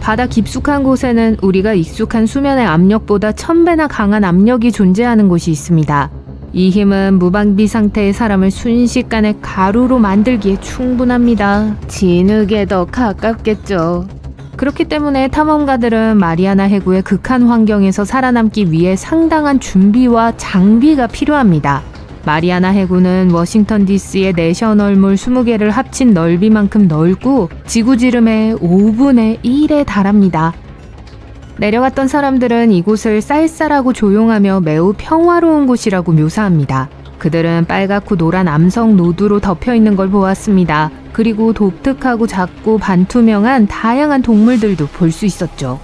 바다 깊숙한 곳에는 우리가 익숙한 수면의 압력보다 1000배나 강한 압력이 존재하는 곳이 있습니다. 이 힘은 무방비 상태의 사람을 순식간에 가루로 만들기에 충분합니다. 진흙에 더 가깝겠죠. 그렇기 때문에 탐험가들은 마리아나 해구의 극한 환경에서 살아남기 위해 상당한 준비와 장비가 필요합니다. 마리아나 해구는 워싱턴 DC의 내셔널몰 20개를 합친 넓이만큼 넓고 지구 지름의 5분의 1에 달합니다. 내려갔던 사람들은 이곳을 쌀쌀하고 조용하며 매우 평화로운 곳이라고 묘사합니다. 그들은 빨갛고 노란 암석 노두로 덮여있는 걸 보았습니다. 그리고 독특하고 작고 반투명한 다양한 동물들도 볼 수 있었죠.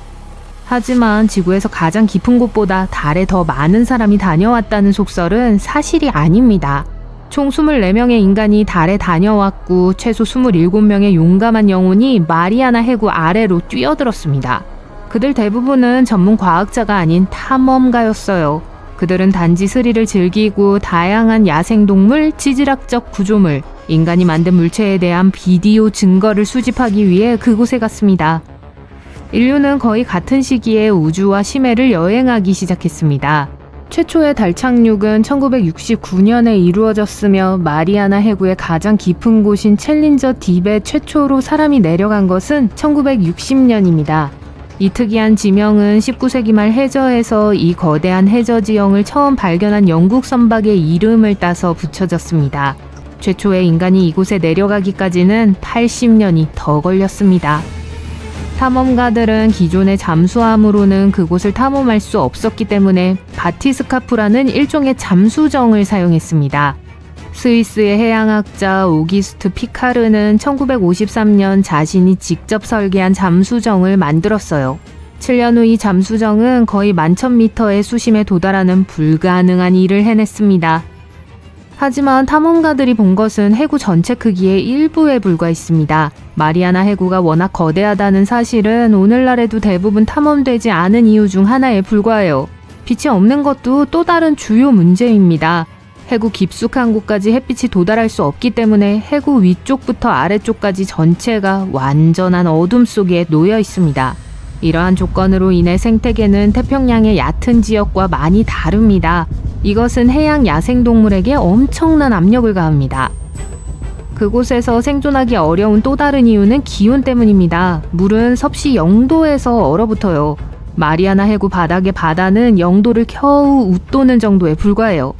하지만 지구에서 가장 깊은 곳보다 달에 더 많은 사람이 다녀왔다는 속설은 사실이 아닙니다. 총 24명의 인간이 달에 다녀왔고 최소 27명의 용감한 영혼이 마리아나 해구 아래로 뛰어들었습니다. 그들 대부분은 전문 과학자가 아닌 탐험가였어요. 그들은 단지 스릴을 즐기고 다양한 야생동물, 지질학적 구조물, 인간이 만든 물체에 대한 비디오 증거를 수집하기 위해 그곳에 갔습니다. 인류는 거의 같은 시기에 우주와 심해를 여행하기 시작했습니다. 최초의 달 착륙은 1969년에 이루어졌으며 마리아나 해구의 가장 깊은 곳인 챌린저 딥에 최초로 사람이 내려간 것은 1960년입니다. 이 특이한 지명은 19세기 말 해저에서 이 거대한 해저 지형을 처음 발견한 영국 선박의 이름을 따서 붙여졌습니다. 최초의 인간이 이곳에 내려가기까지는 80년이 더 걸렸습니다. 탐험가들은 기존의 잠수함으로는 그곳을 탐험할 수 없었기 때문에 바티스카프라는 일종의 잠수정을 사용했습니다. 스위스의 해양학자 오기스트 피카르는 1953년 자신이 직접 설계한 잠수정을 만들었어요. 7년 후 이 잠수정은 거의 11,000m의 수심에 도달하는 불가능한 일을 해냈습니다. 하지만 탐험가들이 본 것은 해구 전체 크기의 일부에 불과했습니다. 마리아나 해구가 워낙 거대하다는 사실은 오늘날에도 대부분 탐험되지 않은 이유 중 하나에 불과해요. 빛이 없는 것도 또 다른 주요 문제입니다. 해구 깊숙한 곳까지 햇빛이 도달할 수 없기 때문에 해구 위쪽부터 아래쪽까지 전체가 완전한 어둠 속에 놓여 있습니다. 이러한 조건으로 인해 생태계는 태평양의 얕은 지역과 많이 다릅니다. 이것은 해양 야생동물에게 엄청난 압력을 가합니다. 그곳에서 생존하기 어려운 또 다른 이유는 기온 때문입니다. 물은 섭씨 0도에서 얼어붙어요. 마리아나 해구 바닥의 바다는 0도를 겨우 웃도는 정도에 불과해요.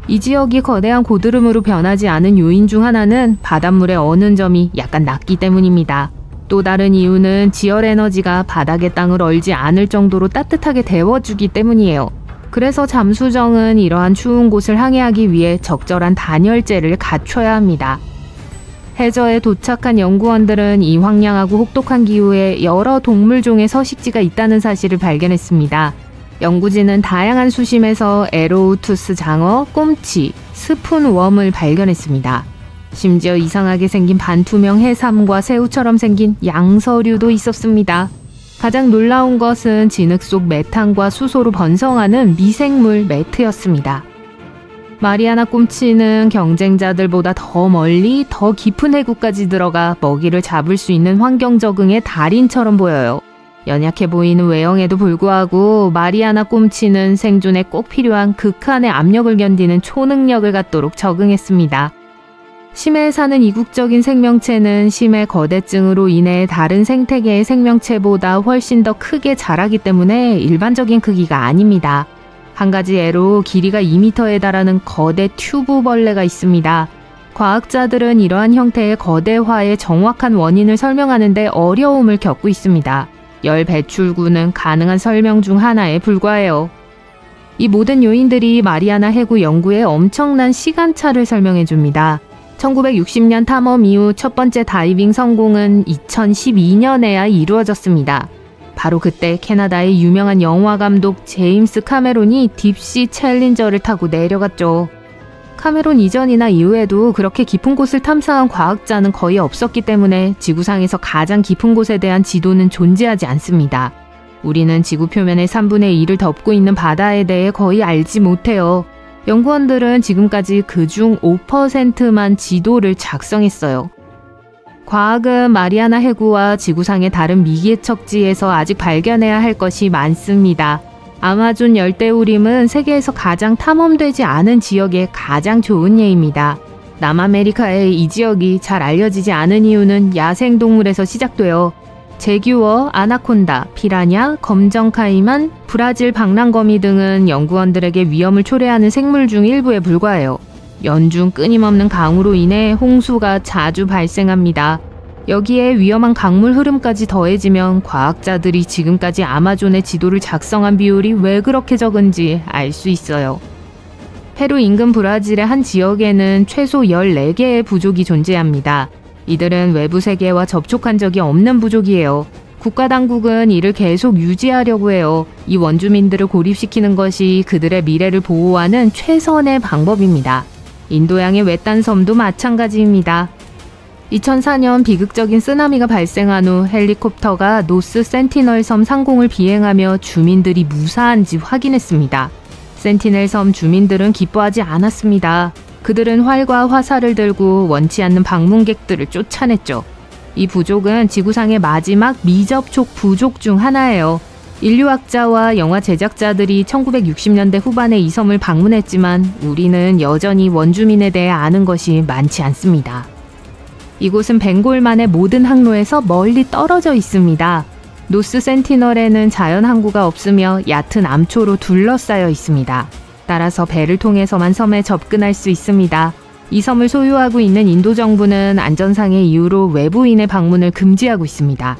이 지역이 거대한 고드름으로 변하지 않은 요인 중 하나는 바닷물의 어는 점이 약간 낮기 때문입니다. 또 다른 이유는 지열 에너지가 바닥의 땅을 얼지 않을 정도로 따뜻하게 데워주기 때문이에요. 그래서 잠수정은 이러한 추운 곳을 항해하기 위해 적절한 단열재를 갖춰야 합니다. 해저에 도착한 연구원들은 이 황량하고 혹독한 기후에 여러 동물종의 서식지가 있다는 사실을 발견했습니다. 연구진은 다양한 수심에서 에로우투스 장어, 꼼치, 스푼웜을 발견했습니다. 심지어 이상하게 생긴 반투명 해삼과 새우처럼 생긴 양서류도 있었습니다. 가장 놀라운 것은 진흙 속 메탄과 수소로 번성하는 미생물 매트였습니다. 마리아나 꼼치는 경쟁자들보다 더 멀리 더 깊은 해구까지 들어가 먹이를 잡을 수 있는 환경 적응의 달인처럼 보여요. 연약해 보이는 외형에도 불구하고 마리아나 꼼치는 생존에 꼭 필요한 극한의 압력을 견디는 초능력을 갖도록 적응했습니다. 심해에 사는 이국적인 생명체는 심해 거대증으로 인해 다른 생태계의 생명체보다 훨씬 더 크게 자라기 때문에 일반적인 크기가 아닙니다. 한 가지 예로 길이가 2m에 달하는 거대 튜브벌레가 있습니다. 과학자들은 이러한 형태의 거대화의 정확한 원인을 설명하는 데 어려움을 겪고 있습니다. 열 배출구는 가능한 설명 중 하나에 불과해요. 이 모든 요인들이 마리아나 해구 연구의 엄청난 시간차를 설명해 줍니다. 1960년 탐험 이후 첫 번째 다이빙 성공은 2012년에야 이루어졌습니다. 바로 그때 캐나다의 유명한 영화 감독 제임스 카메론이 딥시 챌린저를 타고 내려갔죠. 카메론 이전이나 이후에도 그렇게 깊은 곳을 탐사한 과학자는 거의 없었기 때문에 지구상에서 가장 깊은 곳에 대한 지도는 존재하지 않습니다. 우리는 지구 표면의 3분의 1을 덮고 있는 바다에 대해 거의 알지 못해요. 연구원들은 지금까지 그중 5%만 지도를 작성했어요. 과학은 마리아나 해구와 지구상의 다른 미개척지에서 아직 발견해야 할 것이 많습니다. 아마존 열대우림은 세계에서 가장 탐험되지 않은 지역의 가장 좋은 예입니다. 남아메리카의 이 지역이 잘 알려지지 않은 이유는 야생동물에서 시작되어 제규어, 아나콘다, 피라냐, 검정카이만, 브라질 방랑거미 등은 연구원들에게 위험을 초래하는 생물 중 일부에 불과해요. 연중 끊임없는 강우로 인해 홍수가 자주 발생합니다. 여기에 위험한 강물 흐름까지 더해지면 과학자들이 지금까지 아마존의 지도를 작성한 비율이 왜 그렇게 적은지 알 수 있어요. 페루 인근 브라질의 한 지역에는 최소 14개의 부족이 존재합니다. 이들은 외부 세계와 접촉한 적이 없는 부족이에요. 국가당국은 이를 계속 유지하려고 해요. 이 원주민들을 고립시키는 것이 그들의 미래를 보호하는 최선의 방법입니다. 인도양의 외딴 섬도 마찬가지입니다. 2004년 비극적인 쓰나미가 발생한 후 헬리콥터가 노스 센티널 섬 상공을 비행하며 주민들이 무사한지 확인했습니다. 센티넬 섬 주민들은 기뻐하지 않았습니다. 그들은 활과 화살을 들고 원치 않는 방문객들을 쫓아냈죠. 이 부족은 지구상의 마지막 미접촉 부족 중 하나예요. 인류학자와 영화 제작자들이 1960년대 후반에 이 섬을 방문했지만 우리는 여전히 원주민에 대해 아는 것이 많지 않습니다. 이곳은 벵골만의 모든 항로에서 멀리 떨어져 있습니다. 노스 센티널에는 자연 항구가 없으며 얕은 암초로 둘러싸여 있습니다. 따라서 배를 통해서만 섬에 접근할 수 있습니다. 이 섬을 소유하고 있는 인도 정부는 안전상의 이유로 외부인의 방문을 금지하고 있습니다.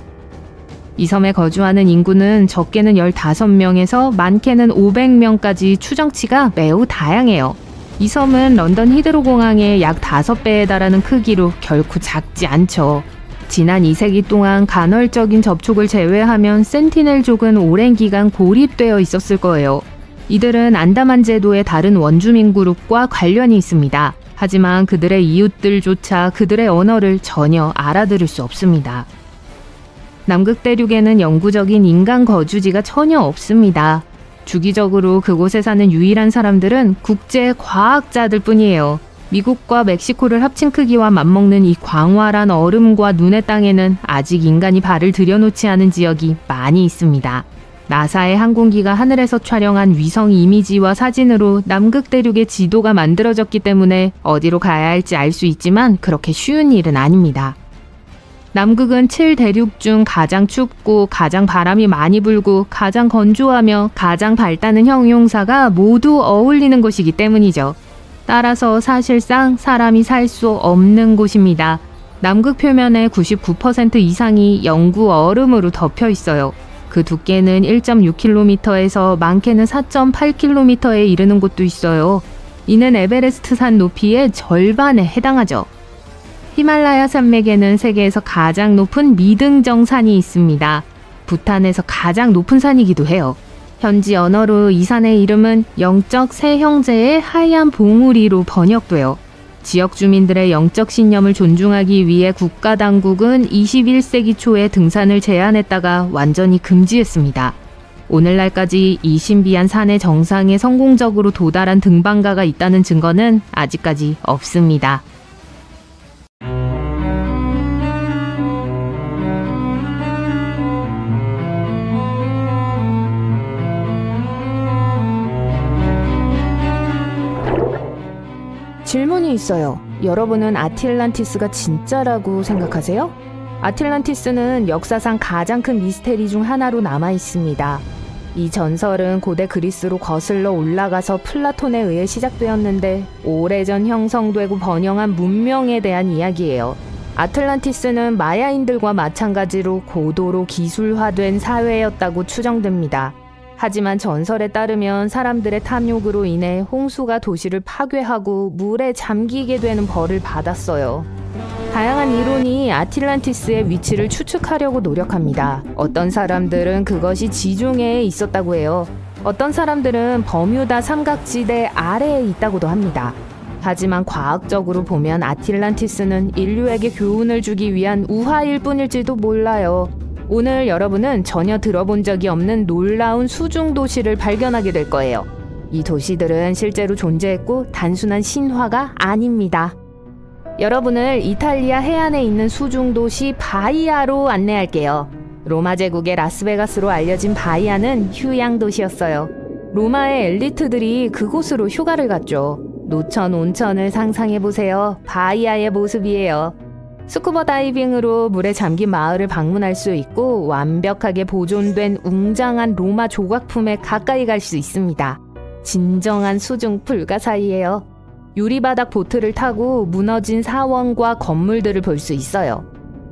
이 섬에 거주하는 인구는 적게는 15명에서 많게는 500명까지 추정치가 매우 다양해요. 이 섬은 런던 히드로 공항의 약 5배에 달하는 크기로 결코 작지 않죠. 지난 2세기 동안 간헐적인 접촉을 제외하면 센티넬족은 오랜 기간 고립되어 있었을 거예요. 이들은 안다만 제도의 다른 원주민 그룹과 관련이 있습니다. 하지만 그들의 이웃들조차 그들의 언어를 전혀 알아들을 수 없습니다. 남극 대륙에는 영구적인 인간 거주지가 전혀 없습니다. 주기적으로 그곳에 사는 유일한 사람들은 국제 과학자들 뿐이에요. 미국과 멕시코를 합친 크기와 맞먹는 이 광활한 얼음과 눈의 땅에는 아직 인간이 발을 들여놓지 않은 지역이 많이 있습니다. 나사의 항공기가 하늘에서 촬영한 위성 이미지와 사진으로 남극 대륙의 지도가 만들어졌기 때문에 어디로 가야 할지 알 수 있지만 그렇게 쉬운 일은 아닙니다. 남극은 7대륙 중 가장 춥고 가장 바람이 많이 불고 가장 건조하며 가장 밝다는 형용사가 모두 어울리는 곳이기 때문이죠. 따라서 사실상 사람이 살 수 없는 곳입니다. 남극 표면의 99% 이상이 영구 얼음으로 덮여 있어요. 그 두께는 1.6km에서 많게는 4.8km에 이르는 곳도 있어요. 이는 에베레스트 산 높이의 절반에 해당하죠. 히말라야 산맥에는 세계에서 가장 높은 미등정산이 있습니다. 부탄에서 가장 높은 산이기도 해요. 현지 언어로 이 산의 이름은 영적 세 형제의 하얀 봉우리로 번역돼요. 지역 주민들의 영적 신념을 존중하기 위해 국가당국은 21세기 초에 등산을 제한했다가 완전히 금지했습니다. 오늘날까지 이 신비한 산의 정상에 성공적으로 도달한 등반가가 있다는 증거는 아직까지 없습니다. 질문이 있어요. 여러분은 아틀란티스가 진짜라고 생각하세요? 아틀란티스는 역사상 가장 큰 미스테리 중 하나로 남아 있습니다. 이 전설은 고대 그리스로 거슬러 올라가서 플라톤에 의해 시작되었는데 오래전 형성되고 번영한 문명에 대한 이야기예요. 아틀란티스는 마야인들과 마찬가지로 고도로 기술화된 사회였다고 추정됩니다. 하지만 전설에 따르면 사람들의 탐욕으로 인해 홍수가 도시를 파괴하고 물에 잠기게 되는 벌을 받았어요. 다양한 이론이 아틀란티스의 위치를 추측하려고 노력합니다. 어떤 사람들은 그것이 지중해에 있었다고 해요. 어떤 사람들은 버뮤다 삼각지대 아래에 있다고도 합니다. 하지만 과학적으로 보면 아틀란티스는 인류에게 교훈을 주기 위한 우화일 뿐일지도 몰라요. 오늘 여러분은 전혀 들어본 적이 없는 놀라운 수중 도시를 발견하게 될 거예요. 이 도시들은 실제로 존재했고 단순한 신화가 아닙니다. 여러분을 이탈리아 해안에 있는 수중도시 바이아로 안내할게요. 로마 제국의 라스베가스로 알려진 바이아는 휴양 도시였어요. 로마의 엘리트들이 그곳으로 휴가를 갔죠. 노천 온천을 상상해보세요. 바이아의 모습이에요. 스쿠버 다이빙으로 물에 잠긴 마을을 방문할 수 있고 완벽하게 보존된 웅장한 로마 조각품에 가까이 갈 수 있습니다. 진정한 수중 불가사의예요. 유리바닥 보트를 타고 무너진 사원과 건물들을 볼 수 있어요.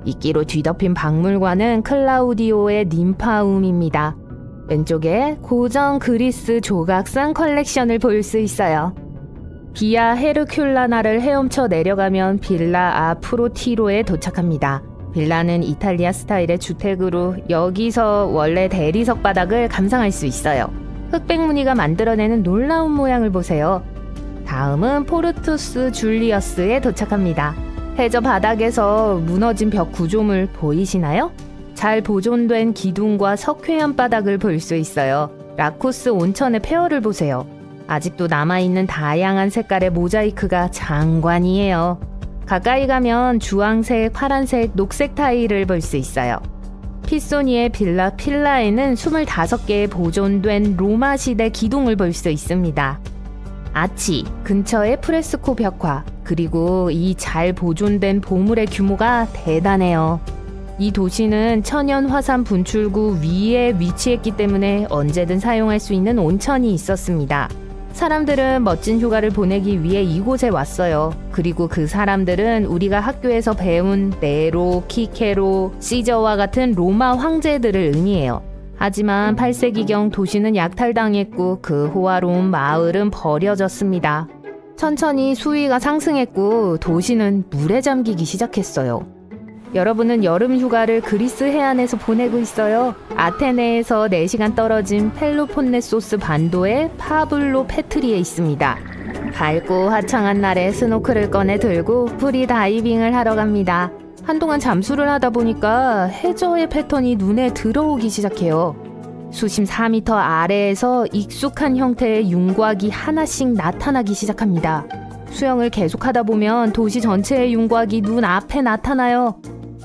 이끼로 뒤덮인 박물관은 클라우디오의 님파움입니다. 왼쪽에 고전 그리스 조각상 컬렉션을 볼 수 있어요. 비아 헤르큘라나를 헤엄쳐 내려가면 빌라 아프로티로에 도착합니다. 빌라는 이탈리아 스타일의 주택으로 여기서 원래 대리석 바닥을 감상할 수 있어요. 흑백 무늬가 만들어내는 놀라운 모양을 보세요. 다음은 포르투스 줄리어스에 도착합니다. 해저 바닥에서 무너진 벽 구조물 보이시나요? 잘 보존된 기둥과 석회암 바닥을 볼 수 있어요. 라코스 온천의 폐허를 보세요. 아직도 남아있는 다양한 색깔의 모자이크가 장관이에요. 가까이 가면 주황색, 파란색, 녹색 타일을 볼 수 있어요. 피소니의 빌라 필라에는 25개의 보존된 로마 시대 기둥을 볼 수 있습니다. 아치, 근처의 프레스코 벽화, 그리고 이 잘 보존된 보물의 규모가 대단해요. 이 도시는 천연 화산 분출구 위에 위치했기 때문에 언제든 사용할 수 있는 온천이 있었습니다. 사람들은 멋진 휴가를 보내기 위해 이곳에 왔어요. 그리고 그 사람들은 우리가 학교에서 배운 네로, 키케로, 시저와 같은 로마 황제들을 의미해요. 하지만 8세기경 도시는 약탈당했고 그 호화로운 마을은 버려졌습니다. 천천히 수위가 상승했고 도시는 물에 잠기기 시작했어요. 여러분은 여름 휴가를 그리스 해안에서 보내고 있어요. 아테네에서 4시간 떨어진 펠로폰네소스 반도의 파블로 페트리에 있습니다. 밝고 화창한 날에 스노클을 꺼내 들고 프리 다이빙을 하러 갑니다. 한동안 잠수를 하다 보니까 해저의 패턴이 눈에 들어오기 시작해요. 수심 4m 아래에서 익숙한 형태의 윤곽이 하나씩 나타나기 시작합니다. 수영을 계속하다 보면 도시 전체의 윤곽이 눈 앞에 나타나요.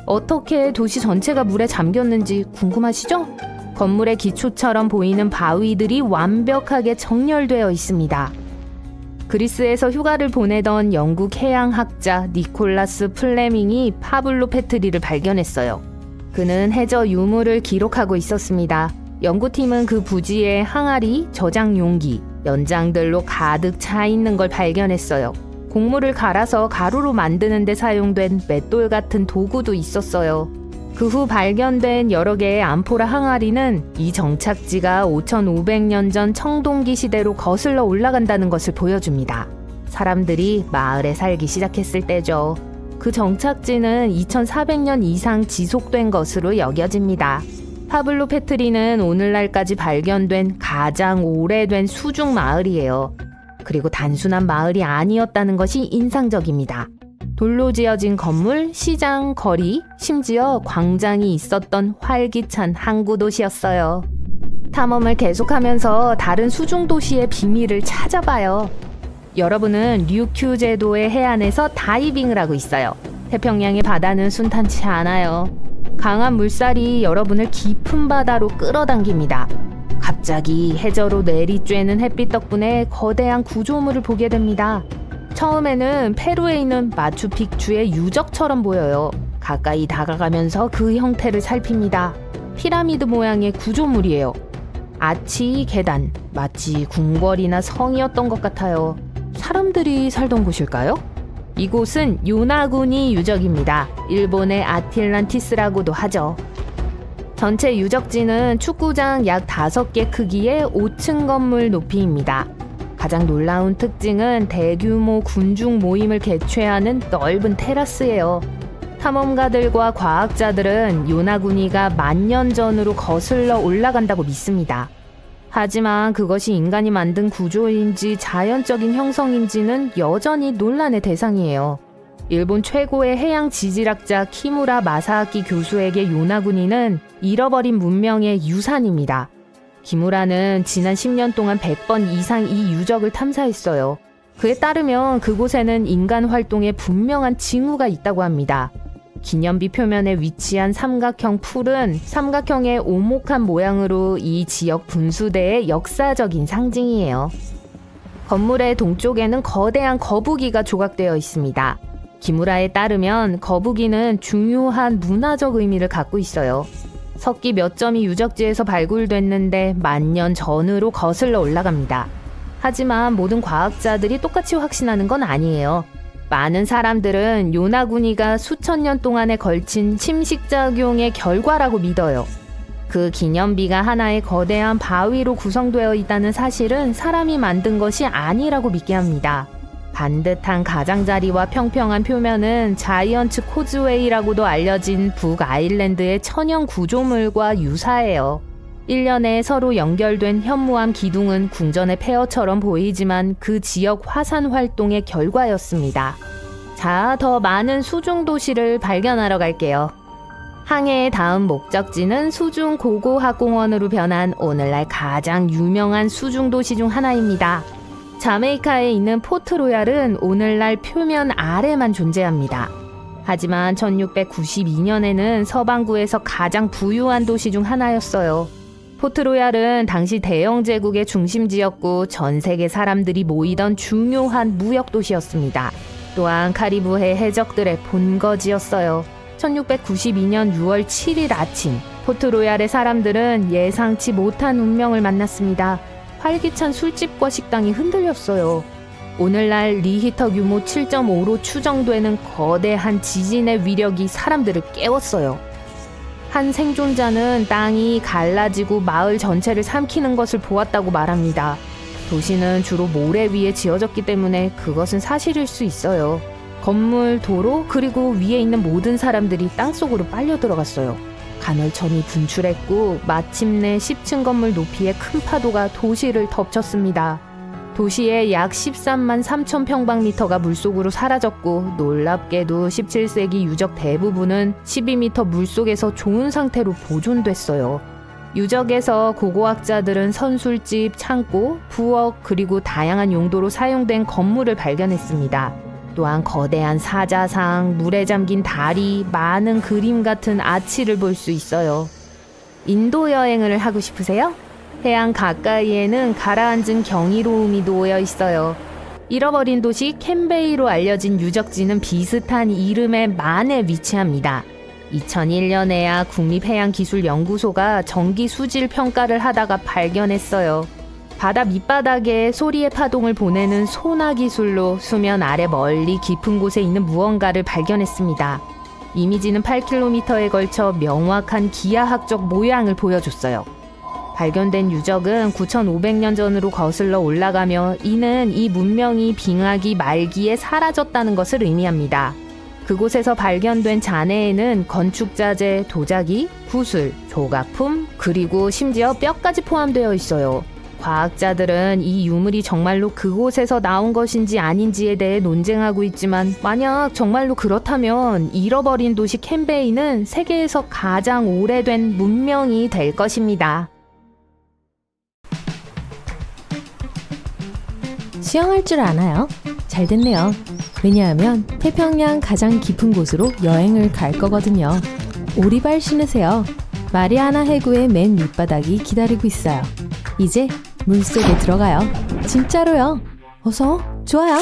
어떻게 도시 전체가 물에 잠겼는지 궁금하시죠? 건물의 기초처럼 보이는 바위들이 완벽하게 정렬되어 있습니다. 그리스에서 휴가를 보내던 영국 해양학자 니콜라스 플레밍이 파블로 페트리를 발견했어요. 그는 해저 유물을 기록하고 있었습니다. 연구팀은 그 부지에 항아리, 저장 용기, 연장들로 가득 차 있는 걸 발견했어요. 곡물을 갈아서 가루로 만드는 데 사용된 맷돌 같은 도구도 있었어요. 그 후 발견된 여러 개의 암포라 항아리는 이 정착지가 5500년 전 청동기 시대로 거슬러 올라간다는 것을 보여줍니다. 사람들이 마을에 살기 시작했을 때죠. 그 정착지는 2400년 이상 지속된 것으로 여겨집니다. 파블로 페트리는 오늘날까지 발견된 가장 오래된 수중 마을이에요. 그리고 단순한 마을이 아니었다는 것이 인상적입니다. 돌로 지어진 건물, 시장, 거리, 심지어 광장이 있었던 활기찬 항구 도시였어요. 탐험을 계속하면서 다른 수중 도시의 비밀을 찾아봐요. 여러분은 류큐 제도의 해안에서 다이빙을 하고 있어요. 태평양의 바다는 순탄치 않아요. 강한 물살이 여러분을 깊은 바다로 끌어당깁니다. 갑자기 해저로 내리쬐는 햇빛 덕분에 거대한 구조물을 보게 됩니다. 처음에는 페루에 있는 마추픽추의 유적처럼 보여요. 가까이 다가가면서 그 형태를 살핍니다. 피라미드 모양의 구조물이에요. 아치 계단, 마치 궁궐이나 성이었던 것 같아요. 사람들이 살던 곳일까요? 이곳은 요나구니 유적입니다. 일본의 아틀란티스라고도 하죠. 전체 유적지는 축구장 약 5개 크기의 5층 건물 높이입니다. 가장 놀라운 특징은 대규모 군중 모임을 개최하는 넓은 테라스예요. 탐험가들과 과학자들은 요나구니가 10,000년 전으로 거슬러 올라간다고 믿습니다. 하지만 그것이 인간이 만든 구조인지 자연적인 형성인지는 여전히 논란의 대상이에요. 일본 최고의 해양 지질학자 키무라 마사아키 교수에게 요나구니는 잃어버린 문명의 유산입니다. 키무라는 지난 10년 동안 100번 이상 이 유적을 탐사했어요. 그에 따르면 그곳에는 인간 활동에 분명한 징후가 있다고 합니다. 기념비 표면에 위치한 삼각형 풀은 삼각형의 오목한 모양으로 이 지역 분수대의 역사적인 상징이에요. 건물의 동쪽에는 거대한 거북이가 조각되어 있습니다. 기무라에 따르면 거북이는 중요한 문화적 의미를 갖고 있어요. 석기 몇 점이 유적지에서 발굴됐는데 10,000년 전으로 거슬러 올라갑니다. 하지만 모든 과학자들이 똑같이 확신하는 건 아니에요. 많은 사람들은 요나구니가 수천 년 동안에 걸친 침식작용의 결과라고 믿어요. 그 기념비가 하나의 거대한 바위로 구성되어 있다는 사실은 사람이 만든 것이 아니라고 믿게 합니다. 반듯한 가장자리와 평평한 표면은 자이언츠 코즈웨이라고도 알려진 북아일랜드의 천연 구조물과 유사해요. 1년에 서로 연결된 현무암 기둥은 궁전의 폐허처럼 보이지만 그 지역 화산 활동의 결과였습니다. 자, 더 많은 수중 도시를 발견하러 갈게요. 항해의 다음 목적지는 수중 고고학공원으로 변한 오늘날 가장 유명한 수중 도시 중 하나입니다. 자메이카에 있는 포트로얄은 오늘날 표면 아래만 존재합니다. 하지만 1692년에는 서반구에서 가장 부유한 도시 중 하나였어요. 포트로얄은 당시 대영 제국의 중심지였고 전 세계 사람들이 모이던 중요한 무역 도시였습니다. 또한 카리브해 해적들의 본거지였어요. 1692년 6월 7일 아침, 포트로얄의 사람들은 예상치 못한 운명을 만났습니다. 활기찬 술집과 식당이 흔들렸어요. 오늘날 리히터 규모 7.5로 추정되는 거대한 지진의 위력이 사람들을 깨웠어요. 한 생존자는 땅이 갈라지고 마을 전체를 삼키는 것을 보았다고 말합니다. 도시는 주로 모래 위에 지어졌기 때문에 그것은 사실일 수 있어요. 건물, 도로, 그리고 위에 있는 모든 사람들이 땅속으로 빨려 들어갔어요. 간헐천이 분출했고 마침내 10층 건물 높이의 큰 파도가 도시를 덮쳤습니다. 도시의 약 13만 3천 평방미터가 물속으로 사라졌고 놀랍게도 17세기 유적 대부분은 12m 물속에서 좋은 상태로 보존됐어요. 유적에서 고고학자들은 선술집, 창고, 부엌 그리고 다양한 용도로 사용된 건물을 발견했습니다. 또한 거대한 사자상, 물에 잠긴 다리, 많은 그림 같은 아치를 볼 수 있어요. 인도 여행을 하고 싶으세요? 해안 가까이에는 가라앉은 경이로움이 놓여 있어요. 잃어버린 도시 캔베이로 알려진 유적지는 비슷한 이름의 만에 위치합니다. 2001년에야 국립해양기술연구소가 정기 수질 평가를 하다가 발견했어요. 바다 밑바닥에 소리의 파동을 보내는 소나 기술로 수면 아래 멀리 깊은 곳에 있는 무언가를 발견했습니다. 이미지는 8km에 걸쳐 명확한 기하학적 모양을 보여줬어요. 발견된 유적은 9,500년 전으로 거슬러 올라가며 이는 이 문명이 빙하기 말기에 사라졌다는 것을 의미합니다. 그곳에서 발견된 잔해에는 건축자재, 도자기, 구슬, 조각품, 그리고 심지어 뼈까지 포함되어 있어요. 과학자들은 이 유물이 정말로 그곳에서 나온 것인지 아닌지에 대해 논쟁하고 있지만 만약 정말로 그렇다면 잃어버린 도시 캔베이는 세계에서 가장 오래된 문명이 될 것입니다. 수영할 줄 아나요? 잘 됐네요. 왜냐하면 태평양 가장 깊은 곳으로 여행을 갈 거거든요. 오리발 신으세요. 마리아나 해구의 맨 밑바닥이 기다리고 있어요. 이제 물속에 들어가요. 진짜로요. 어서. 좋아요.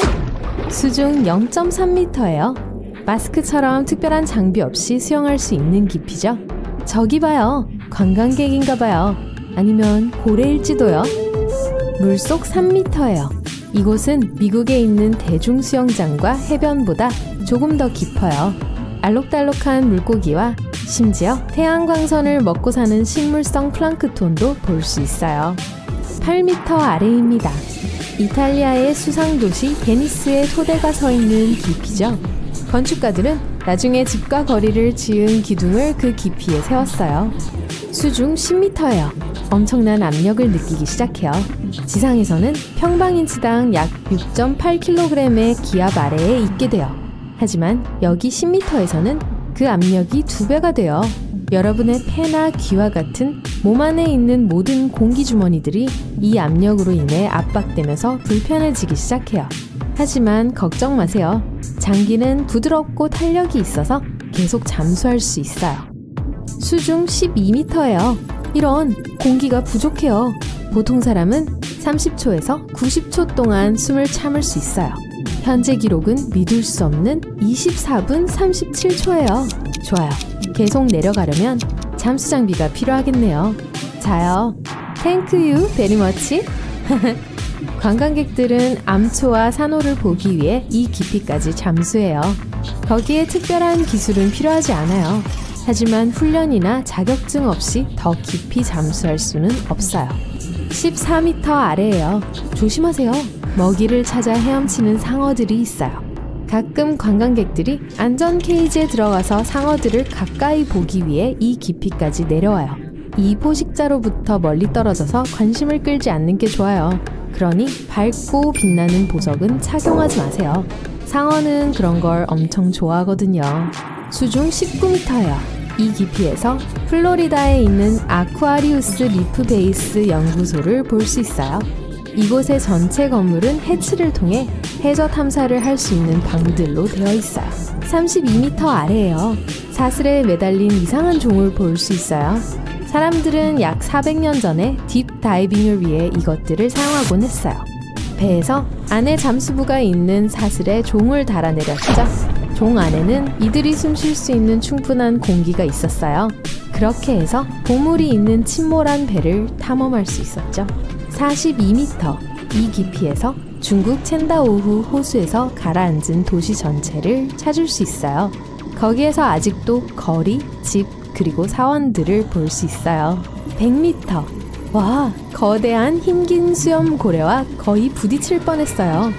수중 0.3m예요. 마스크처럼 특별한 장비 없이 수영할 수 있는 깊이죠. 저기 봐요. 관광객인가 봐요. 아니면 고래일지도요. 물속 3m예요. 이곳은 미국에 있는 대중수영장과 해변보다 조금 더 깊어요. 알록달록한 물고기와 심지어 태양광선을 먹고 사는 식물성 플랑크톤도 볼 수 있어요. 8m 아래입니다. 이탈리아의 수상도시 베니스의 토대가 서 있는 깊이죠. 건축가들은 나중에 집과 거리를 지은 기둥을 그 깊이에 세웠어요. 수중 10m예요. 엄청난 압력을 느끼기 시작해요. 지상에서는 평방인치당 약 6.8kg의 기압 아래에 있게 돼요. 하지만 여기 10m에서는 그 압력이 2배가 돼요. 여러분의 폐나 귀와 같은 몸 안에 있는 모든 공기주머니들이 이 압력으로 인해 압박되면서 불편해지기 시작해요. 하지만 걱정 마세요. 장기는 부드럽고 탄력이 있어서 계속 잠수할 수 있어요. 수중 12m예요. 이런, 공기가 부족해요. 보통 사람은 30초에서 90초 동안 숨을 참을 수 있어요. 현재 기록은 믿을 수 없는 24분 37초예요. 좋아요. 계속 내려가려면 잠수 장비가 필요하겠네요. 자요. Thank you very much. 관광객들은 암초와 산호를 보기 위해 이 깊이까지 잠수해요. 거기에 특별한 기술은 필요하지 않아요. 하지만 훈련이나 자격증 없이 더 깊이 잠수할 수는 없어요. 14m 아래예요. 조심하세요. 먹이를 찾아 헤엄치는 상어들이 있어요. 가끔 관광객들이 안전 케이지에 들어가서 상어들을 가까이 보기 위해 이 깊이까지 내려와요. 이 포식자로부터 멀리 떨어져서 관심을 끌지 않는 게 좋아요. 그러니 밝고 빛나는 보석은 착용하지 마세요. 상어는 그런 걸 엄청 좋아하거든요. 수중 19m예요. 이 깊이에서 플로리다에 있는 아쿠아리우스 리프 베이스 연구소를 볼 수 있어요. 이곳의 전체 건물은 해치를 통해 해저 탐사를 할 수 있는 방들로 되어 있어요. 32m 아래에요. 사슬에 매달린 이상한 종을 볼 수 있어요. 사람들은 약 400년 전에 딥 다이빙을 위해 이것들을 사용하곤 했어요. 배에서 안에 잠수부가 있는 사슬에 종을 달아내렸죠. 종 안에는 이들이 숨 쉴 수 있는 충분한 공기가 있었어요. 그렇게 해서 보물이 있는 침몰한 배를 탐험할 수 있었죠. 42m, 이 깊이에서 중국 첸다오후 호수에서 가라앉은 도시 전체를 찾을 수 있어요. 거기에서 아직도 거리, 집, 그리고 사원들을 볼 수 있어요. 100m, 와, 거대한 흰긴 수염 고래와 거의 부딪힐 뻔했어요.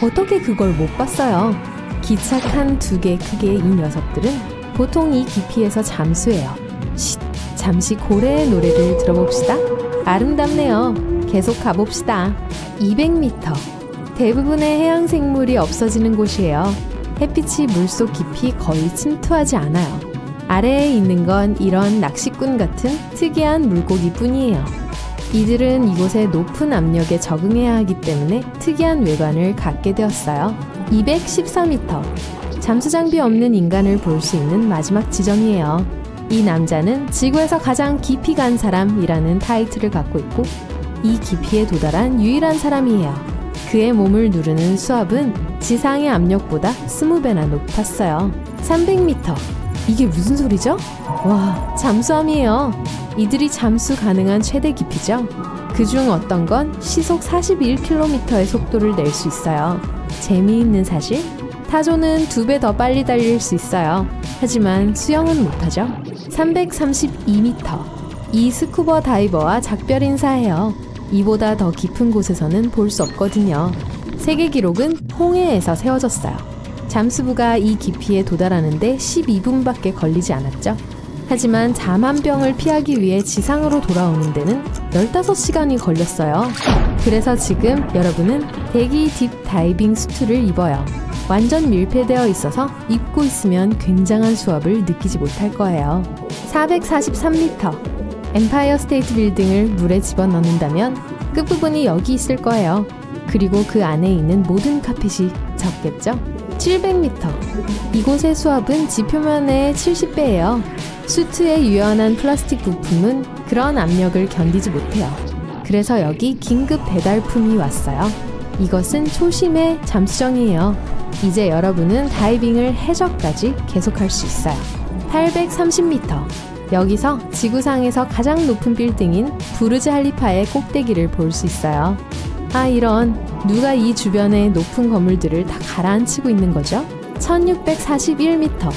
어떻게 그걸 못 봤어요? 기착한 2개 크기의 이 녀석들은 보통 이 깊이에서 잠수해요. 쉿, 잠시 고래의 노래를 들어봅시다. 아름답네요. 계속 가봅시다. 200m, 대부분의 해양 생물이 없어지는 곳이에요. 햇빛이 물속 깊이 거의 침투하지 않아요. 아래에 있는 건 이런 낚시꾼 같은 특이한 물고기 뿐이에요. 이들은 이곳의 높은 압력에 적응해야 하기 때문에 특이한 외관을 갖게 되었어요. 214m, 잠수장비 없는 인간을 볼 수 있는 마지막 지점이에요. 이 남자는 지구에서 가장 깊이 간 사람이라는 타이틀을 갖고 있고 이 깊이에 도달한 유일한 사람이에요. 그의 몸을 누르는 수압은 지상의 압력보다 20배나 높았어요. 300m, 이게 무슨 소리죠? 와, 잠수함이에요. 이들이 잠수 가능한 최대 깊이죠. 그중 어떤 건 시속 41km의 속도를 낼 수 있어요. 재미있는 사실, 타조는 2배 더 빨리 달릴 수 있어요. 하지만 수영은 못하죠. 332m, 이 스쿠버 다이버와 작별 인사해요. 이보다 더 깊은 곳에서는 볼 수 없거든요. 세계 기록은 홍해에서 세워졌어요. 잠수부가 이 깊이에 도달하는데 12분밖에 걸리지 않았죠. 하지만 잠한병을 피하기 위해 지상으로 돌아오는 데는 15시간이 걸렸어요. 그래서 지금 여러분은 대기 딥 다이빙 수트를 입어요. 완전 밀폐되어 있어서 입고 있으면 굉장한 수압을 느끼지 못할 거예요. 443m, 엠파이어 스테이트 빌딩을 물에 집어넣는다면 끝부분이 여기 있을 거예요. 그리고 그 안에 있는 모든 카펫이 적겠죠? 700m, 이곳의 수압은 지표면의 70배예요. 수트의 유연한 플라스틱 부품은 그런 압력을 견디지 못해요. 그래서 여기 긴급 배달품이 왔어요. 이것은 초심의 잠수정이에요. 이제 여러분은 다이빙을 해저까지 계속할 수 있어요. 830m, 여기서 지구상에서 가장 높은 빌딩인 부르즈 할리파의 꼭대기를 볼 수 있어요. 아, 이런, 누가 이 주변의 높은 건물들을 다 가라앉히고 있는 거죠? 1641m,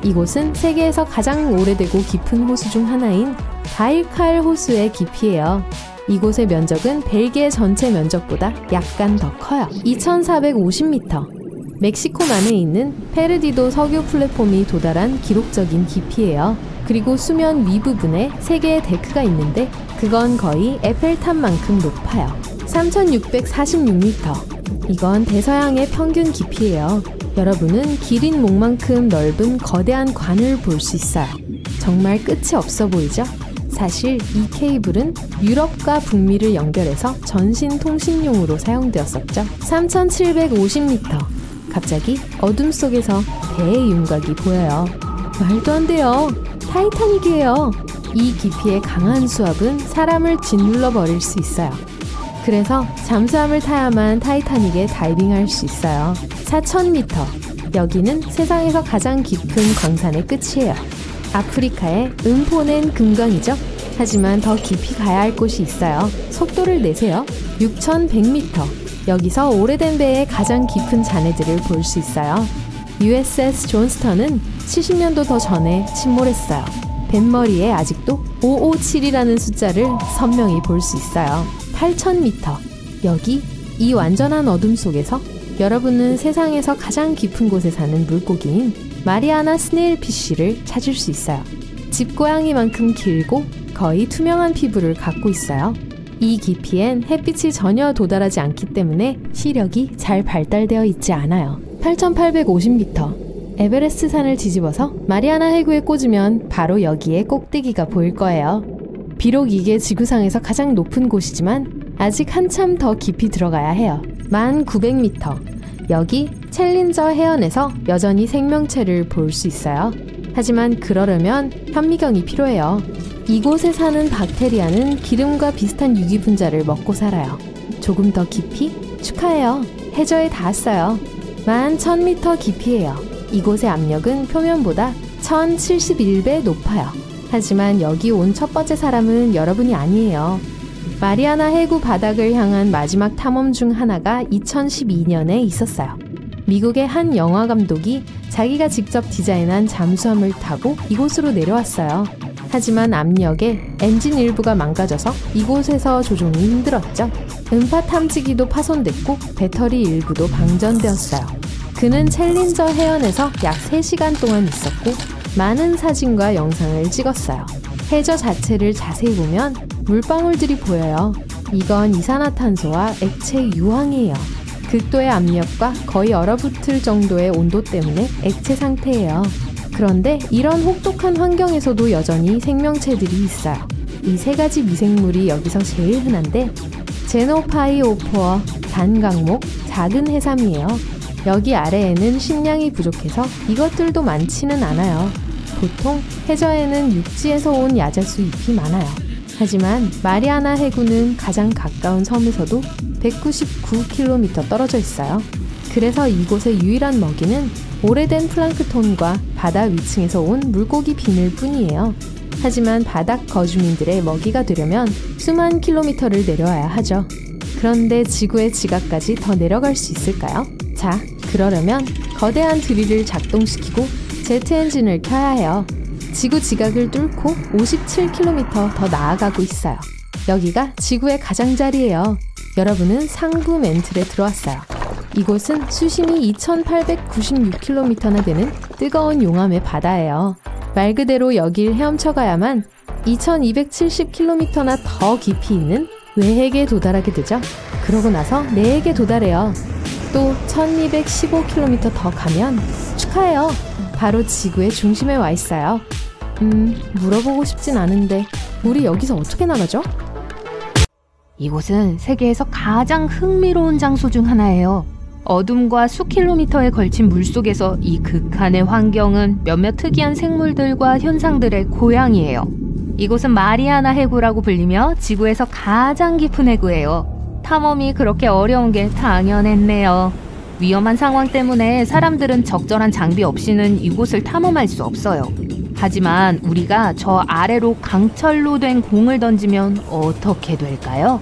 이곳은 세계에서 가장 오래되고 깊은 호수 중 하나인 바일칼 호수의 깊이예요. 이곳의 면적은 벨기에 전체 면적보다 약간 더 커요. 2450m, 멕시코만에 있는 페르디도 석유 플랫폼이 도달한 기록적인 깊이예요. 그리고 수면 위부분에 3개의 데크가 있는데 그건 거의 에펠탑만큼 높아요. 3646m, 이건 대서양의 평균 깊이예요. 여러분은 기린 목만큼 넓은 거대한 관을 볼 수 있어요. 정말 끝이 없어 보이죠? 사실 이 케이블은 유럽과 북미를 연결해서 전신 통신용으로 사용되었었죠. 3,750m. 갑자기 어둠 속에서 배의 윤곽이 보여요. 말도 안 돼요. 타이타닉이에요. 이 깊이의 강한 수압은 사람을 짓눌러 버릴 수 있어요. 그래서 잠수함을 타야만 타이타닉에 다이빙할 수 있어요. 4,000m. 여기는 세상에서 가장 깊은 광산의 끝이에요. 아프리카의 음포넨 금강이죠. 하지만 더 깊이 가야 할 곳이 있어요. 속도를 내세요. 6,100m. 여기서 오래된 배의 가장 깊은 잔해들을 볼 수 있어요. USS 존스턴은 70년도 더 전에 침몰했어요. 뱃머리에 아직도 557이라는 숫자를 선명히 볼 수 있어요. 8,000m. 여기 이 완전한 어둠 속에서 여러분은 세상에서 가장 깊은 곳에 사는 물고기인 마리아나 스네일피쉬를 찾을 수 있어요. 집고양이만큼 길고 거의 투명한 피부를 갖고 있어요. 이 깊이엔 햇빛이 전혀 도달하지 않기 때문에 시력이 잘 발달되어 있지 않아요. 8,850m. 에베레스트 산을 뒤집어서 마리아나 해구에 꽂으면 바로 여기에 꼭대기가 보일 거예요. 비록 이게 지구상에서 가장 높은 곳이지만 아직 한참 더 깊이 들어가야 해요. 1,900m. 여기 챌린저 해연에서 여전히 생명체를 볼 수 있어요. 하지만 그러려면 현미경이 필요해요. 이곳에 사는 박테리아는 기름과 비슷한 유기분자를 먹고 살아요. 조금 더 깊이? 축하해요. 해저에 닿았어요. 11,000m 깊이에요. 이곳의 압력은 표면보다 1071배 높아요. 하지만 여기 온 첫 번째 사람은 여러분이 아니에요. 마리아나 해구 바닥을 향한 마지막 탐험 중 하나가 2012년에 있었어요. 미국의 한 영화 감독이 자기가 직접 디자인한 잠수함을 타고 이곳으로 내려왔어요. 하지만 압력에 엔진 일부가 망가져서 이곳에서 조종이 힘들었죠. 음파 탐지기도 파손됐고 배터리 일부도 방전되었어요. 그는 챌린저 해연에서 약 3시간 동안 있었고 많은 사진과 영상을 찍었어요. 해저 자체를 자세히 보면 물방울들이 보여요. 이건 이산화탄소와 액체 유황이에요. 극도의 압력과 거의 얼어붙을 정도의 온도 때문에 액체 상태예요. 그런데 이런 혹독한 환경에서도 여전히 생명체들이 있어요. 이 3가지 미생물이 여기서 제일 흔한데 제노파이오포어, 단강목, 작은 해삼이에요. 여기 아래에는 식량이 부족해서 이것들도 많지는 않아요. 보통 해저에는 육지에서 온 야자수 잎이 많아요. 하지만 마리아나 해구는 가장 가까운 섬에서도 199km 떨어져 있어요. 그래서 이곳의 유일한 먹이는 오래된 플랑크톤과 바다 위층에서 온 물고기 비늘 뿐이에요. 하지만 바닥 거주민들의 먹이가 되려면 수만 킬로미터를 내려와야 하죠. 그런데 지구의 지각까지 더 내려갈 수 있을까요? 자, 그러려면 거대한 드릴을 작동시키고 제트 엔진을 켜야 해요. 지구 지각을 뚫고 57km 더 나아가고 있어요. 여기가 지구의 가장자리예요. 여러분은 상부 멘틀에 들어왔어요. 이곳은 수심이 2896km나 되는 뜨거운 용암의 바다예요. 말 그대로 여길 헤엄쳐 가야만 2270km나 더 깊이 있는 외핵에 도달하게 되죠. 그러고 나서 내핵에 도달해요. 또 1215km 더 가면 축하해요. 바로 지구의 중심에 와 있어요. 물어보고 싶진 않은데 우리 여기서 어떻게 나가죠? 이곳은 세계에서 가장 흥미로운 장소 중 하나예요. 어둠과 수킬로미터에 걸친 물속에서 이 극한의 환경은 몇몇 특이한 생물들과 현상들의 고향이에요. 이곳은 마리아나 해구라고 불리며 지구에서 가장 깊은 해구예요. 탐험이 그렇게 어려운 게 당연했네요. 위험한 상황 때문에 사람들은 적절한 장비 없이는 이곳을 탐험할 수 없어요. 하지만 우리가 저 아래로 강철로 된 공을 던지면 어떻게 될까요?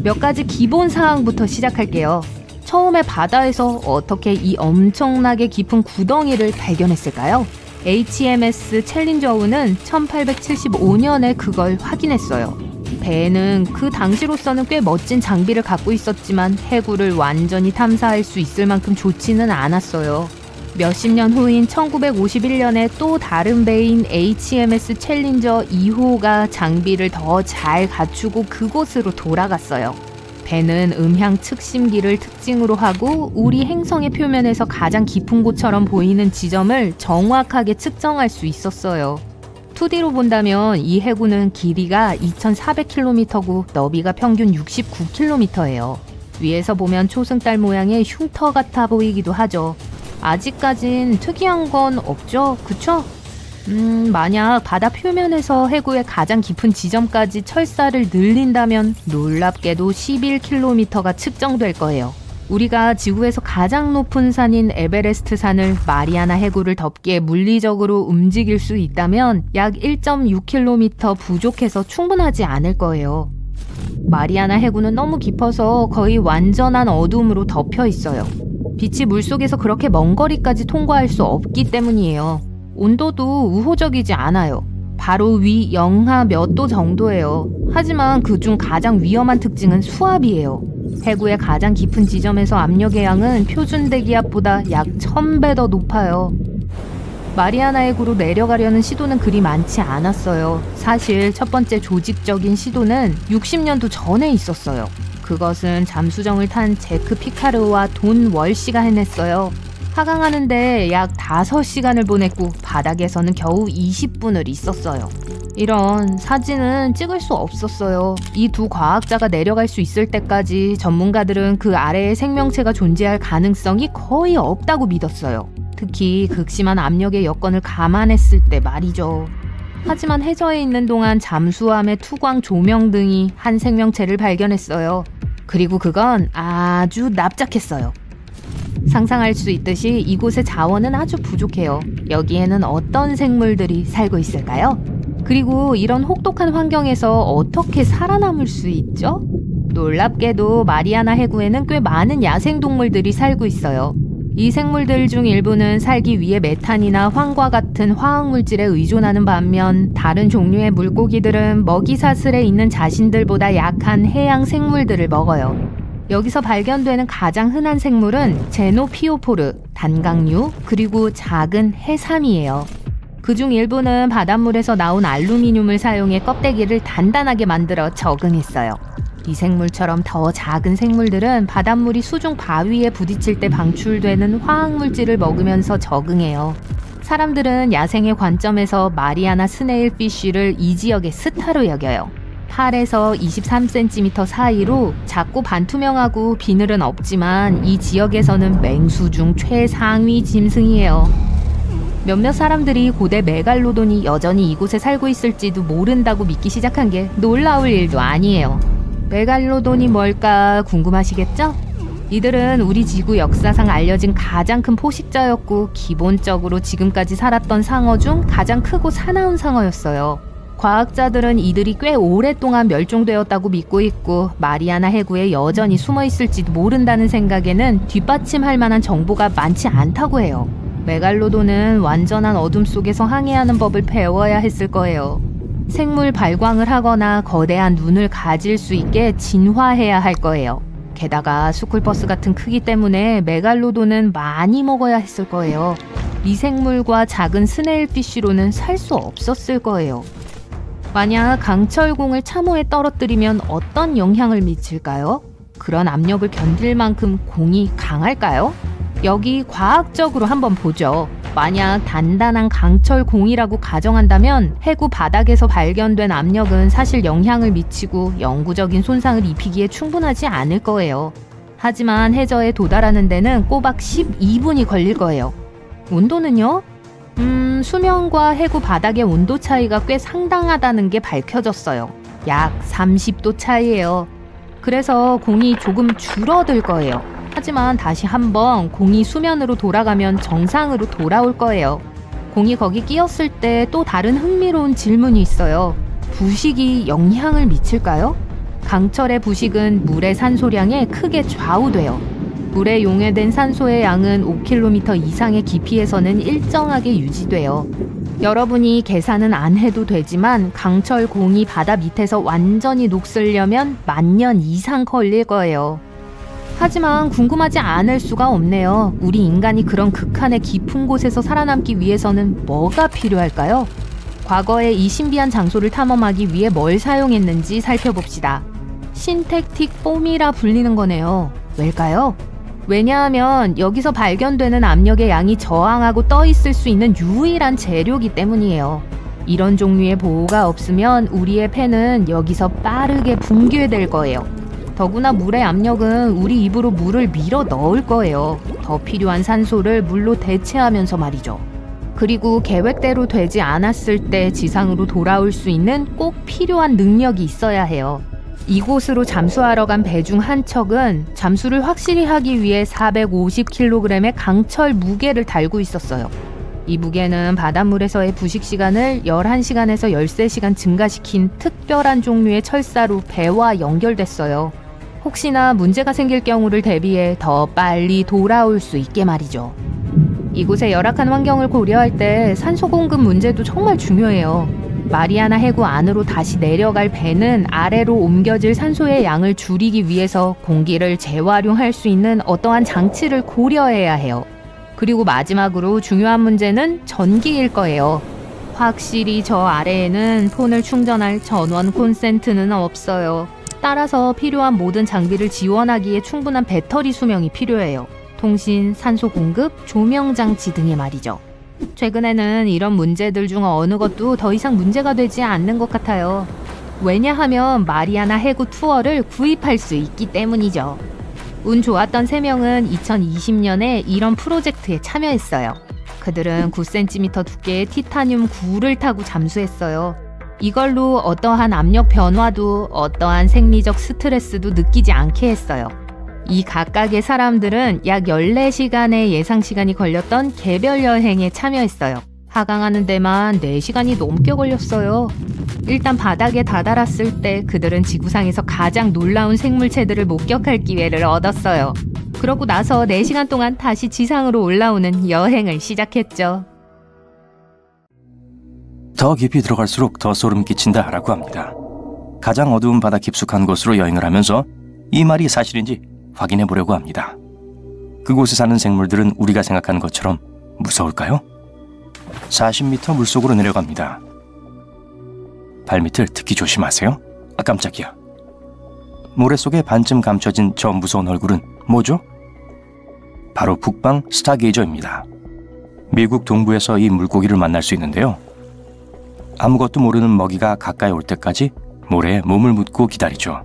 몇 가지 기본 사항부터 시작할게요. 처음에 바다에서 어떻게 이 엄청나게 깊은 구덩이를 발견했을까요? HMS 챌린저우는 1875년에 그걸 확인했어요. 배는 그 당시로서는 꽤 멋진 장비를 갖고 있었지만 해구를 완전히 탐사할 수 있을 만큼 좋지는 않았어요. 몇십 년 후인 1951년에 또 다른 배인 HMS 챌린저 2호가 장비를 더 잘 갖추고 그곳으로 돌아갔어요. 배는 음향 측심기를 특징으로 하고 우리 행성의 표면에서 가장 깊은 곳처럼 보이는 지점을 정확하게 측정할 수 있었어요. 2D로 본다면 이 해구는 길이가 2,400km고 너비가 평균 69km예요. 위에서 보면 초승달 모양의 흉터 같아 보이기도 하죠. 아직까진 특이한 건 없죠, 그쵸? 만약 바다 표면에서 해구의 가장 깊은 지점까지 철사를 늘린다면 놀랍게도 11km가 측정될 거예요. 우리가 지구에서 가장 높은 산인 에베레스트 산을 마리아나 해구를 덮기에 물리적으로 움직일 수 있다면 약 1.6km 부족해서 충분하지 않을 거예요. 마리아나 해구는 너무 깊어서 거의 완전한 어둠으로 덮여 있어요. 빛이 물속에서 그렇게 먼 거리까지 통과할 수 없기 때문이에요. 온도도 우호적이지 않아요. 바로 위 영하 몇 도 정도예요. 하지만 그중 가장 위험한 특징은 수압이에요. 해구의 가장 깊은 지점에서 압력의 양은 표준 대기압보다 약 1000배 더 높아요. 마리아나 해구로 내려가려는 시도는 그리 많지 않았어요. 사실 첫 번째 조직적인 시도는 60년도 전에 있었어요. 그것은 잠수정을 탄 제크 피카르와 돈 월시가 해냈어요. 하강하는데 약 5시간을 보냈고 바닥에서는 겨우 20분을 있었어요. 이런 사진은 찍을 수 없었어요. 이 두 과학자가 내려갈 수 있을 때까지 전문가들은 그 아래에 생명체가 존재할 가능성이 거의 없다고 믿었어요. 특히 극심한 압력의 여건을 감안했을 때 말이죠. 하지만 해저에 있는 동안 잠수함의 투광 조명 등이 한 생명체를 발견했어요. 그리고 그건 아주 납작했어요. 상상할 수 있듯이 이곳의 자원은 아주 부족해요. 여기에는 어떤 생물들이 살고 있을까요? 그리고 이런 혹독한 환경에서 어떻게 살아남을 수 있죠? 놀랍게도 마리아나 해구에는 꽤 많은 야생동물들이 살고 있어요. 이 생물들 중 일부는 살기 위해 메탄이나 황과 같은 화학물질에 의존하는 반면 다른 종류의 물고기들은 먹이사슬에 있는 자신들보다 약한 해양 생물들을 먹어요. 여기서 발견되는 가장 흔한 생물은 제노피오포르, 단강류, 그리고 작은 해삼이에요. 그중 일부는 바닷물에서 나온 알루미늄을 사용해 껍데기를 단단하게 만들어 적응했어요. 이 생물처럼 더 작은 생물들은 바닷물이 수중 바위에 부딪힐 때 방출되는 화학물질을 먹으면서 적응해요. 사람들은 야생의 관점에서 마리아나 스네일 피쉬를 이 지역의 스타로 여겨요. 8에서 23cm 사이로 작고 반투명하고 비늘은 없지만 이 지역에서는 맹수 중 최상위 짐승이에요. 몇몇 사람들이 고대 메갈로돈이 여전히 이곳에 살고 있을지도 모른다고 믿기 시작한 게 놀라울 일도 아니에요. 메갈로돈이 뭘까 궁금하시겠죠? 이들은 우리 지구 역사상 알려진 가장 큰 포식자였고 기본적으로 지금까지 살았던 상어 중 가장 크고 사나운 상어였어요. 과학자들은 이들이 꽤 오랫동안 멸종되었다고 믿고 있고 마리아나 해구에 여전히 숨어 있을지도 모른다는 생각에는 뒷받침할 만한 정보가 많지 않다고 해요. 메갈로돈은 완전한 어둠 속에서 항해하는 법을 배워야 했을 거예요. 생물 발광을 하거나 거대한 눈을 가질 수 있게 진화해야 할 거예요. 게다가 스쿨버스 같은 크기 때문에 메갈로돈은 많이 먹어야 했을 거예요. 미생물과 작은 스네일피쉬로는 살 수 없었을 거예요. 만약 강철공을 참호에 떨어뜨리면 어떤 영향을 미칠까요? 그런 압력을 견딜 만큼 공이 강할까요? 여기 과학적으로 한번 보죠. 만약 단단한 강철공이라고 가정한다면 해구 바닥에서 발견된 압력은 사실 영향을 미치고 영구적인 손상을 입히기에 충분하지 않을 거예요. 하지만 해저에 도달하는 데는 꼬박 12분이 걸릴 거예요. 온도는요? 수면과 해구 바닥의 온도 차이가 꽤 상당하다는 게 밝혀졌어요. 약 30도 차이예요. 그래서 공이 조금 줄어들 거예요. 하지만 다시 한번 공이 수면으로 돌아가면 정상으로 돌아올 거예요. 공이 거기 끼었을 때 또 다른 흥미로운 질문이 있어요. 부식이 영향을 미칠까요? 강철의 부식은 물의 산소량에 크게 좌우돼요. 물에 용해된 산소의 양은 5km 이상의 깊이에서는 일정하게 유지돼요. 여러분이 계산은 안 해도 되지만 강철 공이 바다 밑에서 완전히 녹슬려면 10,000년 이상 걸릴 거예요. 하지만 궁금하지 않을 수가 없네요. 우리 인간이 그런 극한의 깊은 곳에서 살아남기 위해서는 뭐가 필요할까요? 과거에 이 신비한 장소를 탐험하기 위해 뭘 사용했는지 살펴봅시다. 신택틱 폼이라 불리는 거네요. 왜일까요? 왜냐하면 여기서 발견되는 압력의 양이 저항하고 떠 있을 수 있는 유일한 재료이기 때문이에요. 이런 종류의 보호가 없으면 우리의 폐는 여기서 빠르게 붕괴될 거예요. 더구나 물의 압력은 우리 입으로 물을 밀어 넣을 거예요. 더 필요한 산소를 물로 대체하면서 말이죠. 그리고 계획대로 되지 않았을 때 지상으로 돌아올 수 있는 꼭 필요한 능력이 있어야 해요. 이곳으로 잠수하러 간 배 중 한 척은 잠수를 확실히 하기 위해 450kg의 강철 무게를 달고 있었어요. 이 무게는 바닷물에서의 부식 시간을 11시간에서 13시간 증가시킨 특별한 종류의 철사로 배와 연결됐어요. 혹시나 문제가 생길 경우를 대비해 더 빨리 돌아올 수 있게 말이죠. 이곳의 열악한 환경을 고려할 때 산소 공급 문제도 정말 중요해요. 마리아나 해구 안으로 다시 내려갈 배는 아래로 옮겨질 산소의 양을 줄이기 위해서 공기를 재활용할 수 있는 어떠한 장치를 고려해야 해요. 그리고 마지막으로 중요한 문제는 전기일 거예요. 확실히 저 아래에는 폰을 충전할 전원 콘센트는 없어요. 따라서 필요한 모든 장비를 지원하기에 충분한 배터리 수명이 필요해요. 통신, 산소 공급, 조명 장치 등의 말이죠. 최근에는 이런 문제들 중 어느 것도 더 이상 문제가 되지 않는 것 같아요. 왜냐하면 마리아나 해구 투어를 구입할 수 있기 때문이죠. 운 좋았던 3명은 2020년에 이런 프로젝트에 참여했어요. 그들은 9cm 두께의 티타늄 구를 타고 잠수했어요. 이걸로 어떠한 압력 변화도 어떠한 생리적 스트레스도 느끼지 않게 했어요. 이 각각의 사람들은 약 14시간의 예상 시간이 걸렸던 개별 여행에 참여했어요. 하강하는 데만 4시간이 넘게 걸렸어요. 일단 바닥에 다다랐을 때 그들은 지구상에서 가장 놀라운 생물체들을 목격할 기회를 얻었어요. 그러고 나서 4시간 동안 다시 지상으로 올라오는 여행을 시작했죠. 더 깊이 들어갈수록 더 소름 끼친다라고 합니다. 가장 어두운 바다 깊숙한 곳으로 여행을 하면서 이 말이 사실인지 확인해 보려고 합니다. 그곳에 사는 생물들은 우리가 생각하는 것처럼 무서울까요? 40m 물속으로 내려갑니다. 발밑을 특히 조심하세요. 아, 깜짝이야. 모래 속에 반쯤 감춰진 저 무서운 얼굴은 뭐죠? 바로 북방 스타게이저입니다. 미국 동부에서 이 물고기를 만날 수 있는데요. 아무것도 모르는 먹이가 가까이 올 때까지 모래에 몸을 묻고 기다리죠.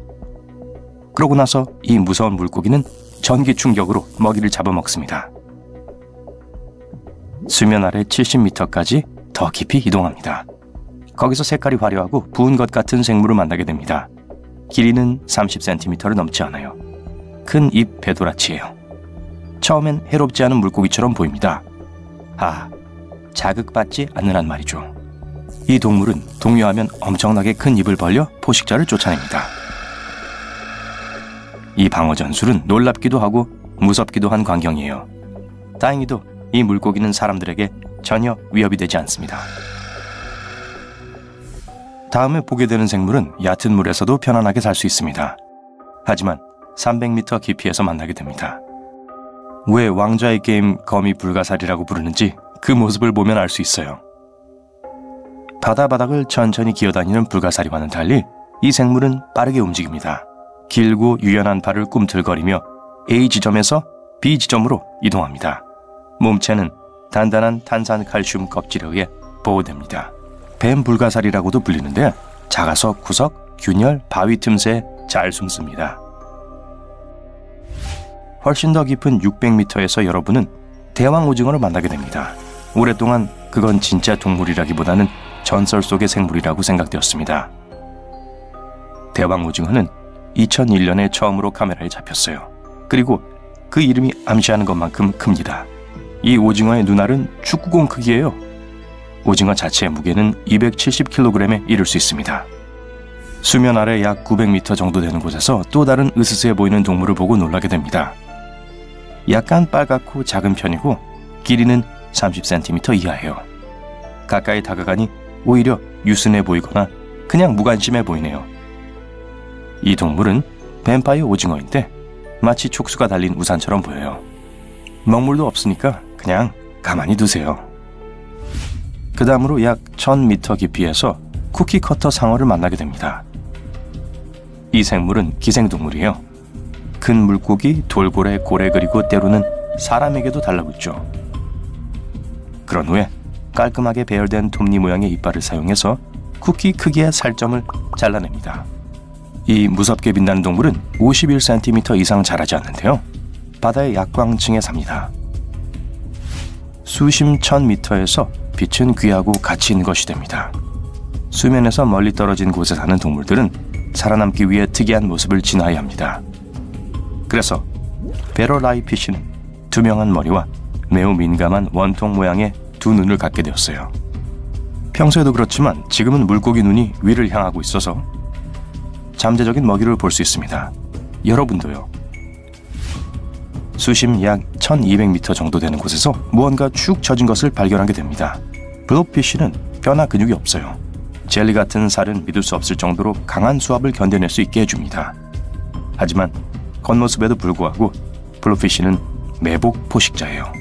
그러고 나서 이 무서운 물고기는 전기 충격으로 먹이를 잡아먹습니다. 수면 아래 70m까지 더 깊이 이동합니다. 거기서 색깔이 화려하고 부은 것 같은 생물을 만나게 됩니다. 길이는 30cm를 넘지 않아요. 큰 입 배도라치예요. 처음엔 해롭지 않은 물고기처럼 보입니다. 아, 자극받지 않는란 말이죠. 이 동물은 동요하면 엄청나게 큰 입을 벌려 포식자를 쫓아냅니다. 이 방어 전술은 놀랍기도 하고 무섭기도 한 광경이에요. 다행히도 이 물고기는 사람들에게 전혀 위협이 되지 않습니다. 다음에 보게 되는 생물은 얕은 물에서도 편안하게 살 수 있습니다. 하지만 300m 깊이에서 만나게 됩니다. 왜 왕좌의 게임 거미 불가사리라고 부르는지 그 모습을 보면 알 수 있어요. 바다 바닥을 천천히 기어다니는 불가사리와는 달리 이 생물은 빠르게 움직입니다. 길고 유연한 발을 꿈틀거리며 A 지점에서 B 지점으로 이동합니다. 몸체는 단단한 탄산 칼슘 껍질에 의해 보호됩니다. 뱀 불가사리라고도 불리는데 작아서 구석, 균열, 바위 틈새에 잘 숨습니다. 훨씬 더 깊은 600m에서 여러분은 대왕 오징어를 만나게 됩니다. 오랫동안 그건 진짜 동물이라기보다는 전설 속의 생물이라고 생각되었습니다. 대왕 오징어는 2001년에 처음으로 카메라에 잡혔어요. 그리고 그 이름이 암시하는 것만큼 큽니다. 이 오징어의 눈알은 축구공 크기예요. 오징어 자체의 무게는 270kg에 이를 수 있습니다. 수면 아래 약 900m 정도 되는 곳에서 또 다른 으스스해 보이는 동물을 보고 놀라게 됩니다. 약간 빨갛고 작은 편이고 길이는 30cm 이하예요. 가까이 다가가니 오히려 유순해 보이거나 그냥 무관심해 보이네요. 이 동물은 뱀파이어 오징어인데 마치 촉수가 달린 우산처럼 보여요. 먹물도 없으니까 그냥 가만히 두세요. 그 다음으로 약 1000m 깊이에서 쿠키커터 상어를 만나게 됩니다. 이 생물은 기생동물이에요. 큰 물고기, 돌고래, 고래 그리고 때로는 사람에게도 달라붙죠. 그런 후에 깔끔하게 배열된 톱니 모양의 이빨을 사용해서 쿠키 크기의 살점을 잘라냅니다. 이 무섭게 빛나는 동물은 51cm 이상 자라지 않는데요. 바다의 약광층에 삽니다. 수심 1000m에서 빛은 귀하고 가치 있는 것이 됩니다. 수면에서 멀리 떨어진 곳에 사는 동물들은 살아남기 위해 특이한 모습을 지나야 합니다. 그래서 베럴라이피쉬는 투명한 머리와 매우 민감한 원통 모양의 두 눈을 갖게 되었어요. 평소에도 그렇지만 지금은 물고기 눈이 위를 향하고 있어서 잠재적인 먹이를 볼 수 있습니다. 여러분도요. 수심 약 1200m 정도 되는 곳에서 무언가 축 처진 것을 발견하게 됩니다. 블롭피쉬는 뼈나 근육이 없어요. 젤리 같은 살은 믿을 수 없을 정도로 강한 수압을 견뎌낼 수 있게 해줍니다. 하지만 겉모습에도 불구하고 블롭피쉬는 매복 포식자예요.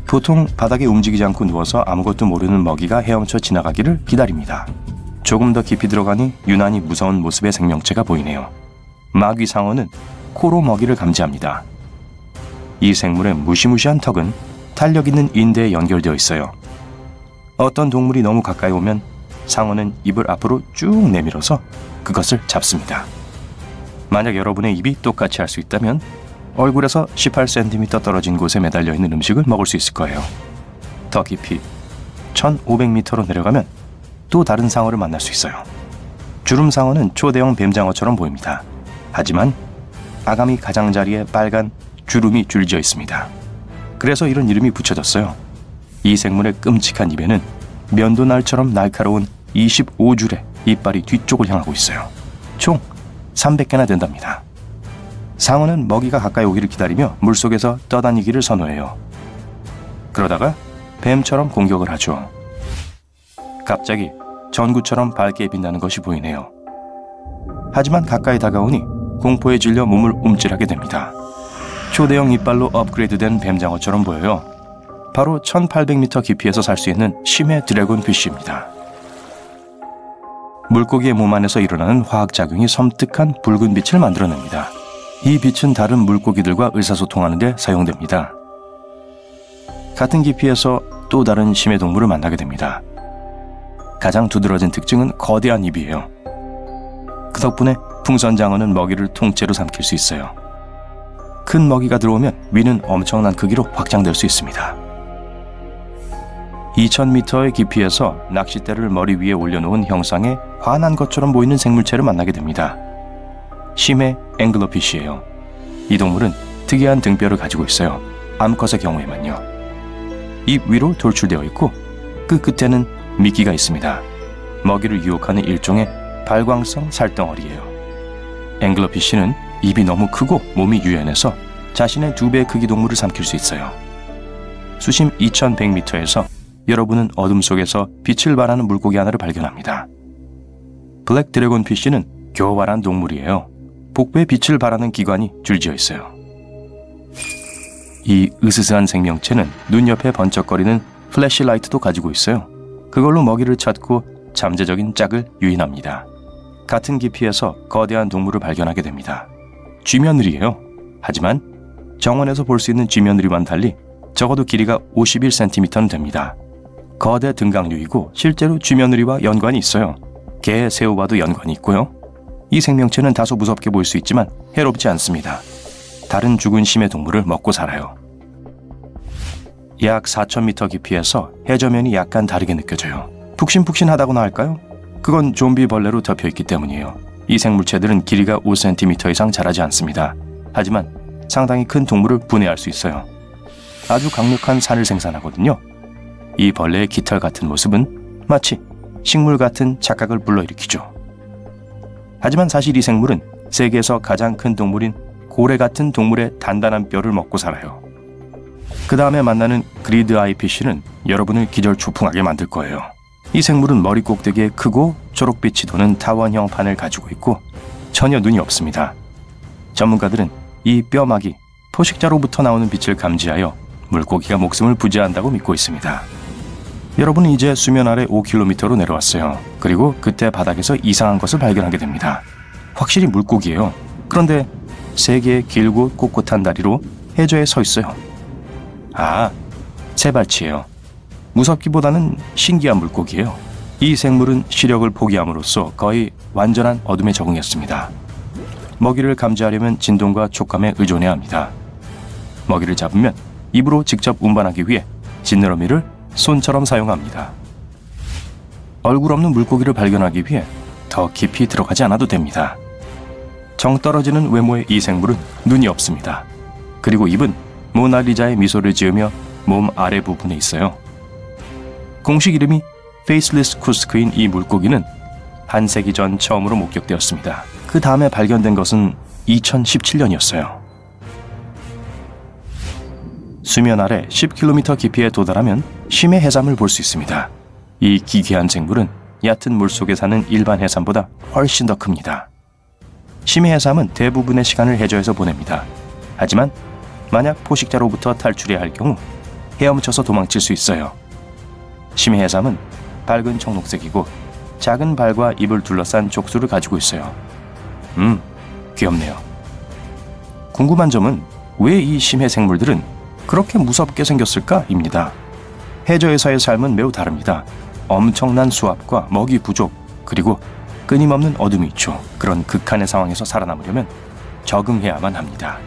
보통 바닥에 움직이지 않고 누워서 아무것도 모르는 먹이가 헤엄쳐 지나가기를 기다립니다. 조금 더 깊이 들어가니 유난히 무서운 모습의 생명체가 보이네요. 마귀상어는 코로 먹이를 감지합니다. 이 생물의 무시무시한 턱은 탄력 있는 인대에 연결되어 있어요. 어떤 동물이 너무 가까이 오면 상어는 입을 앞으로 쭉 내밀어서 그것을 잡습니다. 만약 여러분의 입이 똑같이 할 수 있다면 얼굴에서 18cm 떨어진 곳에 매달려 있는 음식을 먹을 수 있을 거예요. 더 깊이 1500m로 내려가면 또 다른 상어를 만날 수 있어요. 주름상어는 초대형 뱀장어처럼 보입니다. 하지만 아가미 가장자리에 빨간 주름이 줄지어 있습니다. 그래서 이런 이름이 붙여졌어요. 이 생물의 끔찍한 입에는 면도날처럼 날카로운 25줄의 이빨이 뒤쪽을 향하고 있어요. 총 300개나 된답니다. 상어는 먹이가 가까이 오기를 기다리며 물속에서 떠다니기를 선호해요. 그러다가 뱀처럼 공격을 하죠. 갑자기 전구처럼 밝게 빛나는 것이 보이네요. 하지만 가까이 다가오니 공포에 질려 몸을 움찔하게 됩니다. 초대형 이빨로 업그레이드된 뱀장어처럼 보여요. 바로 1800m 깊이에서 살 수 있는 심해 드래곤피쉬입니다. 물고기의 몸 안에서 일어나는 화학작용이 섬뜩한 붉은 빛을 만들어냅니다. 이 빛은 다른 물고기들과 의사소통하는 데 사용됩니다. 같은 깊이에서 또 다른 심해 동물을 만나게 됩니다. 가장 두드러진 특징은 거대한 입이에요. 그 덕분에 풍선장어는 먹이를 통째로 삼킬 수 있어요. 큰 먹이가 들어오면 위는 엄청난 크기로 확장될 수 있습니다. 2000m의 깊이에서 낚싯대를 머리 위에 올려놓은 형상의 환한 것처럼 보이는 생물체를 만나게 됩니다. 심해 앵글러피쉬예요. 이 동물은 특이한 등뼈를 가지고 있어요. 암컷의 경우에만요. 입 위로 돌출되어 있고 그 끝에는 미끼가 있습니다. 먹이를 유혹하는 일종의 발광성 살덩어리예요. 앵글러피쉬는 입이 너무 크고 몸이 유연해서 자신의 2배의 크기 동물을 삼킬 수 있어요. 수심 2100m에서 여러분은 어둠 속에서 빛을 발하는 물고기 하나를 발견합니다. 블랙 드래곤피쉬는 교활한 동물이에요. 복부에 빛을 발하는 기관이 줄지어 있어요. 이 으스스한 생명체는 눈 옆에 번쩍거리는 플래시라이트도 가지고 있어요. 그걸로 먹이를 찾고 잠재적인 짝을 유인합니다. 같은 깊이에서 거대한 동물을 발견하게 됩니다. 쥐며느리예요. 하지만 정원에서 볼 수 있는 쥐며느리와는 달리 적어도 길이가 51cm는 됩니다. 거대 등강류이고 실제로 쥐며느리와 연관이 있어요. 개, 새우와도 연관이 있고요. 이 생명체는 다소 무섭게 보일 수 있지만 해롭지 않습니다. 다른 죽은 심해 동물을 먹고 살아요. 약 4000m 깊이에서 해저면이 약간 다르게 느껴져요. 푹신푹신하다고나 할까요? 그건 좀비 벌레로 덮여있기 때문이에요. 이 생물체들은 길이가 5cm 이상 자라지 않습니다. 하지만 상당히 큰 동물을 분해할 수 있어요. 아주 강력한 산을 생산하거든요. 이 벌레의 깃털 같은 모습은 마치 식물 같은 착각을 불러일으키죠. 하지만 사실 이 생물은 세계에서 가장 큰 동물인 고래 같은 동물의 단단한 뼈를 먹고 살아요. 그 다음에 만나는 그리드 아이피쉬는 여러분을 기절초풍하게 만들 거예요. 이 생물은 머리 꼭대기에 크고 초록빛이 도는 타원형 판을 가지고 있고 전혀 눈이 없습니다. 전문가들은 이 뼈막이 포식자로부터 나오는 빛을 감지하여 물고기가 목숨을 부지한다고 믿고 있습니다. 여러분은 이제 수면 아래 5km로 내려왔어요. 그리고 그때 바닥에서 이상한 것을 발견하게 됩니다. 확실히 물고기예요. 그런데 3개의 길고 꼿꼿한 다리로 해저에 서 있어요. 아, 세발치예요. 무섭기보다는 신기한 물고기예요. 이 생물은 시력을 포기함으로써 거의 완전한 어둠에 적응했습니다. 먹이를 감지하려면 진동과 촉감에 의존해야 합니다. 먹이를 잡으면 입으로 직접 운반하기 위해 지느러미를 손처럼 사용합니다. 얼굴 없는 물고기를 발견하기 위해 더 깊이 들어가지 않아도 됩니다. 정 떨어지는 외모의 이 생물은 눈이 없습니다. 그리고 입은 모나리자의 미소를 지으며 몸 아래 부분에 있어요. 공식 이름이 페이스리스 쿠스크인 이 물고기는 반세기 전 처음으로 목격되었습니다. 그 다음에 발견된 것은 2017년이었어요. 수면 아래 10km 깊이에 도달하면 심해 해삼을 볼 수 있습니다. 이 기괴한 생물은 얕은 물속에 사는 일반 해삼보다 훨씬 더 큽니다. 심해 해삼은 대부분의 시간을 해저에서 보냅니다. 하지만 만약 포식자로부터 탈출해야 할 경우 헤엄쳐서 도망칠 수 있어요. 심해 해삼은 밝은 청록색이고 작은 발과 입을 둘러싼 족수를 가지고 있어요. 귀엽네요. 궁금한 점은 왜 이 심해 생물들은 그렇게 무섭게 생겼을까입니다. 해저에서의 삶은 매우 다릅니다. 엄청난 수압과 먹이 부족, 그리고 끊임없는 어둠이 있죠. 그런 극한의 상황에서 살아남으려면 적응해야만 합니다.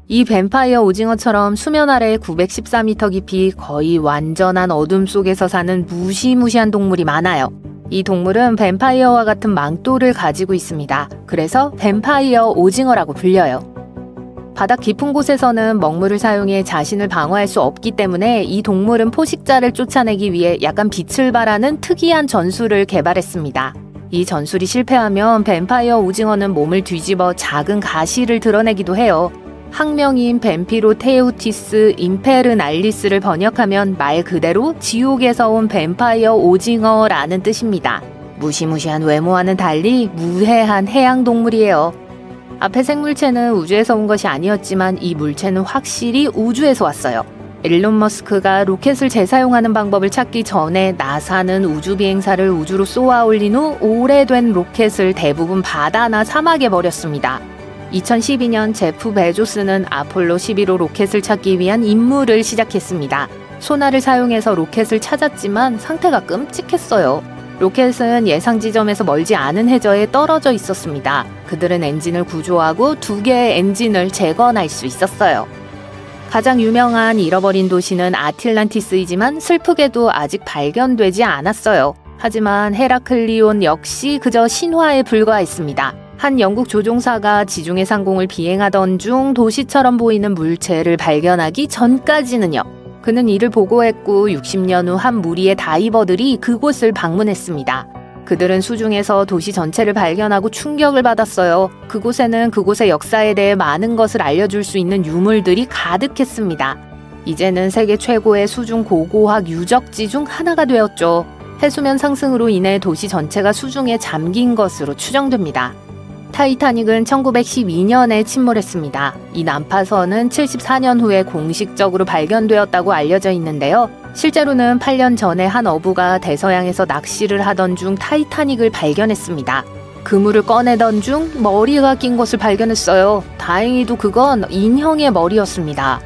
이 뱀파이어 오징어처럼 수면 아래 914m 깊이 거의 완전한 어둠 속에서 사는 무시무시한 동물이 많아요. 이 동물은 뱀파이어와 같은 망토를 가지고 있습니다. 그래서 뱀파이어 오징어라고 불려요. 바닥 깊은 곳에서는 먹물을 사용해 자신을 방어할 수 없기 때문에 이 동물은 포식자를 쫓아내기 위해 약간 빛을 발하는 특이한 전술을 개발했습니다. 이 전술이 실패하면 뱀파이어 오징어는 몸을 뒤집어 작은 가시를 드러내기도 해요. 학명인 뱀피로테우티스 임페르날리스를 번역하면 말 그대로 지옥에서 온 뱀파이어 오징어라는 뜻입니다. 무시무시한 외모와는 달리 무해한 해양동물이에요. 앞의 생물체는 우주에서 온 것이 아니었지만 이 물체는 확실히 우주에서 왔어요. 일론 머스크가 로켓을 재사용하는 방법을 찾기 전에 나사는 우주 비행사를 우주로 쏘아 올린 후 오래된 로켓을 대부분 바다나 사막에 버렸습니다. 2012년 제프 베조스는 아폴로 11호 로켓을 찾기 위한 임무를 시작했습니다. 소나를 사용해서 로켓을 찾았지만 상태가 끔찍했어요. 로켓은 예상 지점에서 멀지 않은 해저에 떨어져 있었습니다. 그들은 엔진을 구조하고 2개의 엔진을 재건할 수 있었어요. 가장 유명한 잃어버린 도시는 아틀란티스이지만 슬프게도 아직 발견되지 않았어요. 하지만 헤라클리온 역시 그저 신화에 불과했습니다. 한 영국 조종사가 지중해 상공을 비행하던 중 도시처럼 보이는 물체를 발견하기 전까지는요. 그는 이를 보고했고 60년 후 한 무리의 다이버들이 그곳을 방문했습니다. 그들은 수중에서 도시 전체를 발견하고 충격을 받았어요. 그곳에는 그곳의 역사에 대해 많은 것을 알려줄 수 있는 유물들이 가득했습니다. 이제는 세계 최고의 수중 고고학 유적지 중 하나가 되었죠. 해수면 상승으로 인해 도시 전체가 수중에 잠긴 것으로 추정됩니다. 타이타닉은 1912년에 침몰했습니다. 이 난파선은 74년 후에 공식적으로 발견되었다고 알려져 있는데요. 실제로는 8년 전에 한 어부가 대서양에서 낚시를 하던 중 타이타닉을 발견했습니다. 그물을 꺼내던 중 머리가 낀 것을 발견했어요. 다행히도 그건 인형의 머리였습니다.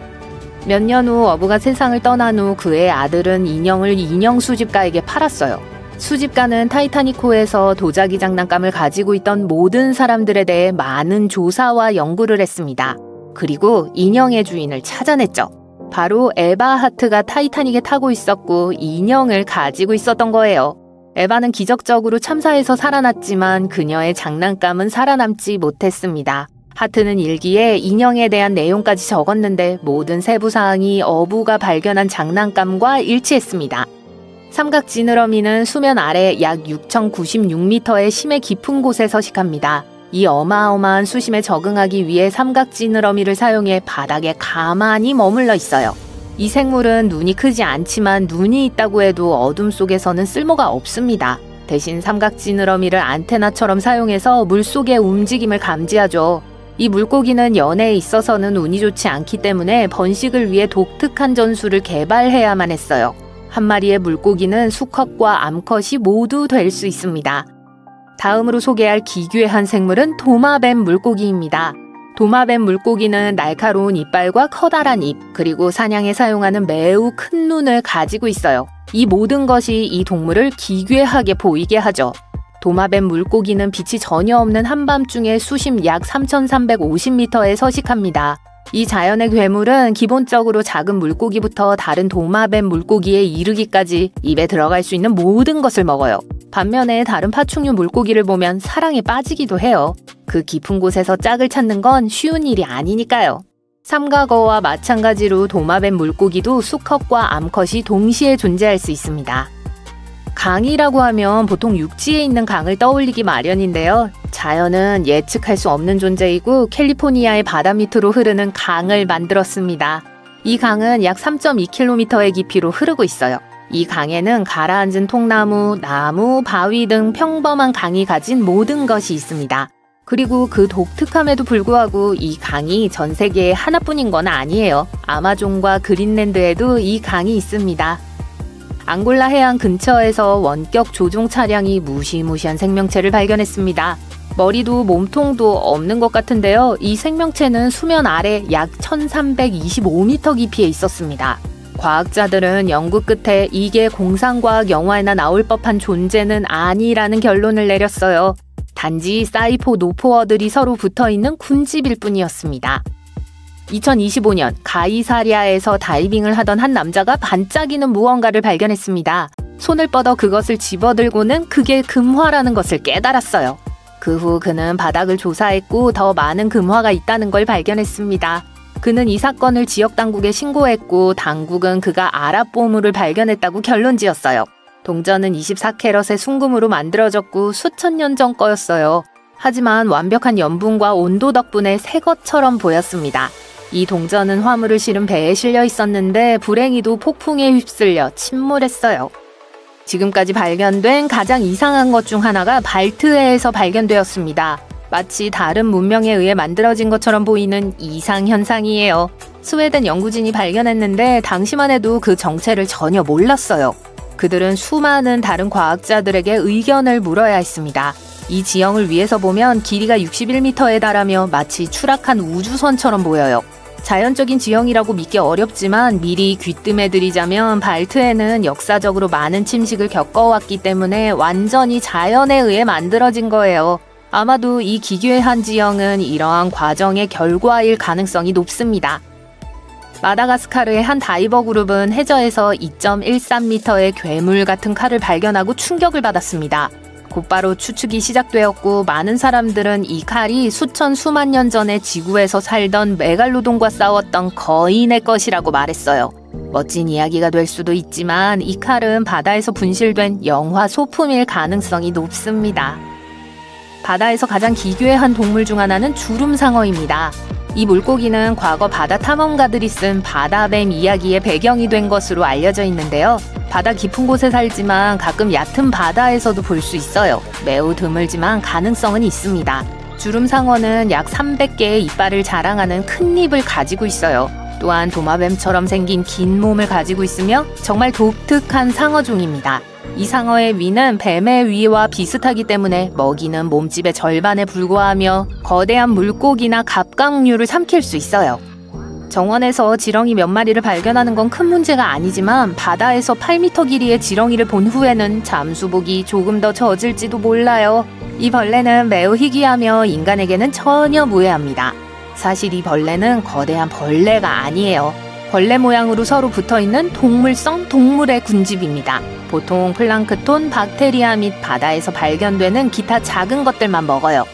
몇 년 후 어부가 세상을 떠난 후 그의 아들은 인형을 인형 수집가에게 팔았어요. 수집가는 타이타닉호에서 도자기 장난감을 가지고 있던 모든 사람들에 대해 많은 조사와 연구를 했습니다. 그리고 인형의 주인을 찾아냈죠. 바로 에바 하트가 타이타닉에 타고 있었고 인형을 가지고 있었던 거예요. 에바는 기적적으로 참사에서 살아났지만 그녀의 장난감은 살아남지 못했습니다. 하트는 일기에 인형에 대한 내용까지 적었는데 모든 세부사항이 어부가 발견한 장난감과 일치했습니다. 삼각 지느러미는 수면 아래 약 6,096m의 심해 깊은 곳에 서식합니다. 이 어마어마한 수심에 적응하기 위해 삼각 지느러미를 사용해 바닥에 가만히 머물러 있어요. 이 생물은 눈이 크지 않지만 눈이 있다고 해도 어둠 속에서는 쓸모가 없습니다. 대신 삼각 지느러미를 안테나처럼 사용해서 물속의 움직임을 감지하죠. 이 물고기는 연애에 있어서는 운이 좋지 않기 때문에 번식을 위해 독특한 전술을 개발해야만 했어요. 한 마리의 물고기는 수컷과 암컷이 모두 될 수 있습니다. 다음으로 소개할 기괴한 생물은 도마뱀 물고기입니다. 도마뱀 물고기는 날카로운 이빨과 커다란 입, 그리고 사냥에 사용하는 매우 큰 눈을 가지고 있어요. 이 모든 것이 이 동물을 기괴하게 보이게 하죠. 도마뱀 물고기는 빛이 전혀 없는 한밤중에 수심 약 3,350m에 서식합니다. 이 자연의 괴물은 기본적으로 작은 물고기부터 다른 도마뱀 물고기에 이르기까지 입에 들어갈 수 있는 모든 것을 먹어요. 반면에 다른 파충류 물고기를 보면 사랑에 빠지기도 해요. 그 깊은 곳에서 짝을 찾는 건 쉬운 일이 아니니까요. 삼각어와 마찬가지로 도마뱀 물고기도 수컷과 암컷이 동시에 존재할 수 있습니다. 강이라고 하면 보통 육지에 있는 강을 떠올리기 마련인데요. 자연은 예측할 수 없는 존재이고 캘리포니아의 바다 밑으로 흐르는 강을 만들었습니다. 이 강은 약 3.2km의 깊이로 흐르고 있어요. 이 강에는 가라앉은 통나무, 나무, 바위 등 평범한 강이 가진 모든 것이 있습니다. 그리고 그 독특함에도 불구하고 이 강이 전 세계에 하나뿐인 건 아니에요. 아마존과 그린랜드에도 이 강이 있습니다. 앙골라 해안 근처에서 원격 조종 차량이 무시무시한 생명체를 발견했습니다. 머리도 몸통도 없는 것 같은데요. 이 생명체는 수면 아래 약 1325m 깊이에 있었습니다. 과학자들은 연구 끝에 이게 공상과학 영화에나 나올 법한 존재는 아니라는 결론을 내렸어요. 단지 사이포노포어들이 서로 붙어있는 군집일 뿐이었습니다. 2025년 가이사리아에서 다이빙을 하던 한 남자가 반짝이는 무언가를 발견했습니다. 손을 뻗어 그것을 집어들고는 그게 금화라는 것을 깨달았어요. 그 후 그는 바닥을 조사했고 더 많은 금화가 있다는 걸 발견했습니다. 그는 이 사건을 지역 당국에 신고했고 당국은 그가 아랍보물을 발견했다고 결론지었어요. 동전은 24캐럿의 순금으로 만들어졌고 수천 년 전 거였어요. 하지만 완벽한 염분과 온도 덕분에 새 것처럼 보였습니다. 이 동전은 화물을 실은 배에 실려 있었는데 불행히도 폭풍에 휩쓸려 침몰했어요. 지금까지 발견된 가장 이상한 것 중 하나가 발트해에서 발견되었습니다. 마치 다른 문명에 의해 만들어진 것처럼 보이는 이상현상이에요. 스웨덴 연구진이 발견했는데 당시만 해도 그 정체를 전혀 몰랐어요. 그들은 수많은 다른 과학자들에게 의견을 물어야 했습니다. 이 지형을 위에서 보면 길이가 61m에 달하며 마치 추락한 우주선처럼 보여요. 자연적인 지형이라고 믿기 어렵지만 미리 귀뜸해드리자면 발트해는 역사적으로 많은 침식을 겪어왔기 때문에 완전히 자연에 의해 만들어진 거예요. 아마도 이 기괴한 지형은 이러한 과정의 결과일 가능성이 높습니다. 마다가스카르의 한 다이버 그룹은 해저에서 2.13m의 괴물 같은 칼을 발견하고 충격을 받았습니다. 곧바로 추측이 시작되었고 많은 사람들은 이 칼이 수만 년 전에 지구에서 살던 메갈로돈과 싸웠던 거인의 것이라고 말했어요. 멋진 이야기가 될 수도 있지만 이 칼은 바다에서 분실된 영화 소품일 가능성이 높습니다. 바다에서 가장 기괴한 동물 중 하나는 주름상어입니다. 이 물고기는 과거 바다 탐험가들이 쓴 바다뱀 이야기의 배경이 된 것으로 알려져 있는데요. 바다 깊은 곳에 살지만 가끔 얕은 바다에서도 볼 수 있어요. 매우 드물지만 가능성은 있습니다. 주름상어는 약 300개의 이빨을 자랑하는 큰 입을 가지고 있어요. 또한 도마뱀처럼 생긴 긴 몸을 가지고 있으며 정말 독특한 상어종입니다. 이 상어의 위는 뱀의 위와 비슷하기 때문에 먹이는 몸집의 절반에 불과하며 거대한 물고기나 갑각류를 삼킬 수 있어요. 정원에서 지렁이 몇 마리를 발견하는 건 큰 문제가 아니지만 바다에서 8m 길이의 지렁이를 본 후에는 잠수복이 조금 더 젖을지도 몰라요. 이 벌레는 매우 희귀하며 인간에게는 전혀 무해합니다. 사실 이 벌레는 거대한 벌레가 아니에요. 벌레 모양으로 서로 붙어있는 동물성 동물의 군집입니다. 보통 플랑크톤, 박테리아 및 바다에서 발견되는 기타 작은 것들만 먹어요.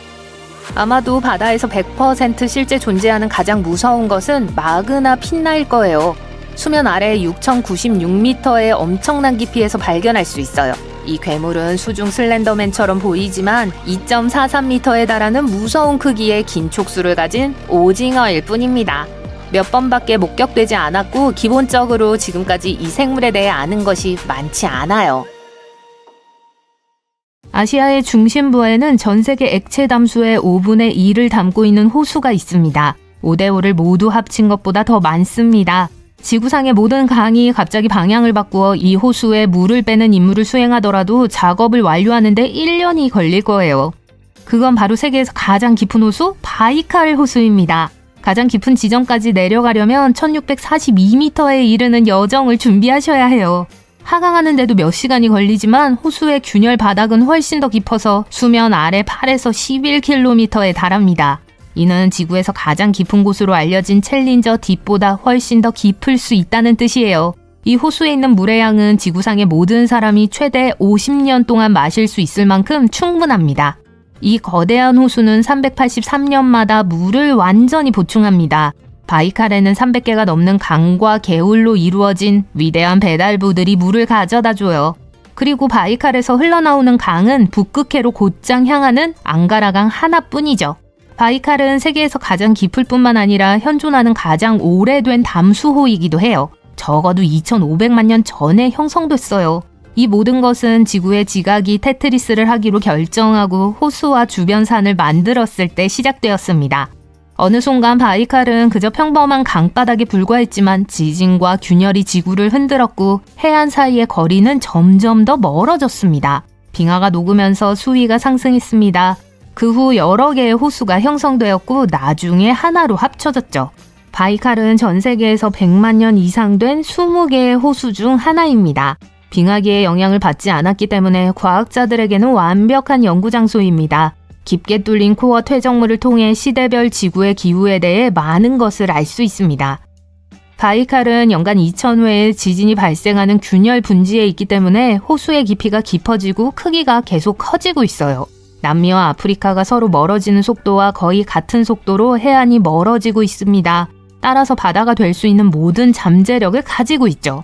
아마도 바다에서 100% 실제 존재하는 가장 무서운 것은 마그나 핀나일 거예요. 수면 아래 6,096m의 엄청난 깊이에서 발견할 수 있어요. 이 괴물은 수중 슬렌더맨처럼 보이지만 2.43m에 달하는 무서운 크기의 긴 촉수를 가진 오징어일 뿐입니다. 몇 번밖에 목격되지 않았고 기본적으로 지금까지 이 생물에 대해 아는 것이 많지 않아요. 아시아의 중심부에는 전 세계 액체 담수의 5분의 1을 담고 있는 호수가 있습니다. 5대5를 모두 합친 것보다 더 많습니다. 지구상의 모든 강이 갑자기 방향을 바꾸어 이 호수에 물을 빼는 임무를 수행하더라도 작업을 완료하는데 1년이 걸릴 거예요. 그건 바로 세계에서 가장 깊은 호수 바이칼 호수입니다. 가장 깊은 지점까지 내려가려면 1642m에 이르는 여정을 준비하셔야 해요. 하강하는데도 몇 시간이 걸리지만 호수의 균열 바닥은 훨씬 더 깊어서 수면 아래 8에서 11km에 달합니다. 이는 지구에서 가장 깊은 곳으로 알려진 챌린저 딥보다 훨씬 더 깊을 수 있다는 뜻이에요. 이 호수에 있는 물의 양은 지구상의 모든 사람이 최대 50년 동안 마실 수 있을 만큼 충분합니다. 이 거대한 호수는 383년마다 물을 완전히 보충합니다. 바이칼에는 300개가 넘는 강과 개울로 이루어진 위대한 배달부들이 물을 가져다 줘요. 그리고 바이칼에서 흘러나오는 강은 북극해로 곧장 향하는 앙가라강 하나뿐이죠. 바이칼은 세계에서 가장 깊을 뿐만 아니라 현존하는 가장 오래된 담수호이기도 해요. 적어도 2500만 년 전에 형성됐어요. 이 모든 것은 지구의 지각이 테트리스를 하기로 결정하고 호수와 주변 산을 만들었을 때 시작되었습니다. 어느 순간 바이칼은 그저 평범한 강바닥에 불과했지만 지진과 균열이 지구를 흔들었고 해안 사이의 거리는 점점 더 멀어졌습니다. 빙하가 녹으면서 수위가 상승했습니다. 그 후 여러 개의 호수가 형성되었고 나중에 하나로 합쳐졌죠. 바이칼은 전 세계에서 100만 년 이상 된 20개의 호수 중 하나입니다. 빙하기의 영향을 받지 않았기 때문에 과학자들에게는 완벽한 연구 장소입니다. 깊게 뚫린 코어 퇴적물을 통해 시대별 지구의 기후에 대해 많은 것을 알 수 있습니다. 바이칼은 연간 2000회의 지진이 발생하는 균열 분지에 있기 때문에 호수의 깊이가 깊어지고 크기가 계속 커지고 있어요. 남미와 아프리카가 서로 멀어지는 속도와 거의 같은 속도로 해안이 멀어지고 있습니다. 따라서 바다가 될 수 있는 모든 잠재력을 가지고 있죠.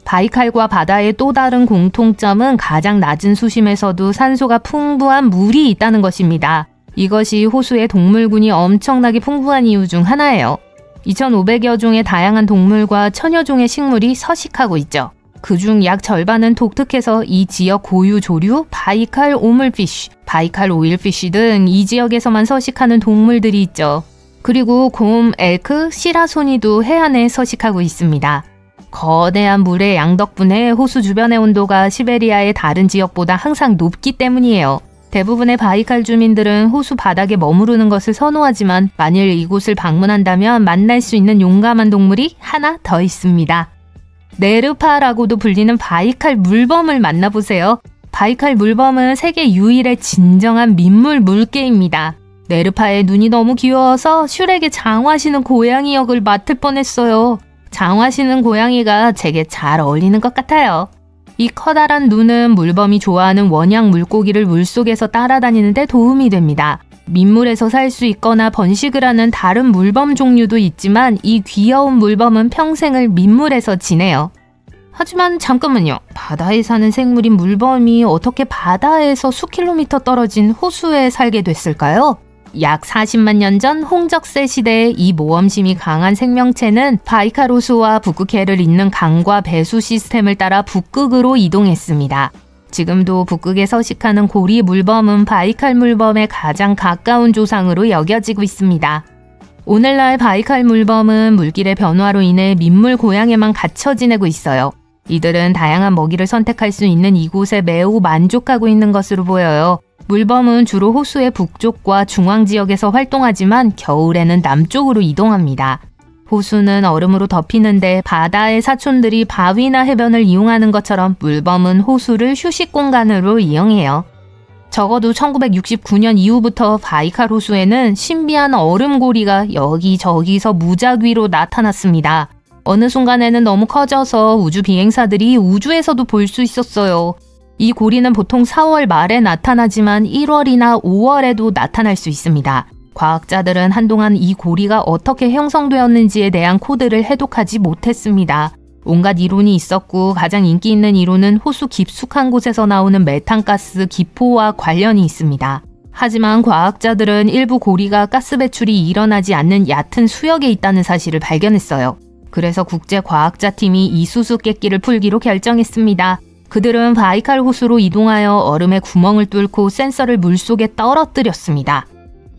바이칼과 바다의 또 다른 공통점은 가장 낮은 수심에서도 산소가 풍부한 물이 있다는 것입니다. 이것이 호수의 동물군이 엄청나게 풍부한 이유 중 하나예요. 2500여 종의 다양한 동물과 1000여 종의 식물이 서식하고 있죠. 그중 약 절반은 독특해서 이 지역 고유 조류 바이칼 오물피쉬, 바이칼 오일피쉬 등 이 지역에서만 서식하는 동물들이 있죠. 그리고 곰, 엘크, 시라소니도 해안에 서식하고 있습니다. 거대한 물의 양 덕분에 호수 주변의 온도가 시베리아의 다른 지역보다 항상 높기 때문이에요. 대부분의 바이칼 주민들은 호수 바닥에 머무르는 것을 선호하지만 만일 이곳을 방문한다면 만날 수 있는 용감한 동물이 하나 더 있습니다. 네르파라고도 불리는 바이칼 물범을 만나보세요. 바이칼 물범은 세계 유일의 진정한 민물 물개입니다. 네르파의 눈이 너무 귀여워서 슈렉의 장화시는 고양이 역을 맡을 뻔했어요. 장화시는 고양이가 제게 잘 어울리는 것 같아요. 이 커다란 눈은 물범이 좋아하는 원양 물고기를 물속에서 따라다니는 데 도움이 됩니다. 민물에서 살 수 있거나 번식을 하는 다른 물범 종류도 있지만 이 귀여운 물범은 평생을 민물에서 지내요. 하지만 잠깐만요. 바다에 사는 생물인 물범이 어떻게 바다에서 수킬로미터 떨어진 호수에 살게 됐을까요? 약 40만 년 전 홍적세 시대에 이 모험심이 강한 생명체는 바이칼 호수와 북극해를 잇는 강과 배수 시스템을 따라 북극으로 이동했습니다. 지금도 북극에 서식하는 고리 물범은 바이칼 물범의 가장 가까운 조상으로 여겨지고 있습니다. 오늘날 바이칼 물범은 물길의 변화로 인해 민물 고양에만 갇혀 지내고 있어요. 이들은 다양한 먹이를 선택할 수 있는 이곳에 매우 만족하고 있는 것으로 보여요. 물범은 주로 호수의 북쪽과 중앙 지역에서 활동하지만 겨울에는 남쪽으로 이동합니다. 호수는 얼음으로 덮이는데 바다의 사촌들이 바위나 해변을 이용하는 것처럼 물범은 호수를 휴식 공간으로 이용해요. 적어도 1969년 이후부터 바이칼 호수에는 신비한 얼음고리가 여기저기서 무작위로 나타났습니다. 어느 순간에는 너무 커져서 우주 비행사들이 우주에서도 볼 수 있었어요. 이 고리는 보통 4월 말에 나타나지만 1월이나 5월에도 나타날 수 있습니다. 과학자들은 한동안 이 고리가 어떻게 형성되었는지에 대한 코드를 해독하지 못했습니다. 온갖 이론이 있었고 가장 인기 있는 이론은 호수 깊숙한 곳에서 나오는 메탄가스 기포와 관련이 있습니다. 하지만 과학자들은 일부 고리가 가스 배출이 일어나지 않는 얕은 수역에 있다는 사실을 발견했어요. 그래서 국제과학자팀이 이 수수께끼를 풀기로 결정했습니다. 그들은 바이칼 호수로 이동하여 얼음에 구멍을 뚫고 센서를 물속에 떨어뜨렸습니다.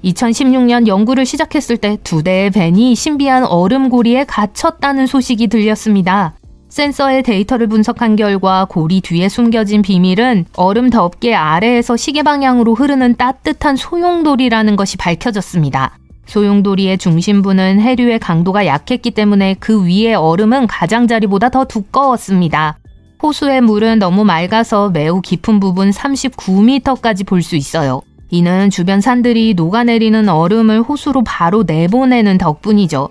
2016년 연구를 시작했을 때 2대의 밴이 신비한 얼음고리에 갇혔다는 소식이 들렸습니다. 센서의 데이터를 분석한 결과 고리 뒤에 숨겨진 비밀은 얼음 덮개 아래에서 시계 방향으로 흐르는 따뜻한 소용돌이라는 것이 밝혀졌습니다. 소용돌이의 중심부는 해류의 강도가 약했기 때문에 그 위의 얼음은 가장자리보다 더 두꺼웠습니다. 호수의 물은 너무 맑아서 매우 깊은 부분 39m까지 볼 수 있어요. 이는 주변 산들이 녹아내리는 얼음을 호수로 바로 내보내는 덕분이죠.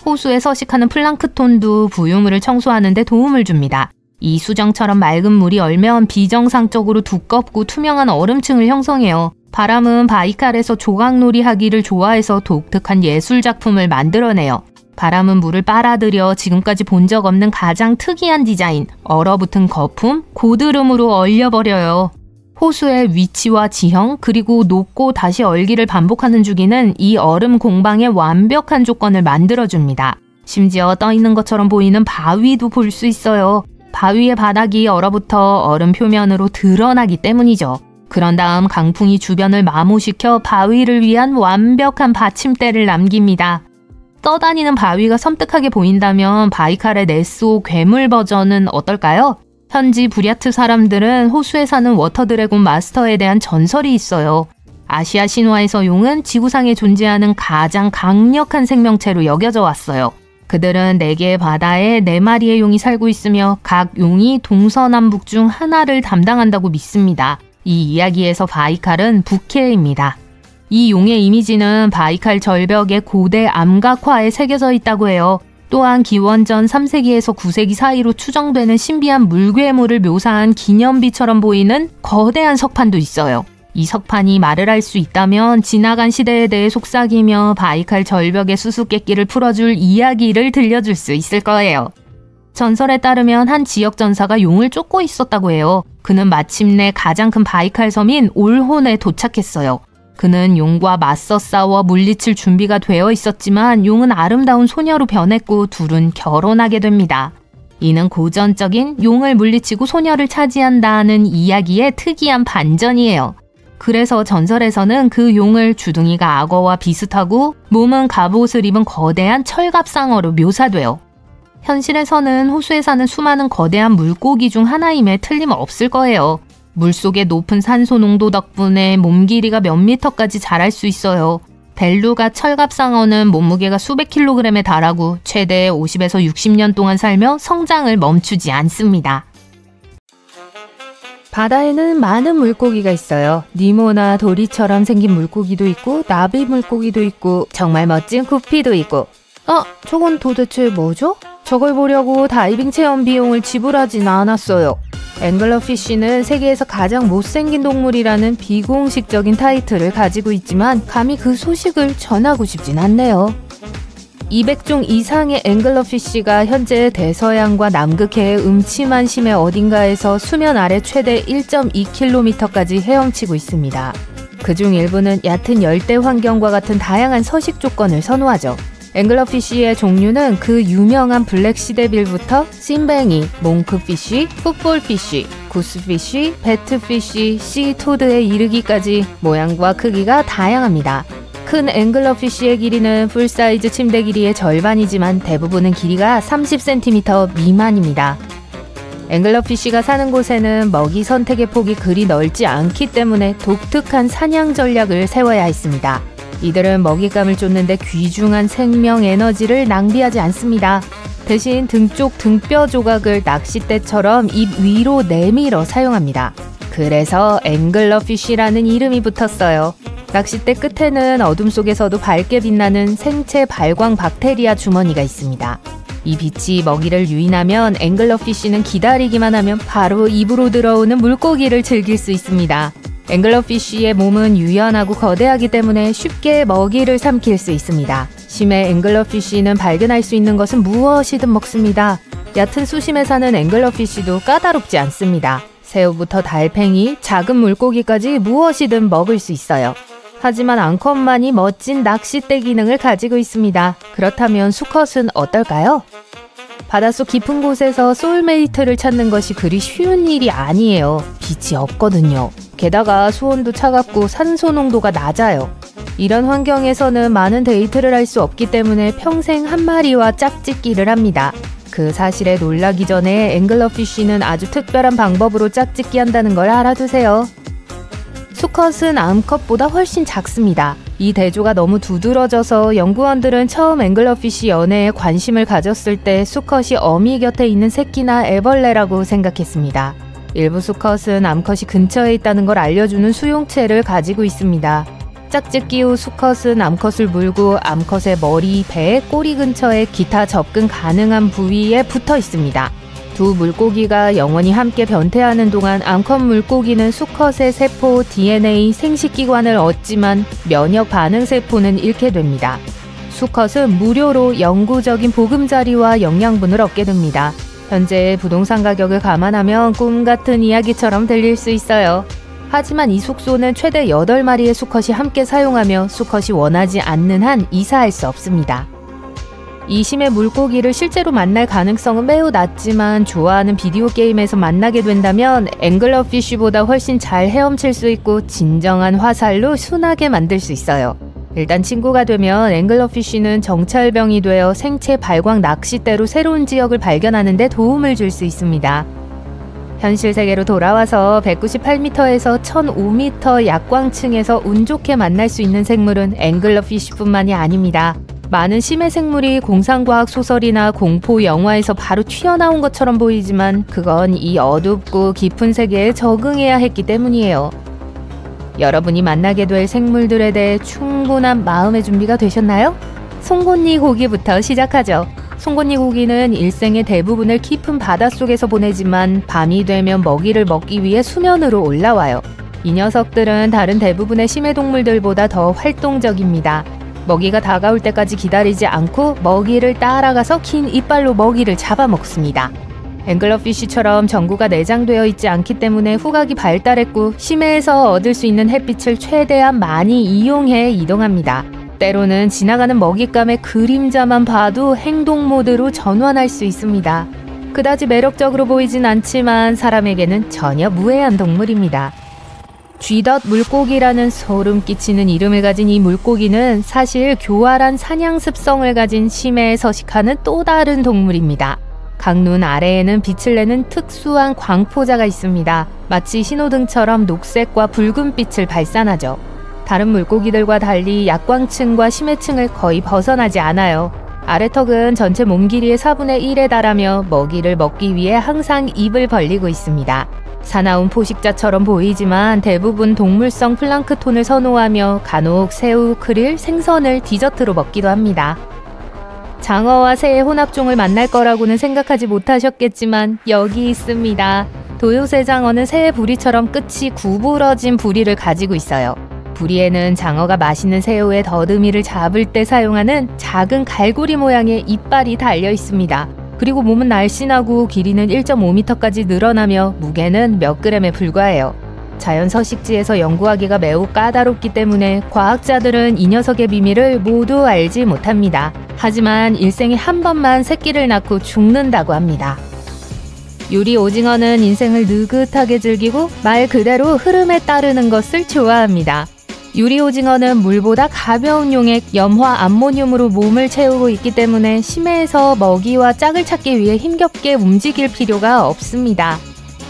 호수에 서식하는 플랑크톤도 부유물을 청소하는 데 도움을 줍니다. 이 수정처럼 맑은 물이 얼면 비정상적으로 두껍고 투명한 얼음층을 형성해요. 바람은 바이칼에서 조각놀이 하기를 좋아해서 독특한 예술작품을 만들어내요. 바람은 물을 빨아들여 지금까지 본 적 없는 가장 특이한 디자인, 얼어붙은 거품, 고드름으로 얼려버려요. 호수의 위치와 지형, 그리고 녹고 다시 얼기를 반복하는 주기는 이 얼음 공방의 완벽한 조건을 만들어줍니다. 심지어 떠있는 것처럼 보이는 바위도 볼 수 있어요. 바위의 바닥이 얼어붙어 얼음 표면으로 드러나기 때문이죠. 그런 다음 강풍이 주변을 마모시켜 바위를 위한 완벽한 받침대를 남깁니다. 떠다니는 바위가 섬뜩하게 보인다면 바이칼의 네스호 괴물 버전은 어떨까요? 현지 부랴트 사람들은 호수에 사는 워터드래곤 마스터에 대한 전설이 있어요. 아시아 신화에서 용은 지구상에 존재하는 가장 강력한 생명체로 여겨져 왔어요. 그들은 4개의 바다에 4마리의 용이 살고 있으며 각 용이 동서남북 중 하나를 담당한다고 믿습니다. 이 이야기에서 바이칼은 부캐입니다. 이 용의 이미지는 바이칼 절벽의 고대 암각화에 새겨져 있다고 해요. 또한 기원전 3세기에서 9세기 사이로 추정되는 신비한 물괴물을 묘사한 기념비처럼 보이는 거대한 석판도 있어요. 이 석판이 말을 할 수 있다면 지나간 시대에 대해 속삭이며 바이칼 절벽의 수수께끼를 풀어줄 이야기를 들려줄 수 있을 거예요. 전설에 따르면 한 지역 전사가 용을 쫓고 있었다고 해요. 그는 마침내 가장 큰 바이칼 섬인 올혼에 도착했어요. 그는 용과 맞서 싸워 물리칠 준비가 되어 있었지만 용은 아름다운 소녀로 변했고 둘은 결혼하게 됩니다. 이는 고전적인 용을 물리치고 소녀를 차지한다는 이야기의 특이한 반전이에요. 그래서 전설에서는 그 용을 주둥이가 악어와 비슷하고 몸은 갑옷을 입은 거대한 철갑상어로 묘사돼요. 현실에서는 호수에 사는 수많은 거대한 물고기 중 하나임에 틀림없을 거예요. 물속의 높은 산소 농도 덕분에 몸 길이가 몇 미터까지 자랄 수 있어요. 벨루가 철갑상어는 몸무게가 수백 킬로그램에 달하고 최대 50에서 60년 동안 살며 성장을 멈추지 않습니다. 바다에는 많은 물고기가 있어요. 니모나 도리처럼 생긴 물고기도 있고 나비 물고기도 있고 정말 멋진 구피도 있고. 저건 도대체 뭐죠? 저걸 보려고 다이빙 체험 비용을 지불하진 않았어요. 앵글러피쉬는 세계에서 가장 못생긴 동물이라는 비공식적인 타이틀을 가지고 있지만 감히 그 소식을 전하고 싶진 않네요. 200종 이상의 앵글러피쉬가 현재 대서양과 남극해의 음침한 심해 어딘가에서 수면 아래 최대 1.2km까지 헤엄치고 있습니다. 그중 일부는 얕은 열대 환경과 같은 다양한 서식 조건을 선호하죠. 앵글러피쉬의 종류는 그 유명한 블랙시데빌부터 찐뱅이, 몽크피쉬, 풋볼피쉬, 구스피쉬, 배트피쉬, 씨토드에 이르기까지 모양과 크기가 다양합니다. 큰 앵글러피쉬의 길이는 풀사이즈 침대 길이의 절반이지만 대부분은 길이가 30cm 미만입니다. 앵글러피쉬가 사는 곳에는 먹이 선택의 폭이 그리 넓지 않기 때문에 독특한 사냥 전략을 세워야 했습니다. 이들은 먹잇감을 쫓는데 귀중한 생명 에너지를 낭비하지 않습니다. 대신 등 쪽 등뼈 조각을 낚싯대처럼 입 위로 내밀어 사용합니다. 그래서 앵글러피쉬라는 이름이 붙었어요. 낚싯대 끝에는 어둠 속에서도 밝게 빛나는 생체 발광 박테리아 주머니가 있습니다. 이 빛이 먹이를 유인하면 앵글러피쉬는 기다리기만 하면 바로 입으로 들어오는 물고기를 즐길 수 있습니다. 앵글러피쉬의 몸은 유연하고 거대하기 때문에 쉽게 먹이를 삼킬 수 있습니다. 심해 앵글러피쉬는 발견할 수 있는 것은 무엇이든 먹습니다. 얕은 수심에 사는 앵글러피쉬도 까다롭지 않습니다. 새우부터 달팽이, 작은 물고기까지 무엇이든 먹을 수 있어요. 하지만 앙컷만이 멋진 낚싯대 기능을 가지고 있습니다. 그렇다면 수컷은 어떨까요? 바닷속 깊은 곳에서 소울메이트를 찾는 것이 그리 쉬운 일이 아니에요. 빛이 없거든요. 게다가 수온도 차갑고 산소 농도가 낮아요. 이런 환경에서는 많은 데이트를 할 수 없기 때문에 평생 한 마리와 짝짓기를 합니다. 그 사실에 놀라기 전에 앵글러피쉬는 아주 특별한 방법으로 짝짓기 한다는 걸 알아두세요. 수컷은 암컷보다 훨씬 작습니다. 이 대조가 너무 두드러져서 연구원들은 처음 앵글러피쉬 연애에 관심을 가졌을 때 수컷이 어미 곁에 있는 새끼나 애벌레라고 생각했습니다. 일부 수컷은 암컷이 근처에 있다는 걸 알려주는 수용체를 가지고 있습니다. 짝짓기 후 수컷은 암컷을 물고 암컷의 머리, 배, 꼬리 근처에 기타 접근 가능한 부위에 붙어 있습니다. 두 물고기가 영원히 함께 변태하는 동안 암컷 물고기는 수컷의 세포, DNA, 생식기관을 얻지만 면역 반응 세포는 잃게 됩니다. 수컷은 무료로 영구적인 보금자리와 영양분을 얻게 됩니다. 현재의 부동산 가격을 감안하면 꿈 같은 이야기처럼 들릴 수 있어요. 하지만 이 숙소는 최대 8마리의 수컷이 함께 사용하며 수컷이 원하지 않는 한 이사할 수 없습니다. 이 심해 물고기를 실제로 만날 가능성은 매우 낮지만 좋아하는 비디오 게임에서 만나게 된다면 앵글러피쉬보다 훨씬 잘 헤엄칠 수 있고 진정한 화살로 순하게 만들 수 있어요. 일단 친구가 되면 앵글러피쉬는 정찰병이 되어 생체 발광 낚싯대로 새로운 지역을 발견하는 데 도움을 줄 수 있습니다. 현실 세계로 돌아와서 198m에서 1005m 약광층에서 운 좋게 만날 수 있는 생물은 앵글러피쉬뿐만이 아닙니다. 많은 심해 생물이 공상과학 소설이나 공포 영화에서 바로 튀어나온 것처럼 보이지만 그건 이 어둡고 깊은 세계에 적응해야 했기 때문이에요. 여러분이 만나게 될 생물들에 대해 충분한 마음의 준비가 되셨나요? 송곳니 고기부터 시작하죠. 송곳니 고기는 일생의 대부분을 깊은 바닷속에서 보내지만 밤이 되면 먹이를 먹기 위해 수면으로 올라와요. 이 녀석들은 다른 대부분의 심해 동물들보다 더 활동적입니다. 먹이가 다가올 때까지 기다리지 않고 먹이를 따라가서 긴 이빨로 먹이를 잡아먹습니다. 앵글러피쉬처럼 전구가 내장되어 있지 않기 때문에 후각이 발달했고 심해에서 얻을 수 있는 햇빛을 최대한 많이 이용해 이동합니다. 때로는 지나가는 먹잇감의 그림자만 봐도 행동 모드로 전환할 수 있습니다. 그다지 매력적으로 보이진 않지만 사람에게는 전혀 무해한 동물입니다. 쥐덫 물고기라는 소름 끼치는 이름을 가진 이 물고기는 사실 교활한 사냥 습성을 가진 심해에 서식하는 또 다른 동물입니다. 강눈 아래에는 빛을 내는 특수한 광포자가 있습니다. 마치 신호등처럼 녹색과 붉은빛을 발산하죠. 다른 물고기들과 달리 약광층과 심해층을 거의 벗어나지 않아요. 아래턱은 전체 몸 길이의 4분의 1에 달하며 먹이를 먹기 위해 항상 입을 벌리고 있습니다. 사나운 포식자처럼 보이지만 대부분 동물성 플랑크톤을 선호하며 간혹 새우, 크릴, 생선을 디저트로 먹기도 합니다. 장어와 새의 혼합종을 만날 거라고는 생각하지 못하셨겠지만 여기 있습니다. 도요새 장어는 새의 부리처럼 끝이 구부러진 부리를 가지고 있어요. 부리에는 장어가 맛있는 새우의 더듬이를 잡을 때 사용하는 작은 갈고리 모양의 이빨이 달려 있습니다. 그리고 몸은 날씬하고 길이는 1.5m까지 늘어나며 무게는 몇 그램에 불과해요. 자연 서식지에서 연구하기가 매우 까다롭기 때문에 과학자들은 이 녀석의 비밀을 모두 알지 못합니다. 하지만 일생에 한 번만 새끼를 낳고 죽는다고 합니다. 유리 오징어는 인생을 느긋하게 즐기고 말 그대로 흐름에 따르는 것을 좋아합니다. 유리 오징어는 물보다 가벼운 용액 염화 암모늄으로 몸을 채우고 있기 때문에 심해에서 먹이와 짝을 찾기 위해 힘겹게 움직일 필요가 없습니다.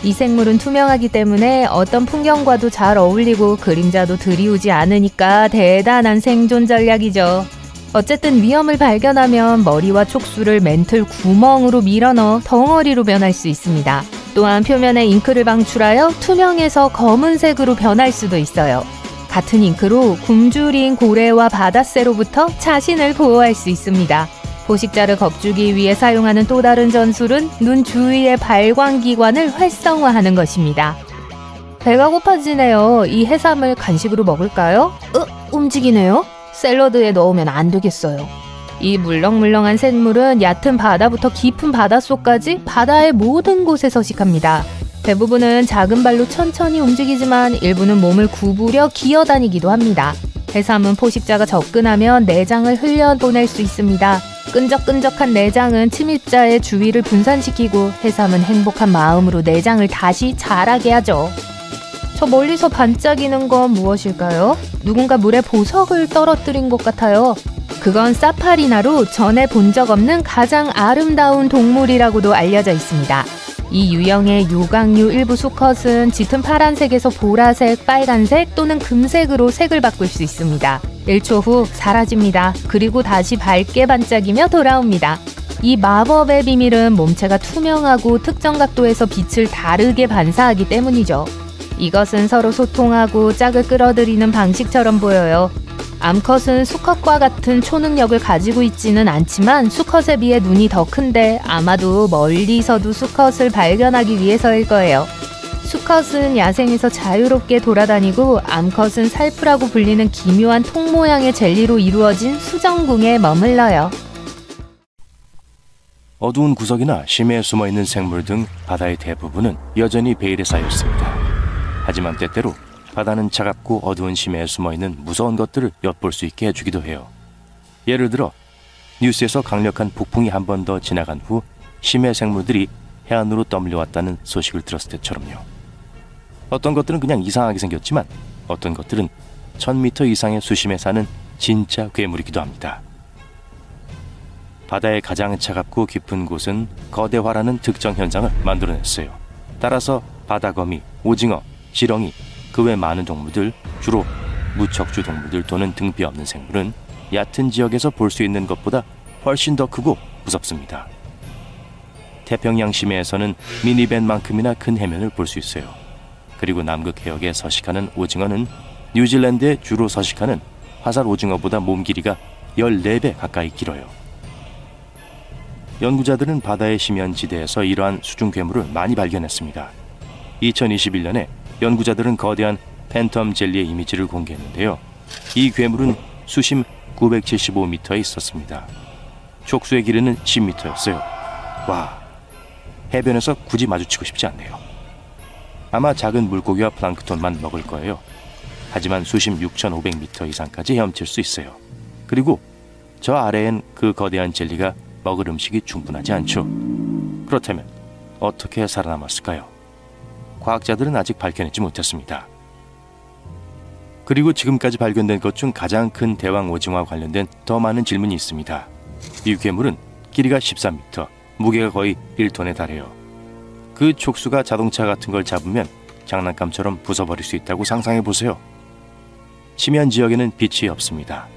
이 생물은 투명하기 때문에 어떤 풍경과도 잘 어울리고 그림자도 들이우지 않으니까 대단한 생존 전략이죠. 어쨌든 위험을 발견하면 머리와 촉수를 멘틀 구멍으로 밀어넣어 덩어리로 변할 수 있습니다. 또한 표면에 잉크를 방출하여 투명해서 검은색으로 변할 수도 있어요. 같은 잉크로 굶주린 고래와 바다새로부터 자신을 보호할 수 있습니다. 포식자를 겁주기 위해 사용하는 또 다른 전술은 눈 주위의 발광기관을 활성화하는 것입니다. 배가 고파지네요. 이 해삼을 간식으로 먹을까요? 움직이네요. 샐러드에 넣으면 안 되겠어요. 이 물렁물렁한 샘물은 얕은 바다부터 깊은 바닷속까지 바다의 모든 곳에 서식합니다. 대부분은 작은 발로 천천히 움직이지만 일부는 몸을 구부려 기어다니기도 합니다. 해삼은 포식자가 접근하면 내장을 흘려보낼 수 있습니다. 끈적끈적한 내장은 침입자의 주위를 분산시키고 해삼은 행복한 마음으로 내장을 다시 자라게 하죠. 저 멀리서 반짝이는 건 무엇일까요? 누군가 물에 보석을 떨어뜨린 것 같아요. 그건 사파리나로 전에 본 적 없는 가장 아름다운 동물이라고도 알려져 있습니다. 이 유형의 요강류 일부 수컷은 짙은 파란색에서 보라색, 빨간색 또는 금색으로 색을 바꿀 수 있습니다. 1초 후 사라집니다. 그리고 다시 밝게 반짝이며 돌아옵니다. 이 마법의 비밀은 몸체가 투명하고 특정 각도에서 빛을 다르게 반사하기 때문이죠. 이것은 서로 소통하고 짝을 끌어들이는 방식처럼 보여요. 암컷은 수컷과 같은 초능력을 가지고 있지는 않지만 수컷에 비해 눈이 더 큰데 아마도 멀리서도 수컷을 발견하기 위해서일 거예요. 수컷은 야생에서 자유롭게 돌아다니고 암컷은 살프라고 불리는 기묘한 통 모양의 젤리로 이루어진 수정궁에 머물러요. 어두운 구석이나 심해에 숨어있는 생물 등 바다의 대부분은 여전히 베일에 쌓여 있습니다. 하지만 때때로 바다는 차갑고 어두운 심해에 숨어있는 무서운 것들을 엿볼 수 있게 해주기도 해요. 예를 들어 뉴스에서 강력한 폭풍이 한 번 더 지나간 후 심해 생물들이 해안으로 떠밀려왔다는 소식을 들었을 때처럼요. 어떤 것들은 그냥 이상하게 생겼지만 어떤 것들은 1000m 이상의 수심에 사는 진짜 괴물이기도 합니다. 바다의 가장 차갑고 깊은 곳은 거대화라는 특정 현상을 만들어냈어요. 따라서 바다거미, 오징어, 지렁이, 그 외 많은 동물들, 주로 무척주 동물들 또는 등뼈 없는 생물은 얕은 지역에서 볼 수 있는 것보다 훨씬 더 크고 무섭습니다. 태평양 심해에서는 미니밴만큼이나 큰 해면을 볼 수 있어요. 그리고 남극 해역에 서식하는 오징어는 뉴질랜드에 주로 서식하는 화살 오징어보다 몸 길이가 14배 가까이 길어요. 연구자들은 바다의 심연지대에서 이러한 수중 괴물을 많이 발견했습니다. 2021년에 연구자들은 거대한 팬텀 젤리의 이미지를 공개했는데요. 이 괴물은 수심 975m에 있었습니다. 촉수의 길이는 10m였어요. 와, 해변에서 굳이 마주치고 싶지 않네요. 아마 작은 물고기와 플랑크톤만 먹을 거예요. 하지만 수심 6,500m 이상까지 헤엄칠 수 있어요. 그리고 저 아래엔 그 거대한 젤리가 먹을 음식이 충분하지 않죠. 그렇다면 어떻게 살아남았을까요? 과학자들은 아직 밝혀내지 못했습니다. 그리고 지금까지 발견된 것 중 가장 큰 대왕 오징어와 관련된 더 많은 질문이 있습니다. 이 괴물은 길이가 13m, 무게가 거의 1톤에 달해요. 그 촉수가 자동차 같은 걸 잡으면 장난감처럼 부숴버릴 수 있다고 상상해보세요. 심연 지역에는 빛이 없습니다.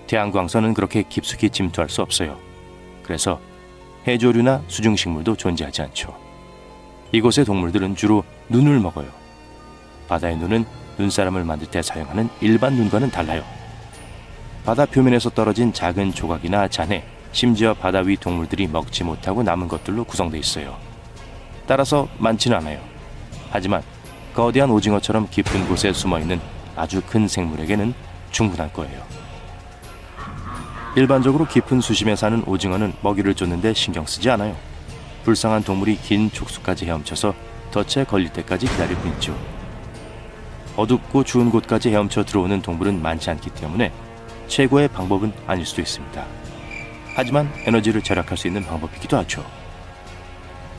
태양광선은 그렇게 깊숙이 침투할 수 없어요. 그래서 해조류나 수중식물도 존재하지 않죠. 이곳의 동물들은 주로 눈을 먹어요. 바다의 눈은 눈사람을 만들 때 사용하는 일반 눈과는 달라요. 바다 표면에서 떨어진 작은 조각이나 잔해, 심지어 바다 위 동물들이 먹지 못하고 남은 것들로 구성되어 있어요. 따라서 많지는 않아요. 하지만 거대한 오징어처럼 깊은 곳에 숨어있는 아주 큰 생물에게는 충분할 거예요. 일반적으로 깊은 수심에 사는 오징어는 먹이를 쫓는데 신경 쓰지 않아요. 불쌍한 동물이 긴 촉수까지 헤엄쳐서 덫에 걸릴 때까지 기다릴 뿐이죠. 어둡고 추운 곳까지 헤엄쳐 들어오는 동물은 많지 않기 때문에 최고의 방법은 아닐 수도 있습니다. 하지만 에너지를 절약할 수 있는 방법이기도 하죠.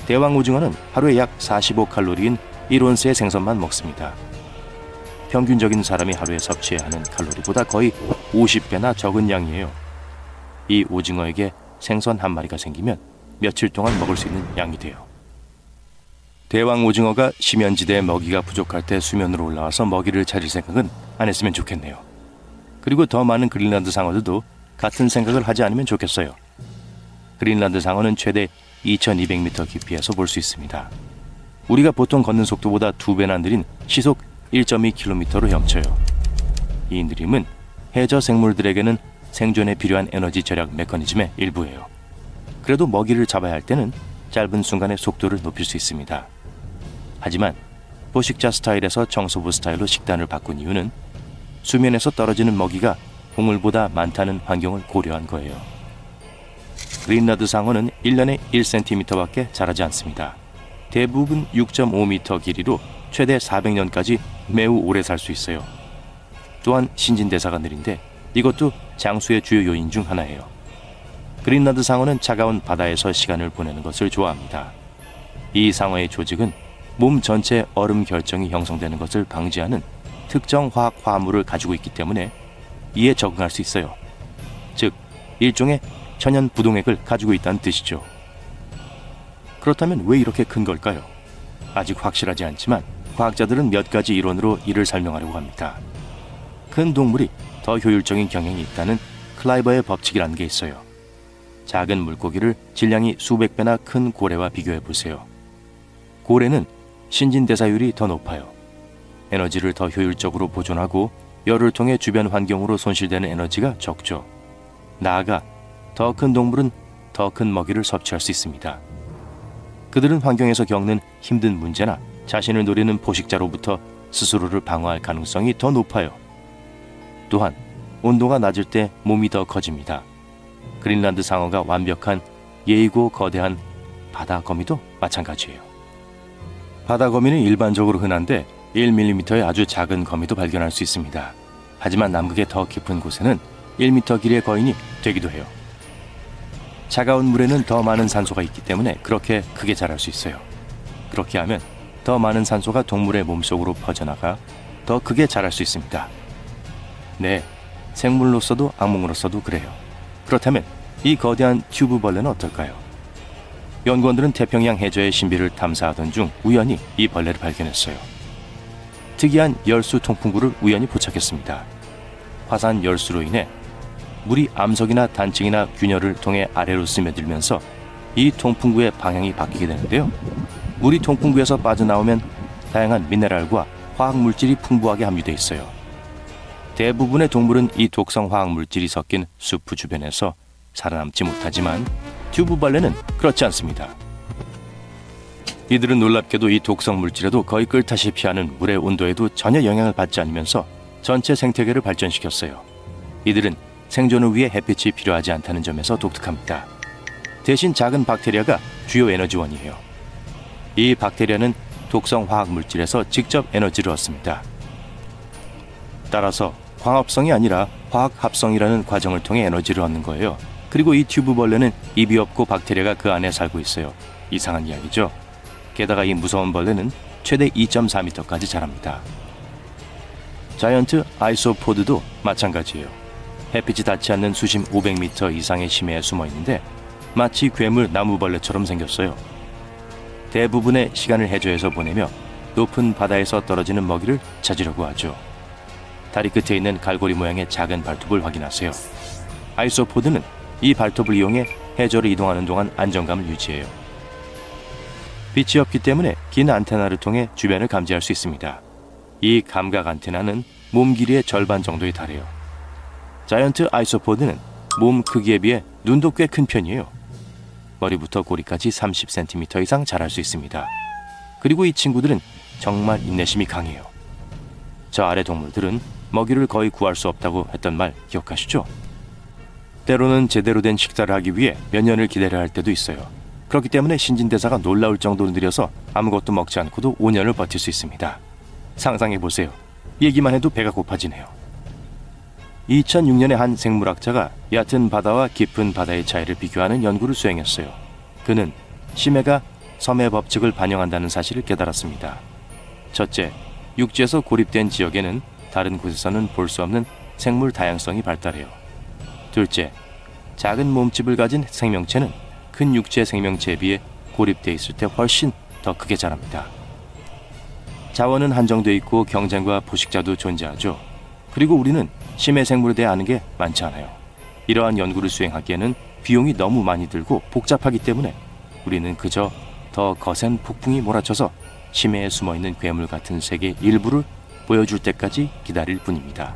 대왕 오징어는 하루에 약 45칼로리인 1온스의 생선만 먹습니다. 평균적인 사람이 하루에 섭취해야 하는 칼로리보다 거의 50배나 적은 양이에요. 이 오징어에게 생선 한 마리가 생기면 며칠 동안 먹을 수 있는 양이 돼요. 대왕 오징어가 심연지대에 먹이가 부족할 때 수면으로 올라와서 먹이를 찾을 생각은 안 했으면 좋겠네요. 그리고 더 많은 그린란드 상어들도 같은 생각을 하지 않으면 좋겠어요. 그린란드 상어는 최대 2200m 깊이에서 볼 수 있습니다. 우리가 보통 걷는 속도보다 2배나 느린 시속 1.2km로 헤엄쳐요. 이 느림은 해저 생물들에게는 생존에 필요한 에너지 절약 메커니즘의 일부예요. 그래도 먹이를 잡아야 할 때는 짧은 순간에 속도를 높일 수 있습니다. 하지만 포식자 스타일에서 정소부 스타일로 식단을 바꾼 이유는 수면에서 떨어지는 먹이가 봉우리보다 많다는 환경을 고려한 거예요. 그린란드 상어는 1년에 1cm밖에 자라지 않습니다. 대부분 6.5m 길이로 최대 400년까지 매우 오래 살 수 있어요. 또한 신진대사가 느린데 이것도 장수의 주요 요인 중 하나예요. 그린란드 상어는 차가운 바다에서 시간을 보내는 것을 좋아합니다. 이 상어의 조직은 몸 전체 얼음 결정이 형성되는 것을 방지하는 특정 화학 화합물을 가지고 있기 때문에 이에 적응할 수 있어요. 즉, 일종의 천연 부동액을 가지고 있다는 뜻이죠. 그렇다면 왜 이렇게 큰 걸까요? 아직 확실하지 않지만 과학자들은 몇 가지 이론으로 이를 설명하려고 합니다. 큰 동물이 더 효율적인 경향이 있다는 클라이버의 법칙이라는 게 있어요. 작은 물고기를 질량이 수백 배나 큰 고래와 비교해 보세요. 고래는 신진대사율이 더 높아요. 에너지를 더 효율적으로 보존하고 열을 통해 주변 환경으로 손실되는 에너지가 적죠. 나아가 더 큰 동물은 더 큰 먹이를 섭취할 수 있습니다. 그들은 환경에서 겪는 힘든 문제나 자신을 노리는 포식자로부터 스스로를 방어할 가능성이 더 높아요. 또한 온도가 낮을 때 몸이 더 커집니다. 그린란드 상어가 완벽한 예이고 거대한 바다 거미도 마찬가지예요. 바다 거미는 일반적으로 흔한데 1mm의 아주 작은 거미도 발견할 수 있습니다. 하지만 남극의 더 깊은 곳에는 1m 길이의 거인이 되기도 해요. 차가운 물에는 더 많은 산소가 있기 때문에 그렇게 크게 자랄 수 있어요. 그렇게 하면 더 많은 산소가 동물의 몸속으로 퍼져나가 더 크게 자랄 수 있습니다. 네, 생물로서도 악몽으로서도 그래요. 그렇다면 이 거대한 튜브벌레는 어떨까요? 연구원들은 태평양 해저의 신비를 탐사하던 중 우연히 이 벌레를 발견했어요. 특이한 열수 통풍구를 우연히 포착했습니다. 화산 열수로 인해 물이 암석이나 단층이나 균열을 통해 아래로 스며들면서 이 통풍구의 방향이 바뀌게 되는데요. 물이 통풍구에서 빠져나오면 다양한 미네랄과 화학물질이 풍부하게 함유되어 있어요. 대부분의 동물은 이 독성 화학물질이 섞인 수프 주변에서 살아남지 못하지만 튜브벌레는 그렇지 않습니다. 이들은 놀랍게도 이 독성 물질에도 거의 끓다시피 하는 물의 온도에도 전혀 영향을 받지 않으면서 전체 생태계를 발전시켰어요. 이들은 생존을 위해 햇빛이 필요하지 않다는 점에서 독특합니다. 대신 작은 박테리아가 주요 에너지원이에요. 이 박테리아는 독성 화학물질에서 직접 에너지를 얻습니다. 따라서 광합성이 아니라 화학합성이라는 과정을 통해 에너지를 얻는 거예요. 그리고 이 튜브벌레는 입이 없고 박테리아가 그 안에 살고 있어요. 이상한 이야기죠. 게다가 이 무서운 벌레는 최대 2.4m까지 자랍니다. 자이언트 아이소포드도 마찬가지예요. 햇빛이 닿지 않는 수심 500m 이상의 심해에 숨어 있는데 마치 괴물 나무벌레처럼 생겼어요. 대부분의 시간을 해저에서 보내며 높은 바다에서 떨어지는 먹이를 찾으려고 하죠. 다리 끝에 있는 갈고리 모양의 작은 발톱을 확인하세요. 아이소포드는 이 발톱을 이용해 해저를 이동하는 동안 안정감을 유지해요. 빛이 없기 때문에 긴 안테나를 통해 주변을 감지할 수 있습니다. 이 감각 안테나는 몸 길이의 절반 정도에 달해요. 자이언트 아이소포드는 몸 크기에 비해 눈도 꽤 큰 편이에요. 머리부터 꼬리까지 30cm 이상 자랄 수 있습니다. 그리고 이 친구들은 정말 인내심이 강해요. 저 아래 동물들은 먹이를 거의 구할 수 없다고 했던 말 기억하시죠? 때로는 제대로 된 식사를 하기 위해 몇 년을 기다려야 할 때도 있어요. 그렇기 때문에 신진대사가 놀라울 정도로 느려서 아무것도 먹지 않고도 5년을 버틸 수 있습니다. 상상해보세요. 얘기만 해도 배가 고파지네요. 2006년에 한 생물학자가 얕은 바다와 깊은 바다의 차이를 비교하는 연구를 수행했어요. 그는 심해가 섬의 법칙을 반영한다는 사실을 깨달았습니다. 첫째, 육지에서 고립된 지역에는 다른 곳에서는 볼 수 없는 생물 다양성이 발달해요. 둘째, 작은 몸집을 가진 생명체는 큰 육지의 생명체에 비해 고립되어 있을 때 훨씬 더 크게 자랍니다. 자원은 한정되어 있고 경쟁과 포식자도 존재하죠. 그리고 우리는 심해 생물에 대해 아는 게 많지 않아요. 이러한 연구를 수행하기에는 비용이 너무 많이 들고 복잡하기 때문에 우리는 그저 더 거센 폭풍이 몰아쳐서 심해에 숨어있는 괴물 같은 세계의 일부를 보여줄 때까지 기다릴 뿐입니다.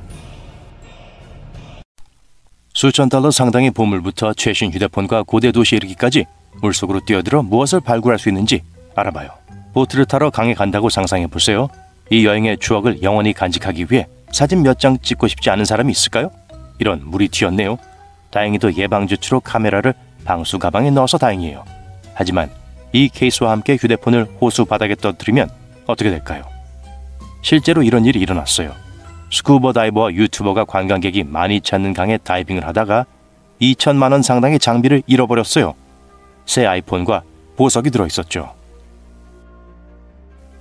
수천 달러 상당의 보물부터 최신 휴대폰과 고대 도시에 이르기까지 물속으로 뛰어들어 무엇을 발굴할 수 있는지 알아봐요. 보트를 타러 강에 간다고 상상해보세요. 이 여행의 추억을 영원히 간직하기 위해 사진 몇 장 찍고 싶지 않은 사람이 있을까요? 이런 물이 튀었네요. 다행히도 예방주치로 카메라를 방수 가방에 넣어서 다행이에요. 하지만 이 케이스와 함께 휴대폰을 호수 바닥에 떨어뜨리면 어떻게 될까요? 실제로 이런 일이 일어났어요. 스쿠버 다이버와 유튜버가 관광객이 많이 찾는 강에 다이빙을 하다가 2천만 원 상당의 장비를 잃어버렸어요. 새 아이폰과 보석이 들어있었죠.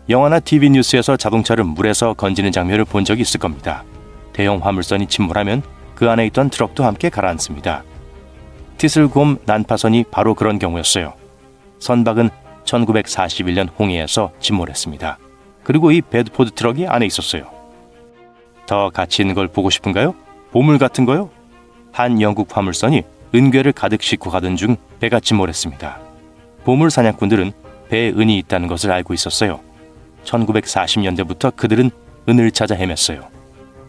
영화나 TV 뉴스에서 자동차를 물에서 건지는 장면을 본 적이 있을 겁니다. 대형 화물선이 침몰하면 그 안에 있던 트럭도 함께 가라앉습니다. 티슬곰 난파선이 바로 그런 경우였어요. 선박은 1941년 홍해에서 침몰했습니다. 그리고 이 베드포드 트럭이 안에 있었어요. 더 가치 있는 걸 보고 싶은가요? 보물 같은 거요? 한 영국 화물선이 은괴를 가득 싣고 가던 중 배가 침몰했습니다. 보물 사냥꾼들은 배에 은이 있다는 것을 알고 있었어요. 1940년대부터 그들은 은을 찾아 헤맸어요.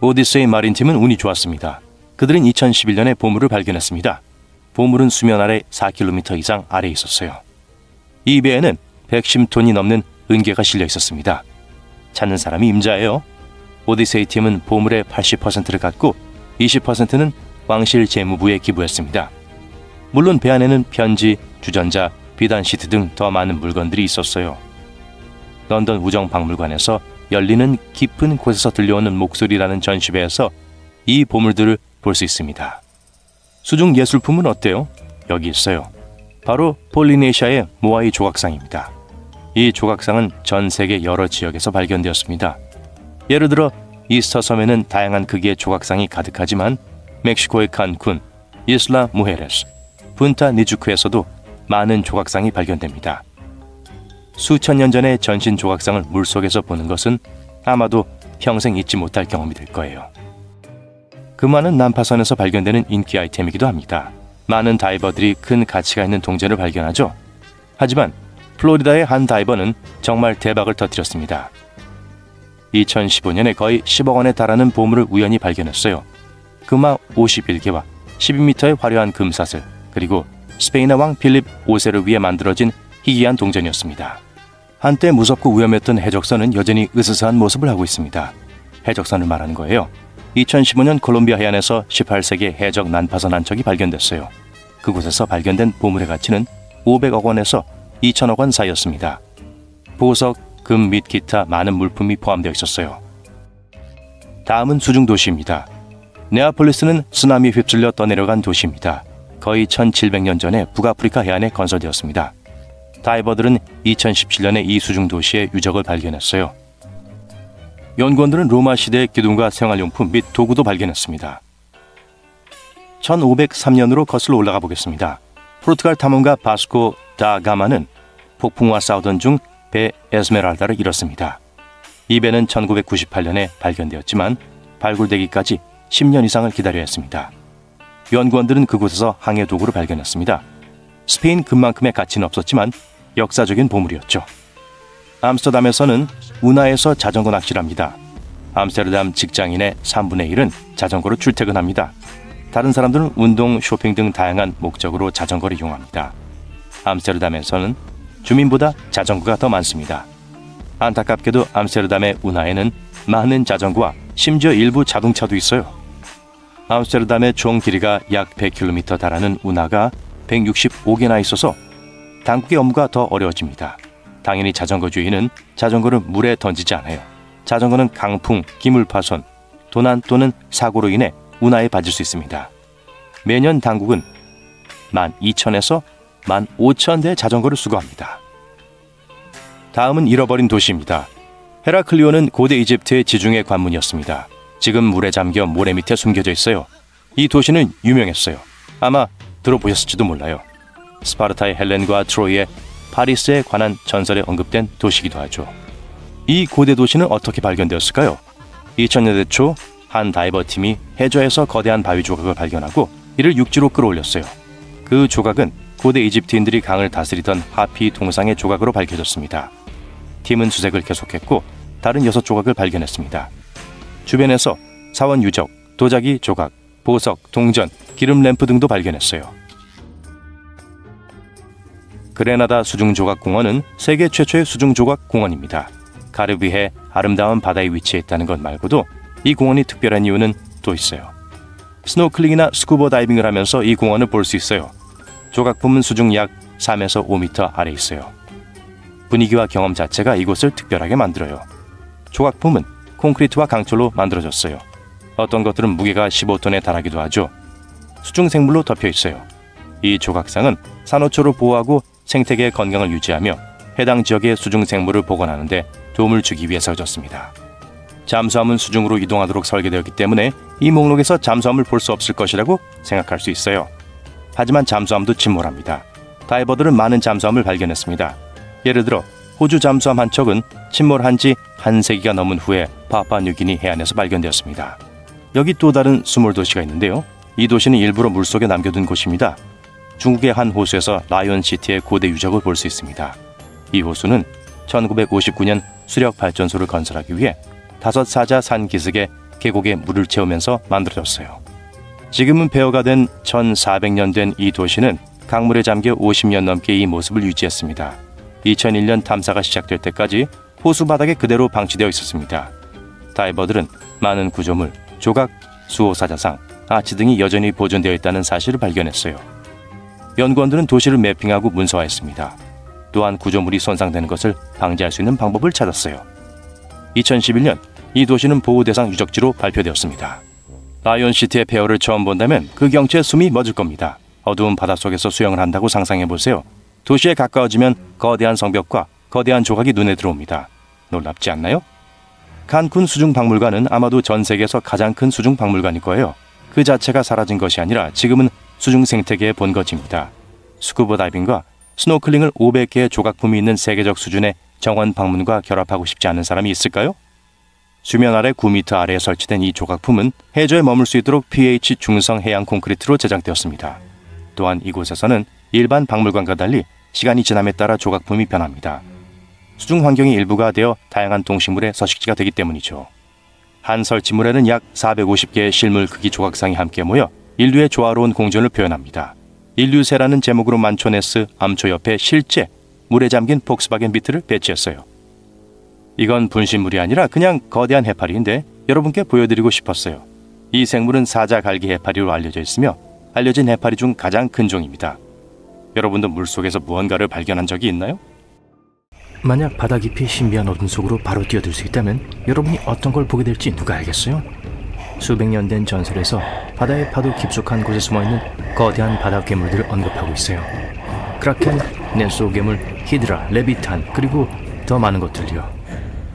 오디세이 마린팀은 운이 좋았습니다. 그들은 2011년에 보물을 발견했습니다. 보물은 수면 아래 4km 이상 아래에 있었어요. 이 배에는 110톤이 넘는 은괴가 실려 있었습니다. 찾는 사람이 임자예요. 오디세이 팀은 보물의 80%를 갖고 20%는 왕실 재무부에 기부했습니다. 물론 배 안에는 편지, 주전자, 비단 시트 등 더 많은 물건들이 있었어요. 런던 우정박물관에서 열리는 깊은 곳에서 들려오는 목소리라는 전시회에서 이 보물들을 볼 수 있습니다. 수중 예술품은 어때요? 여기 있어요. 바로 폴리네시아의 모아이 조각상입니다. 이 조각상은 전 세계 여러 지역에서 발견되었습니다. 예를 들어 이스터 섬에는 다양한 크기의 조각상이 가득하지만 멕시코의 칸쿤, 이슬라 무헤레스, 분타 니주크에서도 많은 조각상이 발견됩니다. 수천 년 전의 전신 조각상을 물속에서 보는 것은 아마도 평생 잊지 못할 경험이 될 거예요. 그 많은 난파선에서 발견되는 인기 아이템이기도 합니다. 많은 다이버들이 큰 가치가 있는 동전을 발견하죠. 하지만 플로리다의 한 다이버는 정말 대박을 터뜨렸습니다. 2015년에 거의 10억 원에 달하는 보물을 우연히 발견했어요. 금화 51개와 12m의 화려한 금사슬, 그리고 스페인의 왕 필립 5세를 위해 만들어진 희귀한 동전이었습니다. 한때 무섭고 위험했던 해적선은 여전히 으스스한 모습을 하고 있습니다. 해적선을 말하는 거예요. 2015년 콜롬비아 해안에서 18세기 해적 난파선 한 척이 발견됐어요. 그곳에서 발견된 보물의 가치는 500억 원에서 2천억 원 사이였습니다. 보석, 금 및 기타 많은 물품이 포함되어 있었어요. 다음은 수중 도시입니다. 네아폴리스는 쓰나미에 휩쓸려 떠내려간 도시입니다. 거의 1700년 전에 북아프리카 해안에 건설되었습니다. 다이버들은 2017년에 이 수중 도시의 유적을 발견했어요. 연구원들은 로마 시대의 기둥과 생활용품 및 도구도 발견했습니다. 1503년으로 거슬러 올라가 보겠습니다. 포르투갈 탐험가 바스코 다 가마는 폭풍우와 싸우던 중 배 에스메랄다를 잃었습니다. 이 배는 1998년에 발견되었지만 발굴되기까지 10년 이상을 기다려야 했습니다. 연구원들은 그곳에서 항해 도구를 발견했습니다. 스페인 금만큼의 가치는 없었지만 역사적인 보물이었죠. 암스터담에서는 운하에서 자전거 낚시를 합니다. 암스테르담 직장인의 3분의 1은 자전거로 출퇴근합니다. 다른 사람들은 운동, 쇼핑 등 다양한 목적으로 자전거를 이용합니다. 암스테르담에서는 주민보다 자전거가 더 많습니다. 안타깝게도 암스테르담의 운하에는 많은 자전거와 심지어 일부 자동차도 있어요. 암스테르담의 총 길이가 약 100km 달하는 운하가 165개나 있어서 당국의 업무가 더 어려워집니다. 당연히 자전거 주인은 자전거를 물에 던지지 않아요. 자전거는 강풍, 기물 파손, 도난 또는 사고로 인해 운하에 빠질 수 있습니다. 매년 당국은 12,000에서 15,000대의 자전거를 수거합니다. 다음은 잃어버린 도시입니다. 헤라클리온은 고대 이집트의 지중해 관문이었습니다. 지금 물에 잠겨 모래 밑에 숨겨져 있어요. 이 도시는 유명했어요. 아마 들어보셨을지도 몰라요. 스파르타의 헬렌과 트로이의 파리스에 관한 전설에 언급된 도시이기도 하죠. 이 고대 도시는 어떻게 발견되었을까요? 2000년대 초 한 다이버 팀이 해저에서 거대한 바위 조각을 발견하고 이를 육지로 끌어올렸어요. 그 조각은 고대 이집트인들이 강을 다스리던 하피 동상의 조각으로 밝혀졌습니다. 팀은 수색을 계속했고 다른 6조각을 발견했습니다. 주변에서 사원 유적, 도자기 조각, 보석, 동전, 기름 램프 등도 발견했어요. 그레나다 수중조각공원은 세계 최초의 수중조각 공원입니다. 카리브해 아름다운 바다에 위치해 있다는 것 말고도 이 공원이 특별한 이유는 또 있어요. 스노클링이나 스쿠버 다이빙을 하면서 이 공원을 볼 수 있어요. 조각품은 수중 약 3에서 5m 아래 있어요. 분위기와 경험 자체가 이곳을 특별하게 만들어요. 조각품은 콘크리트와 강철로 만들어졌어요. 어떤 것들은 무게가 15톤에 달하기도 하죠. 수중 생물로 덮여 있어요. 이 조각상은 산호초로 보호하고 생태계의 건강을 유지하며 해당 지역의 수중 생물을 복원하는 데 도움을 주기 위해 세워졌습니다. 잠수함은 수중으로 이동하도록 설계되었기 때문에 이 목록에서 잠수함을 볼 수 없을 것이라고 생각할 수 있어요. 하지만 잠수함도 침몰합니다. 다이버들은 많은 잠수함을 발견했습니다. 예를 들어 호주 잠수함 한 척은 침몰한 지 한 세기가 넘은 후에 파푸아뉴기니 해안에서 발견되었습니다. 여기 또 다른 스몰도시가 있는데요. 이 도시는 일부러 물속에 남겨둔 곳입니다. 중국의 한 호수에서 라이온시티의 고대 유적을 볼 수 있습니다. 이 호수는 1959년 수력발전소를 건설하기 위해 5사자 산 기슭에 계곡에 물을 채우면서 만들어졌어요. 지금은 폐허가 된 1400년 된 이 도시는 강물에 잠겨 50년 넘게 이 모습을 유지했습니다. 2001년 탐사가 시작될 때까지 호수 바닥에 그대로 방치되어 있었습니다. 다이버들은 많은 구조물, 조각, 수호사자상, 아치 등이 여전히 보존되어 있다는 사실을 발견했어요. 연구원들은 도시를 매핑하고 문서화했습니다. 또한 구조물이 손상되는 것을 방지할 수 있는 방법을 찾았어요. 2011년 이 도시는 보호대상 유적지로 발표되었습니다. 라이온시티의 폐허를 처음 본다면 그 경치에 숨이 멎을 겁니다. 어두운 바닷속에서 수영을 한다고 상상해보세요. 도시에 가까워지면 거대한 성벽과 거대한 조각이 눈에 들어옵니다. 놀랍지 않나요? 칸쿤 수중박물관은 아마도 전 세계에서 가장 큰 수중박물관일 거예요. 그 자체가 사라진 것이 아니라 지금은 수중 생태계의 본거지입니다. 스쿠버 다이빙과 스노클링을 500개의 조각품이 있는 세계적 수준의 정원 방문과 결합하고 싶지 않은 사람이 있을까요? 수면 아래 9m 아래에 설치된 이 조각품은 해저에 머물 수 있도록 pH 중성 해양 콘크리트로 제작되었습니다. 또한 이곳에서는 일반 박물관과 달리 시간이 지남에 따라 조각품이 변합니다. 수중 환경이 일부가 되어 다양한 동식물의 서식지가 되기 때문이죠. 한 설치물에는 약 450개의 실물 크기 조각상이 함께 모여 인류의 조화로운 공존을 표현합니다. 인류새라는 제목으로 만초네스 암초 옆에 실제 물에 잠긴 폭스바겐 비트를 배치했어요. 이건 분신물이 아니라 그냥 거대한 해파리인데 여러분께 보여드리고 싶었어요. 이 생물은 사자갈기 해파리로 알려져 있으며 알려진 해파리 중 가장 큰 종입니다. 여러분도 물속에서 무언가를 발견한 적이 있나요? 만약 바다 깊이 신비한 어둠 속으로 바로 뛰어들 수 있다면 여러분이 어떤 걸 보게 될지 누가 알겠어요? 수백 년 된 전설에서 바다의 파도 깊숙한 곳에 숨어있는 거대한 바다 괴물들을 언급하고 있어요. 크라켄, 넨소 괴물, 히드라, 레비탄, 그리고 더 많은 것들이요.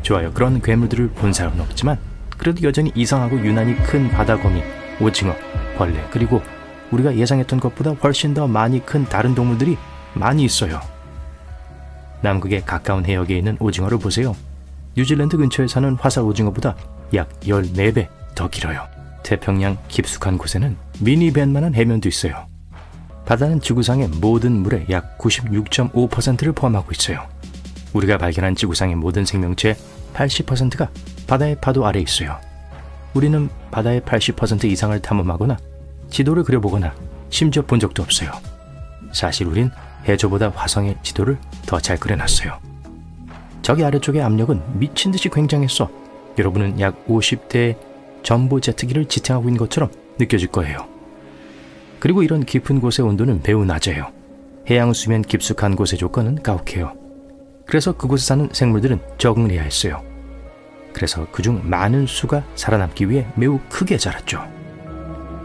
좋아요. 그런 괴물들을 본 사람은 없지만 그래도 여전히 이상하고 유난히 큰 바다거미, 오징어, 벌레, 그리고 우리가 예상했던 것보다 훨씬 더 많이 큰 다른 동물들이 많이 있어요. 남극의 가까운 해역에 있는 오징어를 보세요. 뉴질랜드 근처에 사는 화살 오징어보다 약 14배 더 길어요. 태평양 깊숙한 곳에는 미니밴만한 해면도 있어요. 바다는 지구상의 모든 물의 약 96.5%를 포함하고 있어요. 우리가 발견한 지구상의 모든 생명체의 80%가 바다의 파도 아래에 있어요. 우리는 바다의 80% 이상을 탐험하거나 지도를 그려보거나 심지어 본 적도 없어요. 사실 우린 해저보다 화성의 지도를 더 잘 그려놨어요. 저기 아래쪽의 압력은 미친 듯이 굉장했어. 여러분은 약 50대의 전보 제트기를 지탱하고 있는 것처럼 느껴질 거예요. 그리고 이런 깊은 곳의 온도는 매우 낮아요. 해양 수면 깊숙한 곳의 조건은 가혹해요. 그래서 그곳에 사는 생물들은 적응을 해야 했어요. 그래서 그중 많은 수가 살아남기 위해 매우 크게 자랐죠.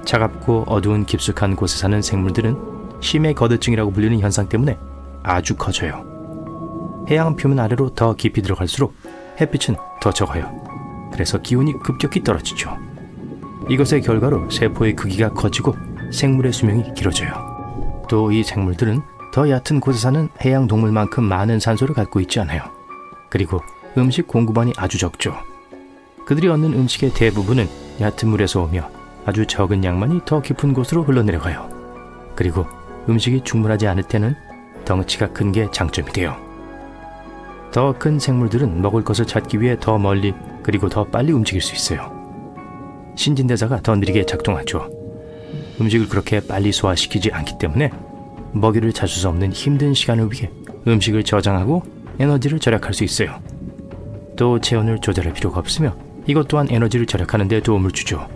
차갑고 어두운 깊숙한 곳에 사는 생물들은 심해 거드증이라고 불리는 현상 때문에 아주 커져요. 해양 표면 아래로 더 깊이 들어갈수록 햇빛은 더 적어요. 그래서 기온이 급격히 떨어지죠. 이것의 결과로 세포의 크기가 커지고 생물의 수명이 길어져요. 또 이 생물들은 더 얕은 곳에 사는 해양 동물만큼 많은 산소를 갖고 있지 않아요. 그리고 음식 공급원이 아주 적죠. 그들이 얻는 음식의 대부분은 얕은 물에서 오며 아주 적은 양만이 더 깊은 곳으로 흘러내려가요. 그리고 음식이 충분하지 않을 때는 덩치가 큰 게 장점이 돼요. 더 큰 생물들은 먹을 것을 찾기 위해 더 멀리 그리고 더 빨리 움직일 수 있어요. 신진대사가 더 느리게 작동하죠. 음식을 그렇게 빨리 소화시키지 않기 때문에 먹이를 찾을 수 없는 힘든 시간을 위해 음식을 저장하고 에너지를 절약할 수 있어요. 또 체온을 조절할 필요가 없으며 이것 또한 에너지를 절약하는 데 도움을 주죠.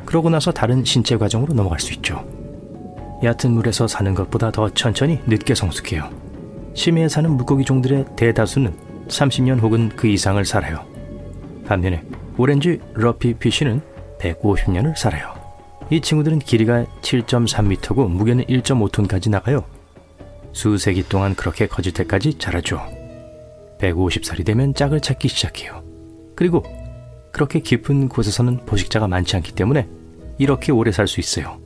그러고 나서 다른 신체 과정으로 넘어갈 수 있죠. 얕은 물에서 사는 것보다 더 천천히 늦게 성숙해요. 심해에 사는 물고기 종들의 대다수는 30년 혹은 그 이상을 살아요. 반면에 오렌지 러피피쉬는 150년을 살아요. 이 친구들은 길이가 7.3m고 무게는 1.5톤까지 나가요. 수세기 동안 그렇게 커질 때까지 자라죠. 150살이 되면 짝을 찾기 시작해요. 그리고 그렇게 깊은 곳에서는 포식자가 많지 않기 때문에 이렇게 오래 살 수 있어요.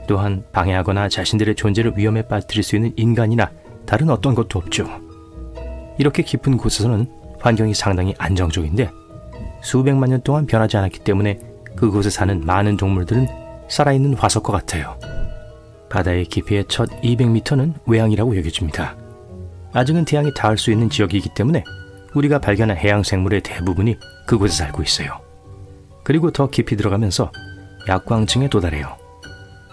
또한 방해하거나 자신들의 존재를 위험에 빠뜨릴 수 있는 인간이나 다른 어떤 것도 없죠. 이렇게 깊은 곳에서는 환경이 상당히 안정적인데 수백만 년 동안 변하지 않았기 때문에 그곳에 사는 많은 동물들은 살아있는 화석과 같아요. 바다의 깊이의 첫 200m는 외양이라고 여겨집니다. 아직은 태양이 닿을 수 있는 지역이기 때문에 우리가 발견한 해양 생물의 대부분이 그곳에 살고 있어요. 그리고 더 깊이 들어가면서 약광층에 도달해요.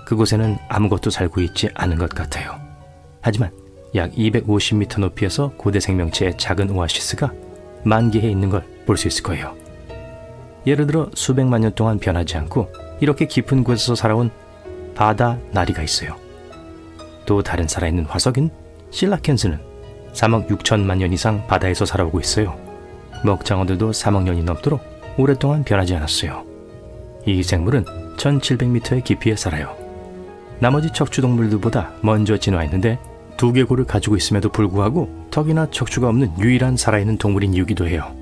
그곳에는 아무것도 살고 있지 않은 것 같아요. 하지만 약 250m 높이에서 고대 생명체의 작은 오아시스가 만개해 있는 걸 볼 수 있을 거예요. 예를 들어 수백만 년 동안 변하지 않고 이렇게 깊은 곳에서 살아온 바다 나리가 있어요. 또 다른 살아있는 화석인 실라켄스는 3억 6천만 년 이상 바다에서 살아오고 있어요. 먹장어들도 3억 년이 넘도록 오랫동안 변하지 않았어요. 이 생물은 1700m의 깊이에 살아요. 나머지 척추동물들보다 먼저 진화했는데 두개골을 가지고 있음에도 불구하고 턱이나 척추가 없는 유일한 살아있는 동물인 이유기도 해요.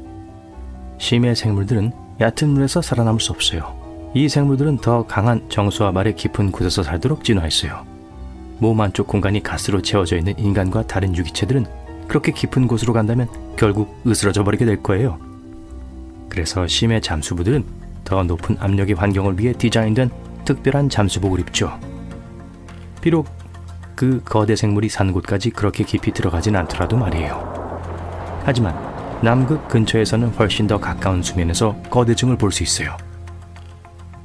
심해 생물들은 얕은 물에서 살아남을 수 없어요. 이 생물들은 더 강한 정수와 말의 깊은 곳에서 살도록 진화했어요. 몸 안쪽 공간이 가스로 채워져 있는 인간과 다른 유기체들은 그렇게 깊은 곳으로 간다면 결국 으스러져 버리게 될 거예요. 그래서 심해 잠수부들은 더 높은 압력의 환경을 위해 디자인된 특별한 잠수복을 입죠. 비록 그 거대 생물이 사는 곳까지 그렇게 깊이 들어가진 않더라도 말이에요. 하지만 남극 근처에서는 훨씬 더 가까운 수면에서 거대증을 볼 수 있어요.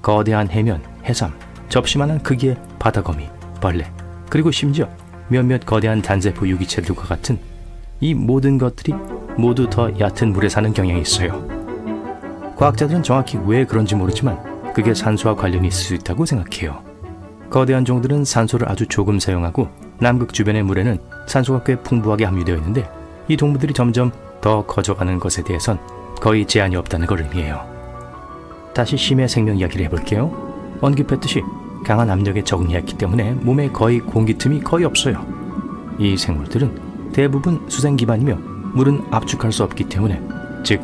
거대한 해면, 해삼, 접시만한 크기의 바다거미, 벌레, 그리고 심지어 몇몇 거대한 단세포 유기체들과 같은 이 모든 것들이 모두 더 얕은 물에 사는 경향이 있어요. 과학자들은 정확히 왜 그런지 모르지만 그게 산소와 관련이 있을 수 있다고 생각해요. 거대한 종들은 산소를 아주 조금 사용하고 남극 주변의 물에는 산소가 꽤 풍부하게 함유되어 있는데 이 동물들이 점점 더 커져가는 것에 대해선 거의 제한이 없다는 걸 의미해요. 다시 심해 생명 이야기를 해볼게요. 언급했듯이 강한 압력에 적응했기 때문에 몸에 거의 공기 틈이 거의 없어요. 이 생물들은 대부분 수생 기반이며 물은 압축할 수 없기 때문에, 즉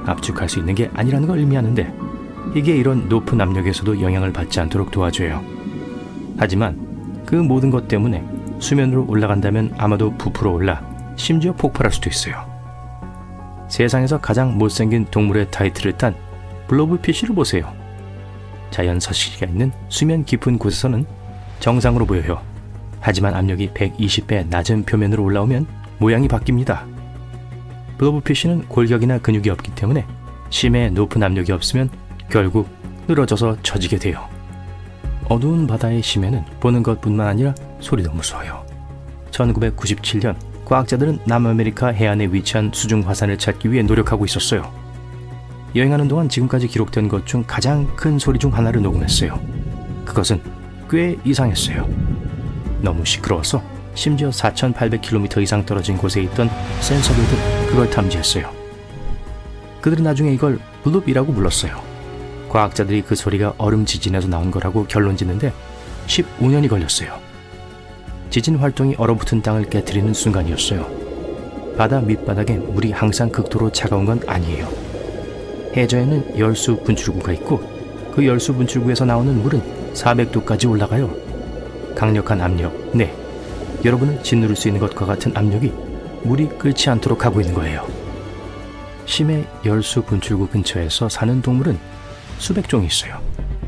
압축할 수 있는 게 아니라는 걸 의미하는데 이게 이런 높은 압력에서도 영향을 받지 않도록 도와줘요. 하지만 그 모든 것 때문에 수면으로 올라간다면 아마도 부풀어 올라 심지어 폭발할 수도 있어요. 세상에서 가장 못생긴 동물의 타이틀을 딴 블로브피쉬를 보세요. 자연 서식지가 있는 수면 깊은 곳에서는 정상으로 보여요. 하지만 압력이 120배 낮은 표면으로 올라오면 모양이 바뀝니다. 블로브피쉬는 골격이나 근육이 없기 때문에 심해 높은 압력이 없으면 결국 늘어져서 처지게 돼요. 어두운 바다의 심해는 보는 것뿐만 아니라 소리도 무서워요. 1997년 과학자들은 남아메리카 해안에 위치한 수중 화산을 찾기 위해 노력하고 있었어요. 여행하는 동안 지금까지 기록된 것 중 가장 큰 소리 중 하나를 녹음했어요. 그것은 꽤 이상했어요. 너무 시끄러워서 심지어 4,800km 이상 떨어진 곳에 있던 센서들도 그걸 탐지했어요. 그들은 나중에 이걸 블룹이라고 불렀어요. 과학자들이 그 소리가 얼음 지진에서 나온 거라고 결론짓는데 15년이 걸렸어요. 지진 활동이 얼어붙은 땅을 깨트리는 순간이었어요. 바다 밑바닥에 물이 항상 극도로 차가운 건 아니에요. 해저에는 열수 분출구가 있고 그 열수 분출구에서 나오는 물은 400도까지 올라가요. 강력한 압력, 네, 여러분을 짓누를 수 있는 것과 같은 압력이 물이 끓지 않도록 하고 있는 거예요. 심해 열수 분출구 근처에서 사는 동물은 수백 종이 있어요.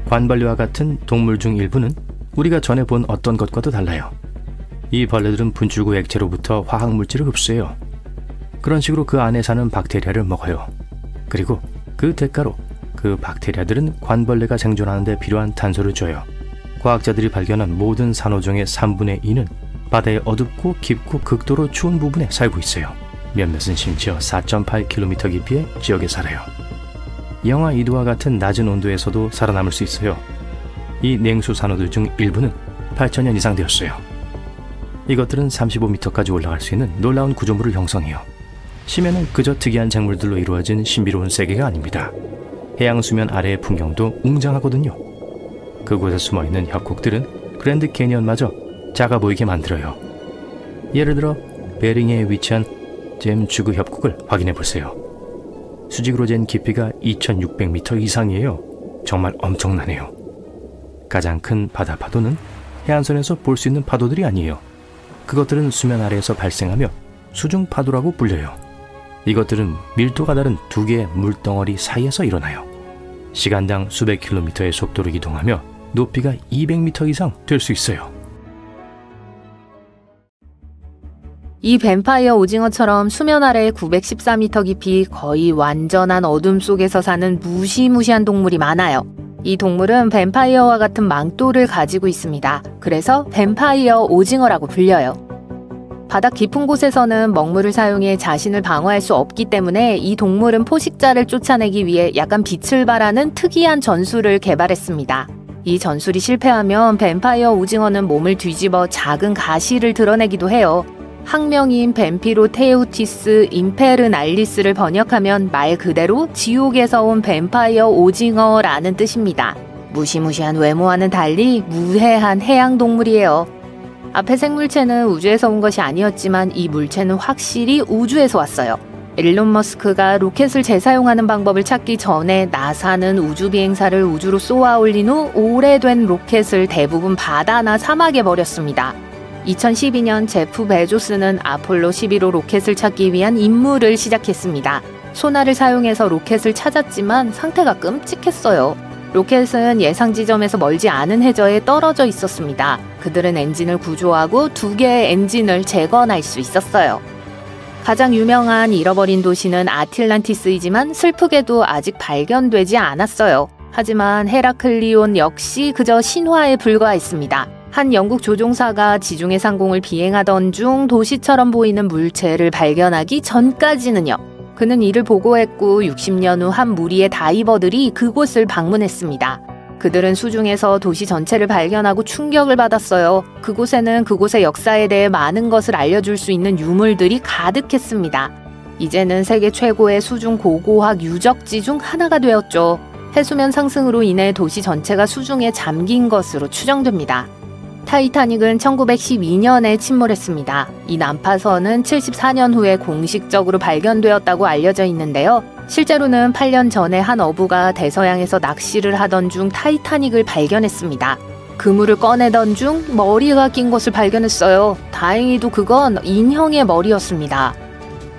관벌레와 같은 동물 중 일부는 우리가 전에 본 어떤 것과도 달라요. 이 벌레들은 분출구 액체로부터 화학물질을 흡수해요. 그런 식으로 그 안에 사는 박테리아를 먹어요. 그리고 그 대가로 그 박테리아들은 관벌레가 생존하는 데 필요한 탄소를 줘요. 과학자들이 발견한 모든 산호종의 3분의 2는 바다의 어둡고 깊고 극도로 추운 부분에 살고 있어요. 몇몇은 심지어 4.8km 깊이의 지역에 살아요. 영하 2도와 같은 낮은 온도에서도 살아남을 수 있어요. 이 냉수 산호들 중 일부는 8,000년 이상 되었어요. 이것들은 35m까지 올라갈 수 있는 놀라운 구조물을 형성해요. 심해는 그저 특이한 생물들로 이루어진 신비로운 세계가 아닙니다. 해양 수면 아래의 풍경도 웅장하거든요. 그곳에 숨어있는 협곡들은 그랜드 캐니언마저 작아 보이게 만들어요. 예를 들어 베링해에 위치한 잼주그 협곡을 확인해 보세요. 수직으로 잰 깊이가 2,600m 이상이에요. 정말 엄청나네요. 가장 큰 바다 파도는 해안선에서 볼 수 있는 파도들이 아니에요. 그것들은 수면 아래에서 발생하며 수중 파도라고 불려요. 이것들은 밀도가 다른 두 개의 물덩어리 사이에서 일어나요. 시간당 수백 킬로미터의 속도로 이동하며 높이가 200m 이상 될 수 있어요. 이 뱀파이어 오징어처럼 수면 아래 914m 깊이 거의 완전한 어둠 속에서 사는 무시무시한 동물이 많아요. 이 동물은 뱀파이어와 같은 망토를 가지고 있습니다. 그래서 뱀파이어 오징어라고 불려요. 바닥 깊은 곳에서는 먹물을 사용해 자신을 방어할 수 없기 때문에 이 동물은 포식자를 쫓아내기 위해 약간 빛을 발하는 특이한 전술을 개발했습니다. 이 전술이 실패하면 뱀파이어 오징어는 몸을 뒤집어 작은 가시를 드러내기도 해요. 학명인 뱀피로테우티스 임페르날리스를 번역하면 말 그대로 지옥에서 온 뱀파이어 오징어라는 뜻입니다. 무시무시한 외모와는 달리 무해한 해양동물이에요. 앞의 생물체는 우주에서 온 것이 아니었지만 이 물체는 확실히 우주에서 왔어요. 일론 머스크가 로켓을 재사용하는 방법을 찾기 전에 나사는 우주 비행사를 우주로 쏘아 올린 후 오래된 로켓을 대부분 바다나 사막에 버렸습니다. 2012년 제프 베조스는 아폴로 11호 로켓을 찾기 위한 임무를 시작했습니다. 소나를 사용해서 로켓을 찾았지만 상태가 끔찍했어요. 로켓은 예상 지점에서 멀지 않은 해저에 떨어져 있었습니다. 그들은 엔진을 구조하고 2개의 엔진을 재건할 수 있었어요. 가장 유명한 잃어버린 도시는 아틀란티스이지만 슬프게도 아직 발견되지 않았어요. 하지만 헤라클리온 역시 그저 신화에 불과했습니다. 한 영국 조종사가 지중해 상공을 비행하던 중 도시처럼 보이는 물체를 발견하기 전까지는요. 그는 이를 보고했고 60년 후 한 무리의 다이버들이 그곳을 방문했습니다. 그들은 수중에서 도시 전체를 발견하고 충격을 받았어요. 그곳에는 그곳의 역사에 대해 많은 것을 알려줄 수 있는 유물들이 가득했습니다. 이제는 세계 최고의 수중 고고학 유적지 중 하나가 되었죠. 해수면 상승으로 인해 도시 전체가 수중에 잠긴 것으로 추정됩니다. 타이타닉은 1912년에 침몰했습니다. 이 난파선은 74년 후에 공식적으로 발견되었다고 알려져 있는데요. 실제로는 8년 전에 한 어부가 대서양에서 낚시를 하던 중 타이타닉을 발견했습니다. 그물을 꺼내던 중 머리가 낀 것을 발견했어요. 다행히도 그건 인형의 머리였습니다.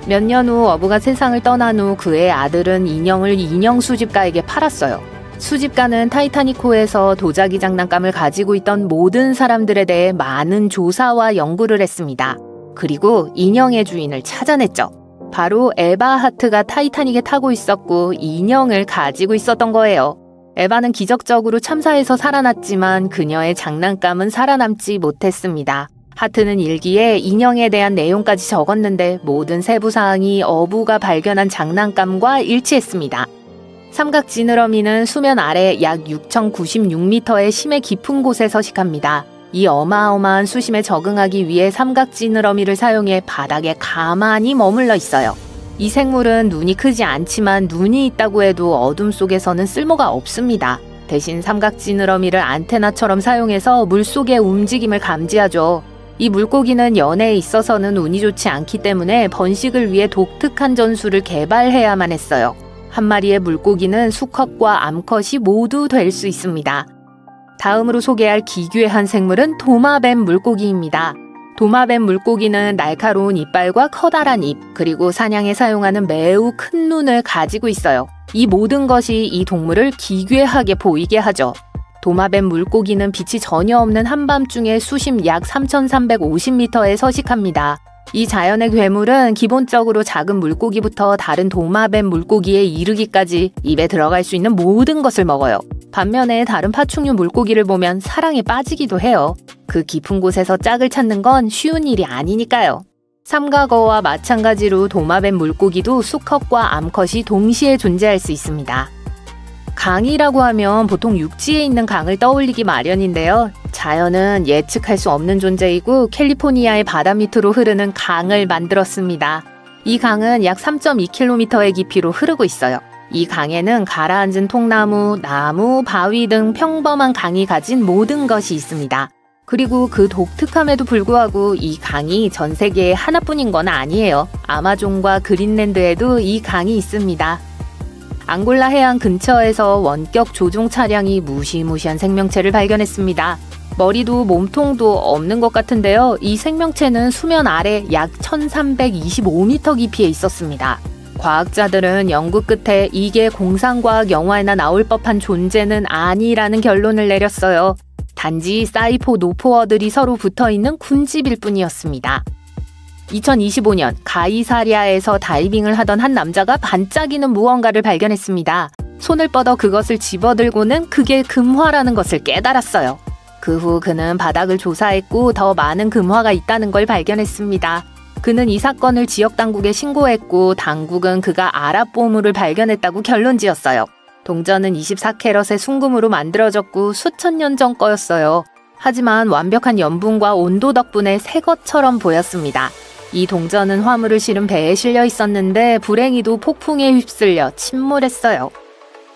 몇 년 후 어부가 세상을 떠난 후 그의 아들은 인형을 인형 수집가에게 팔았어요. 수집가는 타이타닉호에서 도자기 장난감을 가지고 있던 모든 사람들에 대해 많은 조사와 연구를 했습니다. 그리고 인형의 주인을 찾아냈죠. 바로 에바 하트가 타이타닉에 타고 있었고 인형을 가지고 있었던 거예요. 에바는 기적적으로 참사에서 살아났지만 그녀의 장난감은 살아남지 못했습니다. 하트는 일기에 인형에 대한 내용까지 적었는데 모든 세부사항이 어부가 발견한 장난감과 일치했습니다. 삼각 지느러미는 수면 아래 약 6,096m의 심해 깊은 곳에 서식합니다. 이 어마어마한 수심에 적응하기 위해 삼각 지느러미를 사용해 바닥에 가만히 머물러 있어요. 이 생물은 눈이 크지 않지만 눈이 있다고 해도 어둠 속에서는 쓸모가 없습니다. 대신 삼각 지느러미를 안테나처럼 사용해서 물속의 움직임을 감지하죠. 이 물고기는 연애에 있어서는 운이 좋지 않기 때문에 번식을 위해 독특한 전술을 개발해야만 했어요. 한 마리의 물고기는 수컷과 암컷이 모두 될 수 있습니다. 다음으로 소개할 기괴한 생물은 도마뱀 물고기입니다. 도마뱀 물고기는 날카로운 이빨과 커다란 입, 그리고 사냥에 사용하는 매우 큰 눈을 가지고 있어요. 이 모든 것이 이 동물을 기괴하게 보이게 하죠. 도마뱀 물고기는 빛이 전혀 없는 한밤중에 수심 약 3,350m에 서식합니다. 이 자연의 괴물은 기본적으로 작은 물고기부터 다른 도마뱀 물고기에 이르기까지 입에 들어갈 수 있는 모든 것을 먹어요. 반면에 다른 파충류 물고기를 보면 사랑에 빠지기도 해요. 그 깊은 곳에서 짝을 찾는 건 쉬운 일이 아니니까요. 삼각어와 마찬가지로 도마뱀 물고기도 수컷과 암컷이 동시에 존재할 수 있습니다. 강이라고 하면 보통 육지에 있는 강을 떠올리기 마련인데요. 자연은 예측할 수 없는 존재이고 캘리포니아의 바다 밑으로 흐르는 강을 만들었습니다. 이 강은 약 3.2km의 깊이로 흐르고 있어요. 이 강에는 가라앉은 통나무, 나무, 바위 등 평범한 강이 가진 모든 것이 있습니다. 그리고 그 독특함에도 불구하고 이 강이 전 세계에 하나뿐인 건 아니에요. 아마존과 그린랜드에도 이 강이 있습니다. 앙골라 해안 근처에서 원격 조종 차량이 무시무시한 생명체를 발견했습니다. 머리도 몸통도 없는 것 같은데요. 이 생명체는 수면 아래 약 1325m 깊이에 있었습니다. 과학자들은 연구 끝에 이게 공상과학 영화에나 나올 법한 존재는 아니라는 결론을 내렸어요. 단지 사이포노포어들이 서로 붙어있는 군집일 뿐이었습니다. 2025년 가이사리아에서 다이빙을 하던 한 남자가 반짝이는 무언가를 발견했습니다. 손을 뻗어 그것을 집어들고는 그게 금화라는 것을 깨달았어요. 그 후 그는 바닥을 조사했고 더 많은 금화가 있다는 걸 발견했습니다. 그는 이 사건을 지역 당국에 신고했고 당국은 그가 아랍 보물을 발견했다고 결론지었어요. 동전은 24캐럿의 순금으로 만들어졌고 수천 년 전 거였어요. 하지만 완벽한 염분과 온도 덕분에 새 것처럼 보였습니다. 이 동전은 화물을 실은 배에 실려 있었는데 불행히도 폭풍에 휩쓸려 침몰했어요.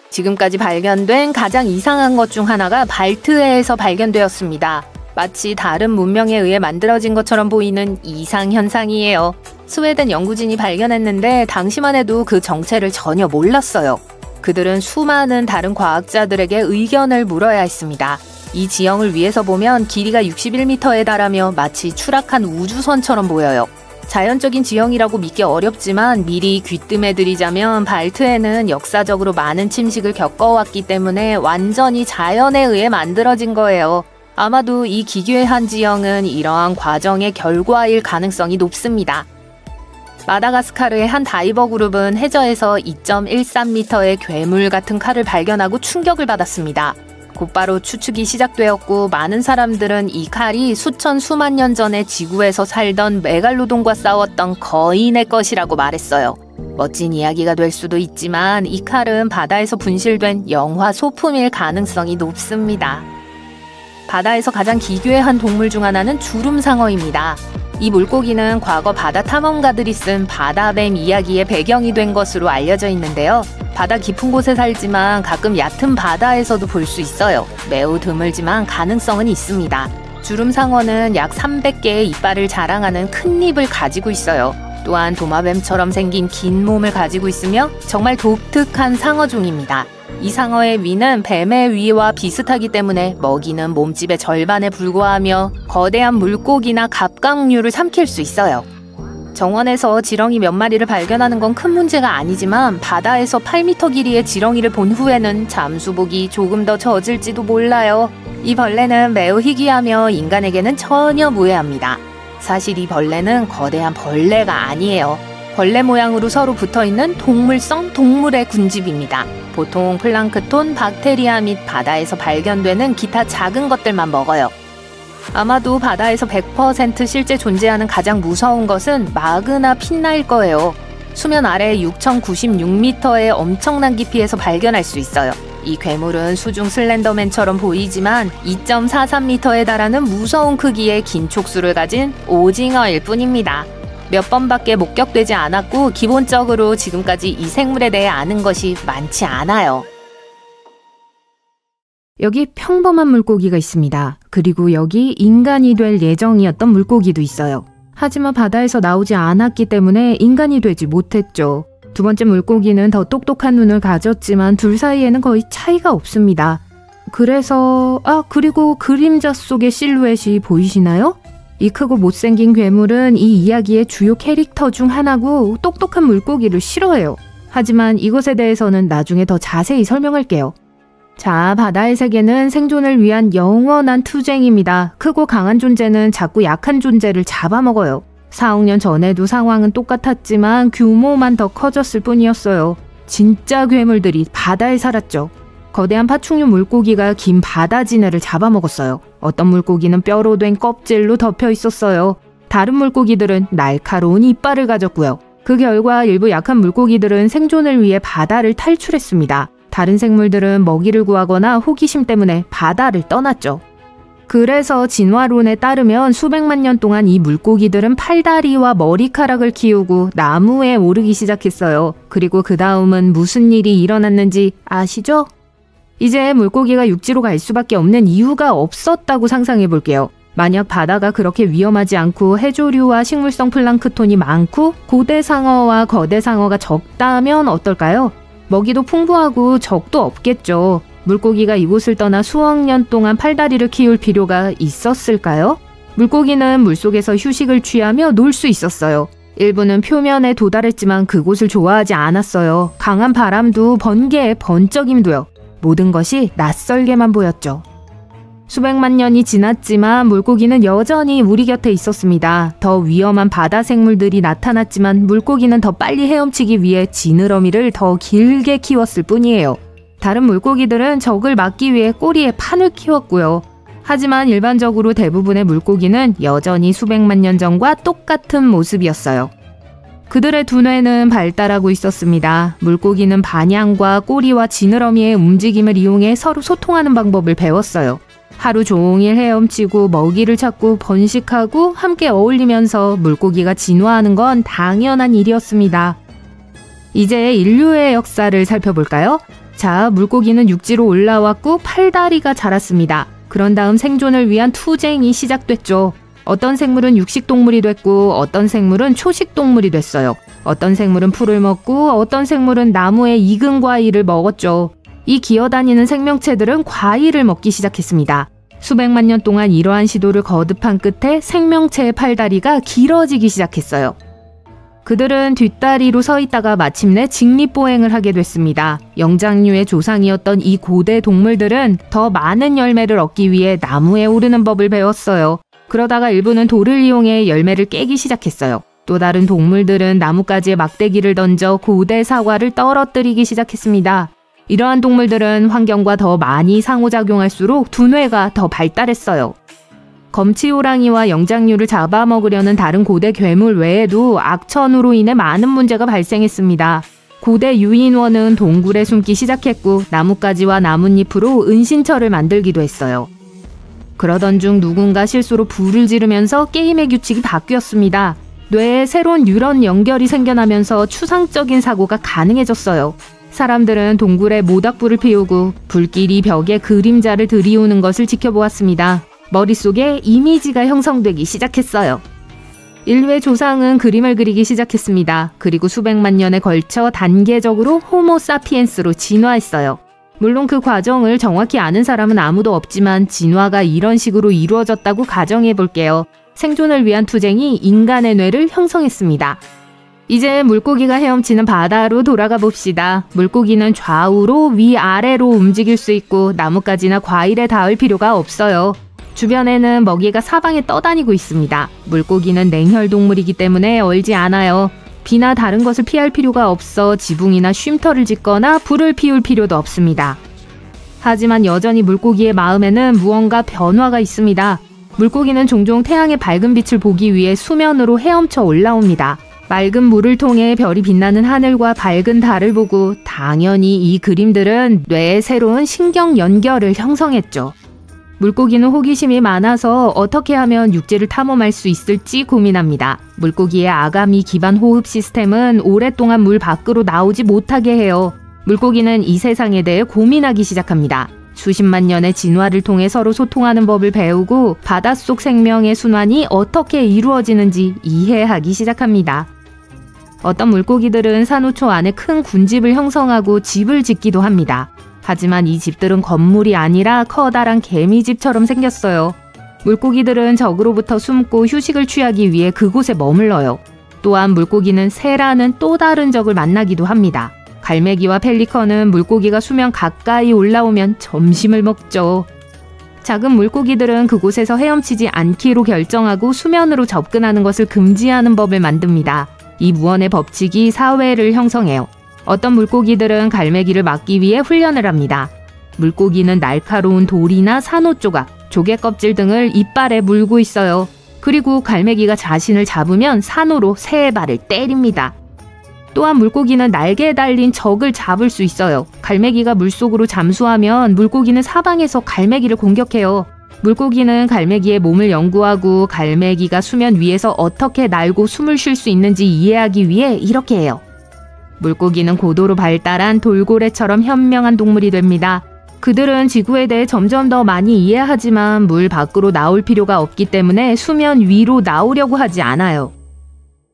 지금까지 발견된 가장 이상한 것 중 하나가 발트해에서 발견되었습니다. 마치 다른 문명에 의해 만들어진 것처럼 보이는 이상현상이에요. 스웨덴 연구진이 발견했는데 당시만 해도 그 정체를 전혀 몰랐어요. 그들은 수많은 다른 과학자들에게 의견을 물어야 했습니다. 이 지형을 위에서 보면 길이가 61m에 달하며 마치 추락한 우주선처럼 보여요. 자연적인 지형이라고 믿기 어렵지만 미리 귀뜸해드리자면 발트해는 역사적으로 많은 침식을 겪어왔기 때문에 완전히 자연에 의해 만들어진 거예요. 아마도 이 기괴한 지형은 이러한 과정의 결과일 가능성이 높습니다. 마다가스카르의 한 다이버 그룹은 해저에서 2.13m의 괴물 같은 칼을 발견하고 충격을 받았습니다. 곧바로 추측이 시작되었고 많은 사람들은 이 칼이 수만 년 전에 지구에서 살던 메갈로돈과 싸웠던 거인의 것이라고 말했어요. 멋진 이야기가 될 수도 있지만 이 칼은 바다에서 분실된 영화 소품일 가능성이 높습니다. 바다에서 가장 기괴한 동물 중 하나는 주름상어입니다. 이 물고기는 과거 바다 탐험가들이 쓴 바다뱀 이야기의 배경이 된 것으로 알려져 있는데요. 바다 깊은 곳에 살지만 가끔 얕은 바다에서도 볼 수 있어요. 매우 드물지만 가능성은 있습니다. 주름상어는 약 300개의 이빨을 자랑하는 큰 입을 가지고 있어요. 또한 도마뱀처럼 생긴 긴 몸을 가지고 있으며 정말 독특한 상어종입니다. 이 상어의 위는 뱀의 위와 비슷하기 때문에 먹이는 몸집의 절반에 불과하며 거대한 물고기나 갑각류를 삼킬 수 있어요. 정원에서 지렁이 몇 마리를 발견하는 건 큰 문제가 아니지만 바다에서 8m 길이의 지렁이를 본 후에는 잠수복이 조금 더 젖을지도 몰라요. 이 벌레는 매우 희귀하며 인간에게는 전혀 무해합니다. 사실 이 벌레는 거대한 벌레가 아니에요. 벌레 모양으로 서로 붙어있는 동물성 동물의 군집입니다. 보통 플랑크톤, 박테리아 및 바다에서 발견되는 기타 작은 것들만 먹어요. 아마도 바다에서 100% 실제 존재하는 가장 무서운 것은 마그나 핀나일 거예요. 수면 아래 6096m의 엄청난 깊이에서 발견할 수 있어요. 이 괴물은 수중 슬렌더맨처럼 보이지만 2.43m에 달하는 무서운 크기의 긴 촉수를 가진 오징어일 뿐입니다. 몇 번밖에 목격되지 않았고 기본적으로 지금까지 이 생물에 대해 아는 것이 많지 않아요. 여기 평범한 물고기가 있습니다. 그리고 여기 인간이 될 예정이었던 물고기도 있어요. 하지만 바다에서 나오지 않았기 때문에 인간이 되지 못했죠. 두 번째 물고기는 더 똑똑한 눈을 가졌지만 둘 사이에는 거의 차이가 없습니다. 그리고 그림자 속의 실루엣이 보이시나요? 이 크고 못생긴 괴물은 이 이야기의 주요 캐릭터 중 하나고 똑똑한 물고기를 싫어해요. 하지만 이것에 대해서는 나중에 더 자세히 설명할게요. 자, 바다의 세계는 생존을 위한 영원한 투쟁입니다. 크고 강한 존재는 자꾸 약한 존재를 잡아먹어요. 4억 년 전에도 상황은 똑같았지만 규모만 더 커졌을 뿐이었어요. 진짜 괴물들이 바다에 살았죠. 거대한 파충류 물고기가 긴 바다지네를 잡아먹었어요. 어떤 물고기는 뼈로 된 껍질로 덮여 있었어요. 다른 물고기들은 날카로운 이빨을 가졌고요. 그 결과 일부 약한 물고기들은 생존을 위해 바다를 탈출했습니다. 다른 생물들은 먹이를 구하거나 호기심 때문에 바다를 떠났죠. 그래서 진화론에 따르면 수백만 년 동안 이 물고기들은 팔다리와 머리카락을 키우고 나무에 오르기 시작했어요. 그리고 그 다음은 무슨 일이 일어났는지 아시죠? 이제 물고기가 육지로 갈 수밖에 없는 이유가 없었다고 상상해 볼게요. 만약 바다가 그렇게 위험하지 않고 해조류와 식물성 플랑크톤이 많고 고대상어와 거대상어가 적다면 어떨까요? 먹이도 풍부하고 적도 없겠죠. 물고기가 이곳을 떠나 수억 년 동안 팔다리를 키울 필요가 있었을까요? 물고기는 물속에서 휴식을 취하며 놀 수 있었어요. 일부는 표면에 도달했지만 그곳을 좋아하지 않았어요. 강한 바람도 번개의 번쩍임도요. 모든 것이 낯설게만 보였죠. 수백만 년이 지났지만 물고기는 여전히 우리 곁에 있었습니다. 더 위험한 바다 생물들이 나타났지만 물고기는 더 빨리 헤엄치기 위해 지느러미를 더 길게 키웠을 뿐이에요. 다른 물고기들은 적을 막기 위해 꼬리에 판을 키웠고요. 하지만 일반적으로 대부분의 물고기는 여전히 수백만 년 전과 똑같은 모습이었어요. 그들의 두뇌는 발달하고 있었습니다. 물고기는 반향과 꼬리와 지느러미의 움직임을 이용해 서로 소통하는 방법을 배웠어요. 하루 종일 헤엄치고 먹이를 찾고 번식하고 함께 어울리면서 물고기가 진화하는 건 당연한 일이었습니다. 이제 인류의 역사를 살펴볼까요? 자, 물고기는 육지로 올라왔고 팔다리가 자랐습니다. 그런 다음 생존을 위한 투쟁이 시작됐죠. 어떤 생물은 육식동물이 됐고 어떤 생물은 초식동물이 됐어요. 어떤 생물은 풀을 먹고 어떤 생물은 나무의 익은 과일을 먹었죠. 이 기어다니는 생명체들은 과일을 먹기 시작했습니다. 수백만 년 동안 이러한 시도를 거듭한 끝에 생명체의 팔다리가 길어지기 시작했어요. 그들은 뒷다리로 서 있다가 마침내 직립보행을 하게 됐습니다. 영장류의 조상이었던 이 고대 동물들은 더 많은 열매를 얻기 위해 나무에 오르는 법을 배웠어요. 그러다가 일부는 돌을 이용해 열매를 깨기 시작했어요. 또 다른 동물들은 나뭇가지에 막대기를 던져 고대 사과를 떨어뜨리기 시작했습니다. 이러한 동물들은 환경과 더 많이 상호작용할수록 두뇌가 더 발달했어요. 검치호랑이와 영장류를 잡아먹으려는 다른 고대 괴물 외에도 악천후로 인해 많은 문제가 발생했습니다. 고대 유인원은 동굴에 숨기 시작했고 나뭇가지와 나뭇잎으로 은신처를 만들기도 했어요. 그러던 중 누군가 실수로 불을 지르면서 게임의 규칙이 바뀌었습니다. 뇌에 새로운 뉴런 연결이 생겨나면서 추상적인 사고가 가능해졌어요. 사람들은 동굴에 모닥불을 피우고 불길이 벽에 그림자를 들이우는 것을 지켜보았습니다. 머릿속에 이미지가 형성되기 시작했어요. 인류의 조상은 그림을 그리기 시작했습니다. 그리고 수백만 년에 걸쳐 단계적으로 호모 사피엔스로 진화했어요. 물론 그 과정을 정확히 아는 사람은 아무도 없지만 진화가 이런 식으로 이루어졌다고 가정해 볼게요. 생존을 위한 투쟁이 인간의 뇌를 형성했습니다. 이제 물고기가 헤엄치는 바다로 돌아가 봅시다. 물고기는 좌우로 위아래로 움직일 수 있고 나뭇가지나 과일에 닿을 필요가 없어요. 주변에는 먹이가 사방에 떠다니고 있습니다. 물고기는 냉혈동물이기 때문에 얼지 않아요. 비나 다른 것을 피할 필요가 없어 지붕이나 쉼터를 짓거나 불을 피울 필요도 없습니다. 하지만 여전히 물고기의 마음에는 무언가 변화가 있습니다. 물고기는 종종 태양의 밝은 빛을 보기 위해 수면으로 헤엄쳐 올라옵니다. 맑은 물을 통해 별이 빛나는 하늘과 밝은 달을 보고 당연히 이 그림들은 뇌에 새로운 신경 연결을 형성했죠. 물고기는 호기심이 많아서 어떻게 하면 육지를 탐험할 수 있을지 고민합니다. 물고기의 아가미 기반 호흡 시스템은 오랫동안 물 밖으로 나오지 못하게 해요. 물고기는 이 세상에 대해 고민하기 시작합니다. 수십만 년의 진화를 통해 서로 소통하는 법을 배우고 바닷속 생명의 순환이 어떻게 이루어지는지 이해하기 시작합니다. 어떤 물고기들은 산호초 안에 큰 군집을 형성하고 집을 짓기도 합니다. 하지만 이 집들은 건물이 아니라 커다란 개미집처럼 생겼어요. 물고기들은 적으로부터 숨고 휴식을 취하기 위해 그곳에 머물러요. 또한 물고기는 새라는 또 다른 적을 만나기도 합니다. 갈매기와 펠리컨은 물고기가 수면 가까이 올라오면 점심을 먹죠. 작은 물고기들은 그곳에서 헤엄치지 않기로 결정하고 수면으로 접근하는 것을 금지하는 법을 만듭니다. 이 무언의 법칙이 사회를 형성해요. 어떤 물고기들은 갈매기를 막기 위해 훈련을 합니다. 물고기는 날카로운 돌이나 산호 조각, 조개 껍질 등을 이빨에 물고 있어요. 그리고 갈매기가 자신을 잡으면 산호로 새의 발을 때립니다. 또한 물고기는 날개에 달린 적을 잡을 수 있어요. 갈매기가 물속으로 잠수하면 물고기는 사방에서 갈매기를 공격해요. 물고기는 갈매기의 몸을 연구하고 갈매기가 수면 위에서 어떻게 날고 숨을 쉴 수 있는지 이해하기 위해 이렇게 해요. 물고기는 고도로 발달한 돌고래처럼 현명한 동물이 됩니다. 그들은 지구에 대해 점점 더 많이 이해하지만 물 밖으로 나올 필요가 없기 때문에 수면 위로 나오려고 하지 않아요.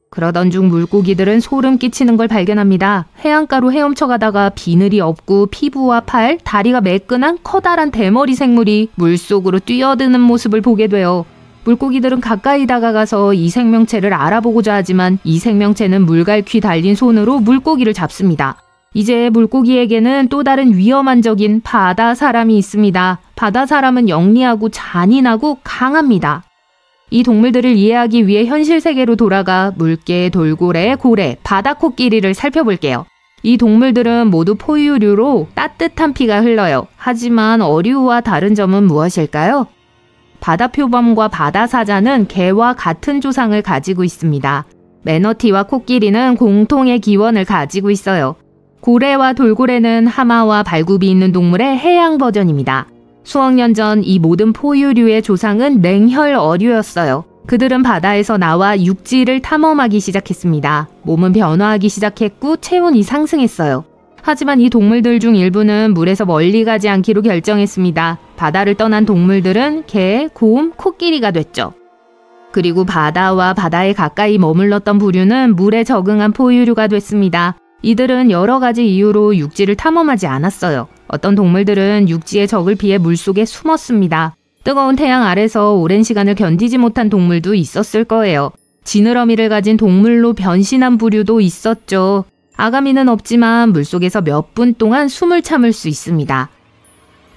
그러던 중 물고기들은 소름 끼치는 걸 발견합니다. 해안가로 헤엄쳐 가다가 비늘이 없고 피부와 팔, 다리가 매끈한 커다란 대머리 생물이 물속으로 뛰어드는 모습을 보게 돼요. 물고기들은 가까이 다가가서 이 생명체를 알아보고자 하지만 이 생명체는 물갈퀴 달린 손으로 물고기를 잡습니다. 이제 물고기에게는 또 다른 위험한 적인 바다 사람이 있습니다. 바다 사람은 영리하고 잔인하고 강합니다. 이 동물들을 이해하기 위해 현실 세계로 돌아가 물개, 돌고래, 고래, 바다 코끼리를 살펴볼게요. 이 동물들은 모두 포유류로 따뜻한 피가 흘러요. 하지만 어류와 다른 점은 무엇일까요? 바다 표범과 바다 사자는 개와 같은 조상을 가지고 있습니다. 매너티와 코끼리는 공통의 기원을 가지고 있어요. 고래와 돌고래는 하마와 발굽이 있는 동물의 해양 버전입니다. 수억 년 전 이 모든 포유류의 조상은 냉혈 어류였어요. 그들은 바다에서 나와 육지를 탐험하기 시작했습니다. 몸은 변화하기 시작했고 체온이 상승했어요. 하지만 이 동물들 중 일부는 물에서 멀리 가지 않기로 결정했습니다. 바다를 떠난 동물들은 개, 곰, 코끼리가 됐죠. 그리고 바다와 바다에 가까이 머물렀던 부류는 물에 적응한 포유류가 됐습니다. 이들은 여러 가지 이유로 육지를 탐험하지 않았어요. 어떤 동물들은 육지의 적을 피해 물속에 숨었습니다. 뜨거운 태양 아래서 오랜 시간을 견디지 못한 동물도 있었을 거예요. 지느러미를 가진 동물로 변신한 부류도 있었죠. 아가미는 없지만 물속에서 몇 분 동안 숨을 참을 수 있습니다.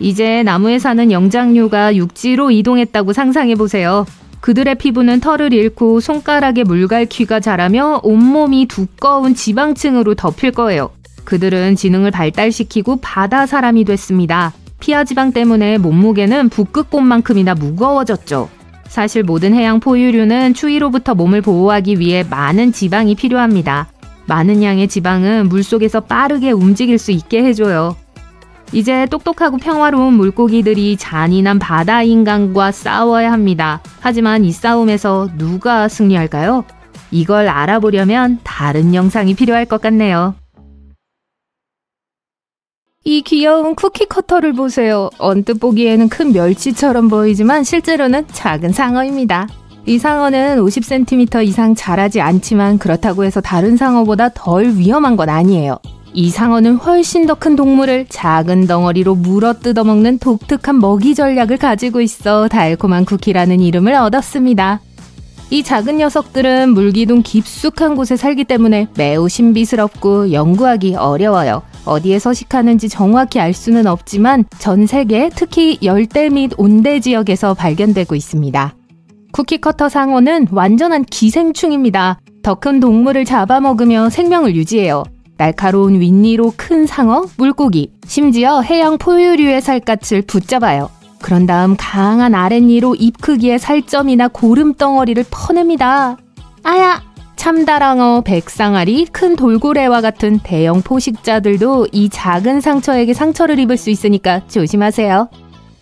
이제 나무에 사는 영장류가 육지로 이동했다고 상상해보세요. 그들의 피부는 털을 잃고 손가락에 물갈퀴가 자라며 온몸이 두꺼운 지방층으로 덮일 거예요. 그들은 지능을 발달시키고 바다 사람이 됐습니다. 피하 지방 때문에 몸무게는 북극곰만큼이나 무거워졌죠. 사실 모든 해양 포유류는 추위로부터 몸을 보호하기 위해 많은 지방이 필요합니다. 많은 양의 지방은 물속에서 빠르게 움직일 수 있게 해줘요. 이제 똑똑하고 평화로운 물고기들이 잔인한 바다 인간과 싸워야 합니다. 하지만 이 싸움에서 누가 승리할까요? 이걸 알아보려면 다른 영상이 필요할 것 같네요. 이 귀여운 쿠키 커터를 보세요. 언뜻 보기에는 큰 멸치처럼 보이지만 실제로는 작은 상어입니다. 이 상어는 50cm 이상 자라지 않지만 그렇다고 해서 다른 상어보다 덜 위험한 건 아니에요. 이 상어는 훨씬 더 큰 동물을 작은 덩어리로 물어 뜯어먹는 독특한 먹이 전략을 가지고 있어 달콤한 쿠키라는 이름을 얻었습니다. 이 작은 녀석들은 물기둥 깊숙한 곳에 살기 때문에 매우 신비스럽고 연구하기 어려워요. 어디에 서식하는지 정확히 알 수는 없지만 전 세계 특히 열대 및 온대 지역에서 발견되고 있습니다. 쿠키커터 상어는 완전한 기생충입니다. 더 큰 동물을 잡아먹으며 생명을 유지해요. 날카로운 윗니로 큰 상어, 물고기, 심지어 해양 포유류의 살갗을 붙잡아요. 그런 다음 강한 아랫니로 입 크기의 살점이나 고름덩어리를 퍼냅니다. 아야! 참다랑어, 백상아리, 큰 돌고래와 같은 대형 포식자들도 이 작은 상처에게 상처를 입을 수 있으니까 조심하세요.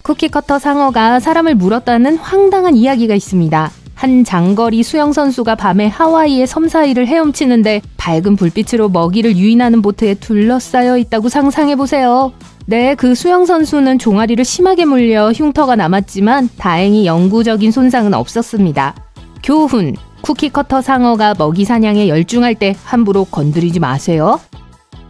쿠키커터 상어가 사람을 물었다는 황당한 이야기가 있습니다. 한 장거리 수영선수가 밤에 하와이의 섬 사이를 헤엄치는데 밝은 불빛으로 먹이를 유인하는 보트에 둘러싸여 있다고 상상해보세요. 네, 그 수영선수는 종아리를 심하게 물려 흉터가 남았지만 다행히 영구적인 손상은 없었습니다. 교훈! 쿠키커터 상어가 먹이 사냥에 열중할 때 함부로 건드리지 마세요.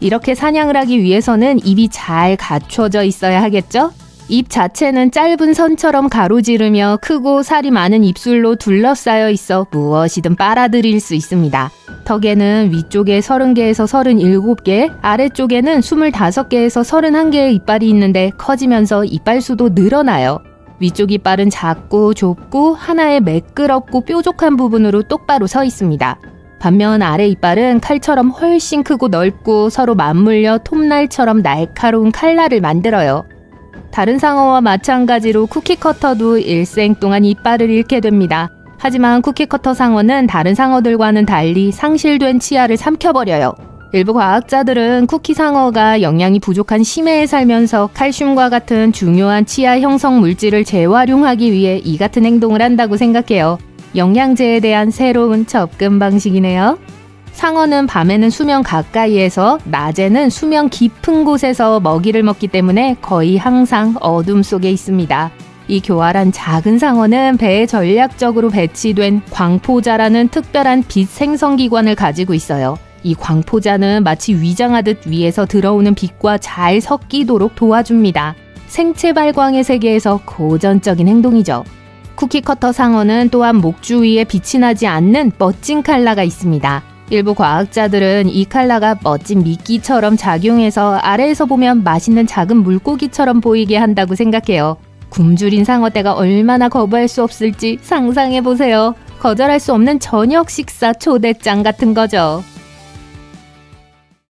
이렇게 사냥을 하기 위해서는 입이 잘 갖춰져 있어야 하겠죠? 입 자체는 짧은 선처럼 가로지르며 크고 살이 많은 입술로 둘러싸여 있어 무엇이든 빨아들일 수 있습니다. 턱에는 위쪽에 30개에서 37개, 아래쪽에는 25개에서 31개의 이빨이 있는데 커지면서 이빨 수도 늘어나요. 위쪽 이빨은 작고 좁고 하나의 매끄럽고 뾰족한 부분으로 똑바로 서 있습니다. 반면 아래 이빨은 칼처럼 훨씬 크고 넓고 서로 맞물려 톱날처럼 날카로운 칼날을 만들어요. 다른 상어와 마찬가지로 쿠키커터도 일생 동안 이빨을 잃게 됩니다. 하지만 쿠키커터 상어는 다른 상어들과는 달리 상실된 치아를 삼켜버려요. 일부 과학자들은 쿠키 상어가 영양이 부족한 심해에 살면서 칼슘과 같은 중요한 치아 형성 물질을 재활용하기 위해 이 같은 행동을 한다고 생각해요. 영양제에 대한 새로운 접근 방식이네요. 상어는 밤에는 수면 가까이에서 낮에는 수면 깊은 곳에서 먹이를 먹기 때문에 거의 항상 어둠 속에 있습니다. 이 교활한 작은 상어는 배에 전략적으로 배치된 광포자라는 특별한 빛 생성기관을 가지고 있어요. 이 광포자는 마치 위장하듯 위에서 들어오는 빛과 잘 섞이도록 도와줍니다. 생체 발광의 세계에서 고전적인 행동이죠. 쿠키커터 상어는 또한 목 주위에 빛이 나지 않는 멋진 칼라가 있습니다. 일부 과학자들은 이 칼라가 멋진 미끼처럼 작용해서 아래에서 보면 맛있는 작은 물고기처럼 보이게 한다고 생각해요. 굶주린 상어떼가 얼마나 거부할 수 없을지 상상해보세요. 거절할 수 없는 저녁 식사 초대장 같은 거죠.